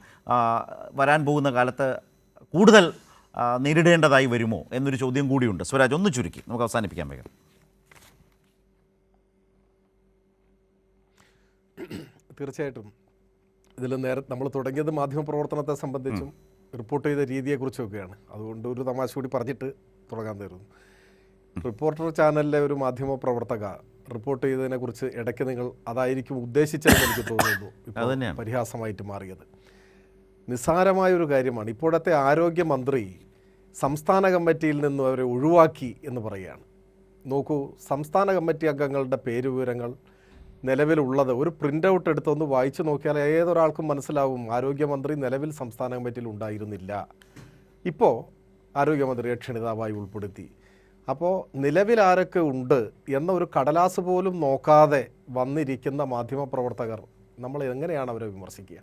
വരാൻ പോകുന്ന കാലത്ത് കൂടുതൽ നേരിടേണ്ടതായി വരുമോ എന്നൊരു ചോദ്യം കൂടിയുണ്ട്. സ്വരാജ് ഒന്ന് ചുരുക്കി നമുക്ക് അവസാനിപ്പിക്കാൻ വേഗം. തീർച്ചയായിട്ടും ഇതിൽ നമ്മൾ തുടങ്ങിയത് മാധ്യമപ്രവർത്തനത്തെ സംബന്ധിച്ചും റിപ്പോർട്ട് ചെയ്ത രീതിയെക്കുറിച്ചൊക്കെയാണ്. അതുകൊണ്ട് ഒരു തമാശ കൂടി പറഞ്ഞിട്ട് തുടങ്ങാൻ തരുന്നു. റിപ്പോർട്ടർ ചാനലിലെ ഒരു മാധ്യമ പ്രവർത്തക റിപ്പോർട്ട് ചെയ്തതിനെക്കുറിച്ച് ഇടയ്ക്ക് നിങ്ങൾ അതായിരിക്കും ഉദ്ദേശിച്ചതെന്ന് എനിക്ക് തോന്നുന്നു. ഇപ്പോൾ പരിഹാസമായിട്ട് മാറിയത് നിസ്സാരമായൊരു കാര്യമാണ്. ഇപ്പോഴത്തെ ആരോഗ്യമന്ത്രി സംസ്ഥാന കമ്മിറ്റിയിൽ നിന്നും അവരെ ഒഴിവാക്കി എന്ന് പറയുകയാണ്. നോക്കൂ, സംസ്ഥാന കമ്മിറ്റി അംഗങ്ങളുടെ പേരുവിവരങ്ങൾ നിലവിലുള്ളത് ഒരു പ്രിൻ്റ് ഔട്ട് എടുത്തൊന്ന് വായിച്ചു നോക്കിയാൽ ഏതൊരാൾക്കും മനസ്സിലാവും ആരോഗ്യമന്ത്രി നിലവിൽ സംസ്ഥാന കമ്മിറ്റിയിൽ ഉണ്ടായിരുന്നില്ല. ഇപ്പോൾ ആരോഗ്യമന്ത്രിയെ ക്ഷണിതാവായി ഉൾപ്പെടുത്തി. അപ്പോൾ നിലവിൽ ആരൊക്കെ ഉണ്ട് എന്ന ഒരു കടലാസ് പോലും നോക്കാതെ വന്നിരിക്കുന്ന മാധ്യമപ്രവർത്തകർ നമ്മൾ എങ്ങനെയാണ് അവരെ വിമർശിക്കുക?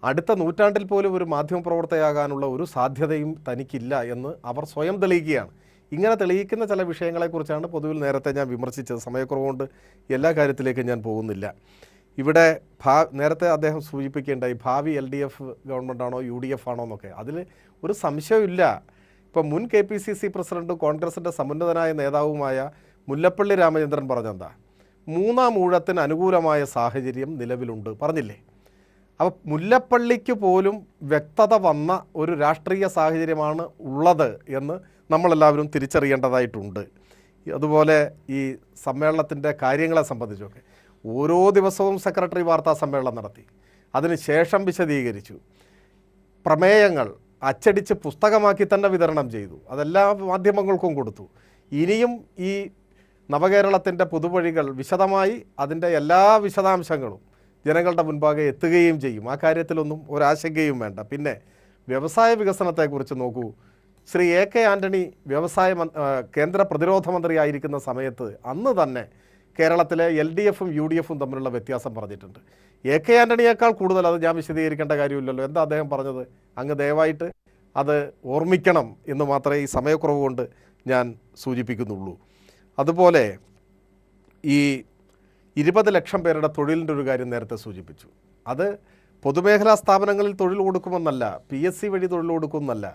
അടുത്ത നൂറ്റാണ്ടിൽ പോലും ഒരു മാധ്യമപ്രവർത്തകയാകാനുള്ള ഒരു സാധ്യതയും തനിക്കില്ല എന്ന് അവർ സ്വയം തെളിയിക്കുകയാണ്. ഇങ്ങനെ തെളിയിക്കുന്ന ചില വിഷയങ്ങളെക്കുറിച്ചാണ് പൊതുവിൽ നേരത്തെ ഞാൻ വിമർശിച്ചത്. സമയക്കുറവുകൊണ്ട് എല്ലാ കാര്യത്തിലേക്കും ഞാൻ പോകുന്നില്ല. ഇവിടെ നേരത്തെ അദ്ദേഹം സൂചിപ്പിക്കേണ്ടായി ഭാവി LDF ഗവൺമെൻറ്റാണോ UDF ആണോ എന്നൊക്കെ. അതിൽ ഒരു സംശയമില്ല. ഇപ്പം മുൻ KPCC പ്രസിഡൻറ്റും കോൺഗ്രസിൻ്റെ സമുന്നതനായ നേതാവുമായ മുല്ലപ്പള്ളി രാമചന്ദ്രൻ പറഞ്ഞെന്താ, മൂന്നാം ഊഴത്തിന് അനുകൂലമായ സാഹചര്യം നിലവിലുണ്ട് പറഞ്ഞില്ലേ? അപ്പോൾ മുല്ലപ്പള്ളിക്ക് പോലും വ്യക്തത വന്ന ഒരു രാഷ്ട്രീയ സാഹചര്യമാണ് ഉള്ളത് എന്ന് നമ്മളെല്ലാവരും തിരിച്ചറിയേണ്ടതായിട്ടുണ്ട്. അതുപോലെ ഈ സമ്മേളനത്തിൻ്റെ കാര്യങ്ങളെ സംബന്ധിച്ചൊക്കെ ഓരോ ദിവസവും സെക്രട്ടറി വാർത്താ സമ്മേളനം നടത്തി, അതിന് ശേഷം വിശദീകരിച്ചു. പ്രമേയങ്ങൾ അച്ചടിച്ച് പുസ്തകമാക്കി തന്നെ വിതരണം ചെയ്തു, അതെല്ലാ മാധ്യമങ്ങൾക്കും കൊടുത്തു. ഇനിയും ഈ നവകേരളത്തിൻ്റെ പുതുവഴികൾ വിശദമായി അതിൻ്റെ എല്ലാ വിശദാംശങ്ങളും ജനങ്ങളുടെ മുൻപാകെ എത്തുകയും ചെയ്യും. ആ കാര്യത്തിലൊന്നും ഒരാശങ്കയും വേണ്ട. പിന്നെ വ്യവസായ വികസനത്തെക്കുറിച്ച് നോക്കൂ. ശ്രീ AK ആൻ്റണി കേന്ദ്ര പ്രതിരോധ മന്ത്രിയായിരിക്കുന്ന സമയത്ത് അന്ന് തന്നെ കേരളത്തിലെ LDFും UDFും തമ്മിലുള്ള വ്യത്യാസം പറഞ്ഞിട്ടുണ്ട്. AK ആൻ്റണിയേക്കാൾ കൂടുതൽ അത് ഞാൻ വിശദീകരിക്കേണ്ട കാര്യമില്ലല്ലോ. എന്താ അദ്ദേഹം പറഞ്ഞത്? അങ്ങ് ദയവായിട്ട് അത് ഓർമ്മിക്കണം എന്ന് മാത്രമേ ഈ സമയക്കുറവ് കൊണ്ട് ഞാൻ സൂചിപ്പിക്കുന്നുള്ളൂ. അതുപോലെ ഈ 20 ലക്ഷം പേരുടെ തൊഴിലിൻ്റെ ഒരു കാര്യം നേരത്തെ സൂചിപ്പിച്ചു. അത് പൊതുമേഖലാ സ്ഥാപനങ്ങളിൽ തൊഴിൽ കൊടുക്കുമെന്നല്ല, PSC വഴി തൊഴിൽ കൊടുക്കുമെന്നല്ല.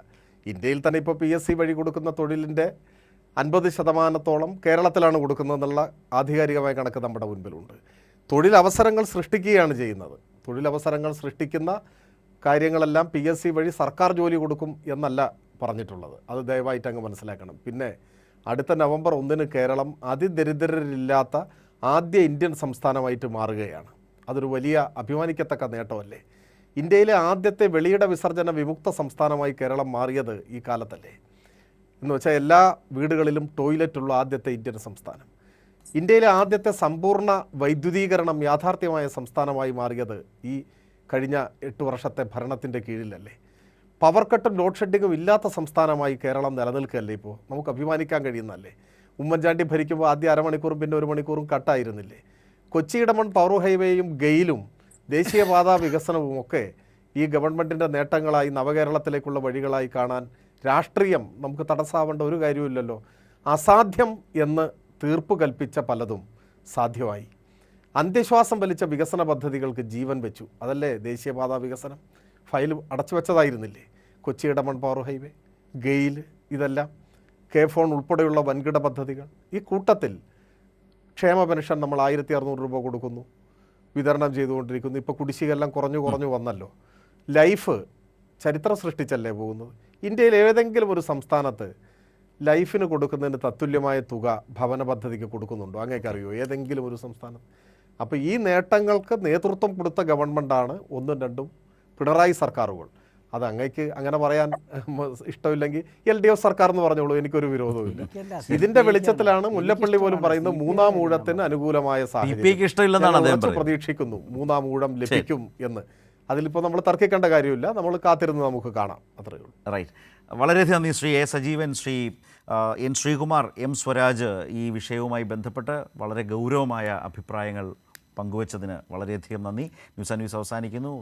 ഇന്ത്യയിൽ തന്നെ ഇപ്പോൾ PSC വഴി കൊടുക്കുന്ന തൊഴിലിൻ്റെ 50% കേരളത്തിലാണ് കൊടുക്കുന്നതെന്നുള്ള ആധികാരികമായ കണക്ക് നമ്മുടെ മുൻപിലുണ്ട്. തൊഴിലവസരങ്ങൾ സൃഷ്ടിക്കുകയാണ് ചെയ്യുന്നത്. തൊഴിലവസരങ്ങൾ സൃഷ്ടിക്കുന്ന കാര്യങ്ങളെല്ലാം PSC വഴി സർക്കാർ ജോലി കൊടുക്കും എന്നല്ല പറഞ്ഞിട്ടുള്ളത്. അത് ദയവായിട്ട് അങ്ങ് മനസ്സിലാക്കണം. പിന്നെ അടുത്ത നവംബർ 1 കേരളം അതിദരിദ്രരില്ലാത്ത ആദ്യ ഇന്ത്യൻ സംസ്ഥാനമായിട്ട് മാറുകയാണ്. അതൊരു വലിയ അഭിമാനിക്കത്തക്ക നേട്ടമല്ലേ? ഇന്ത്യയിലെ ആദ്യത്തെ വെളിയിട വിസർജന വിമുക്ത സംസ്ഥാനമായി കേരളം മാറിയത് ഈ കാലത്തല്ലേ? എന്ന് വെച്ചാൽ എല്ലാ വീടുകളിലും ടോയ്ലറ്റുള്ള ആദ്യത്തെ ഇന്ത്യൻ സംസ്ഥാനം. ഇന്ത്യയിലെ ആദ്യത്തെ സമ്പൂർണ്ണ വൈദ്യുതീകരണം യാഥാർത്ഥ്യമായ സംസ്ഥാനമായി മാറിയത് ഈ കഴിഞ്ഞ 8 വർഷത്തെ ഭരണത്തിൻ്റെ കീഴിലല്ലേ? പവർ കട്ടും ലോഡ് ഷെഡിങ്ങും ഇല്ലാത്ത സംസ്ഥാനമായി കേരളം നിലനിൽക്കുകയല്ലേ? ഇപ്പോൾ നമുക്ക് അഭിമാനിക്കാൻ കഴിയുന്നതല്ലേ? ഉമ്മൻചാണ്ടി ഭരിക്കുമ്പോൾ ആദ്യ അരമണിക്കൂറും പിന്നെ 1 മണിക്കൂറും കട്ടായിരുന്നില്ലേ? കൊച്ചി ഇടമൺ പവർ ഹൈവേയും ഗെയിലും ദേശീയപാതാ വികസനവും ഒക്കെ ഈ ഗവൺമെൻറ്റിൻ്റെ നേട്ടങ്ങളായി നവകേരളത്തിലേക്കുള്ള വഴികളായി കാണാൻ രാഷ്ട്രീയം നമുക്ക് തടസ്സാവേണ്ട ഒരു കാര്യമില്ലല്ലോ. അസാധ്യം എന്ന് തീർപ്പ് കൽപ്പിച്ച പലതും സാധ്യമായി. അന്ത്യശ്വാസം വലിച്ച വികസന പദ്ധതികൾക്ക് ജീവൻ വെച്ചു. അതല്ലേ ദേശീയപാതാ വികസനം? ഫയൽ അടച്ചു വെച്ചതായിരുന്നില്ലേ? കൊച്ചി ഇടമൺ പവർ ഹൈവേ, ഗെയിൽ, ഇതെല്ലാം K-ഫോൺ ഉൾപ്പെടെയുള്ള വൻകിട പദ്ധതികൾ. ഈ കൂട്ടത്തിൽ ക്ഷേമ പെൻഷൻ നമ്മൾ 1600 രൂപ കൊടുക്കുന്നു, വിതരണം ചെയ്തുകൊണ്ടിരിക്കുന്നു. ഇപ്പോൾ കുടിശ്ശികെല്ലാം കുറഞ്ഞു വന്നല്ലോ. ലൈഫ് ചരിത്രം സൃഷ്ടിച്ചല്ലേ പോകുന്നത്? ഇന്ത്യയിൽ ഏതെങ്കിലും ഒരു സംസ്ഥാനത്ത് ലൈഫിന് കൊടുക്കുന്നതിന് തത്തുല്യമായ തുക ഭവന പദ്ധതിക്ക് കൊടുക്കുന്നുണ്ടോ? അങ്ങേക്കറിയോ ഏതെങ്കിലും ഒരു സംസ്ഥാനത്ത്? അപ്പോൾ ഈ നേട്ടങ്ങൾക്ക് നേതൃത്വം കൊടുത്ത ഗവൺമെൻറ്റാണ് 1ഉം 2ഉം പിണറായി സർക്കാരുകൾ. അത് അങ്ങേക്ക് അങ്ങനെ പറയാൻ ഇഷ്ടമില്ലെങ്കിൽ LDF സർക്കാർ എന്ന് പറഞ്ഞോളൂ, എനിക്കൊരു വിരോധവുമില്ല. ഇതിന്റെ വെളിച്ചത്തിലാണ് മുല്ലപ്പള്ളി പോലും പറയുന്നത് മൂന്നാം ഊഴത്തിന് അനുകൂലമായ സാഹചര്യം പ്രതീക്ഷിക്കുന്നു, മൂന്നാം ഊഴം ലഭിക്കും എന്ന്. അതിലിപ്പോൾ നമ്മൾ തർക്കിക്കേണ്ട കാര്യമില്ല, നമ്മൾ കാത്തിരുന്ന് നമുക്ക് കാണാം, അത്രയേ ഉള്ളൂ. റൈറ്റ്. വളരെയധികം നന്ദി Shri A. Sajeevan, Shri N. Sreekumar, M. Swaraj ഈ വിഷയവുമായി ബന്ധപ്പെട്ട് വളരെ ഗൗരവമായ അഭിപ്രായങ്ങൾ പങ്കുവച്ചതിന് വളരെയധികം നന്ദി. ന്യൂസ് ആൻഡ് വ്യൂസ് അവസാനിക്കുന്നു.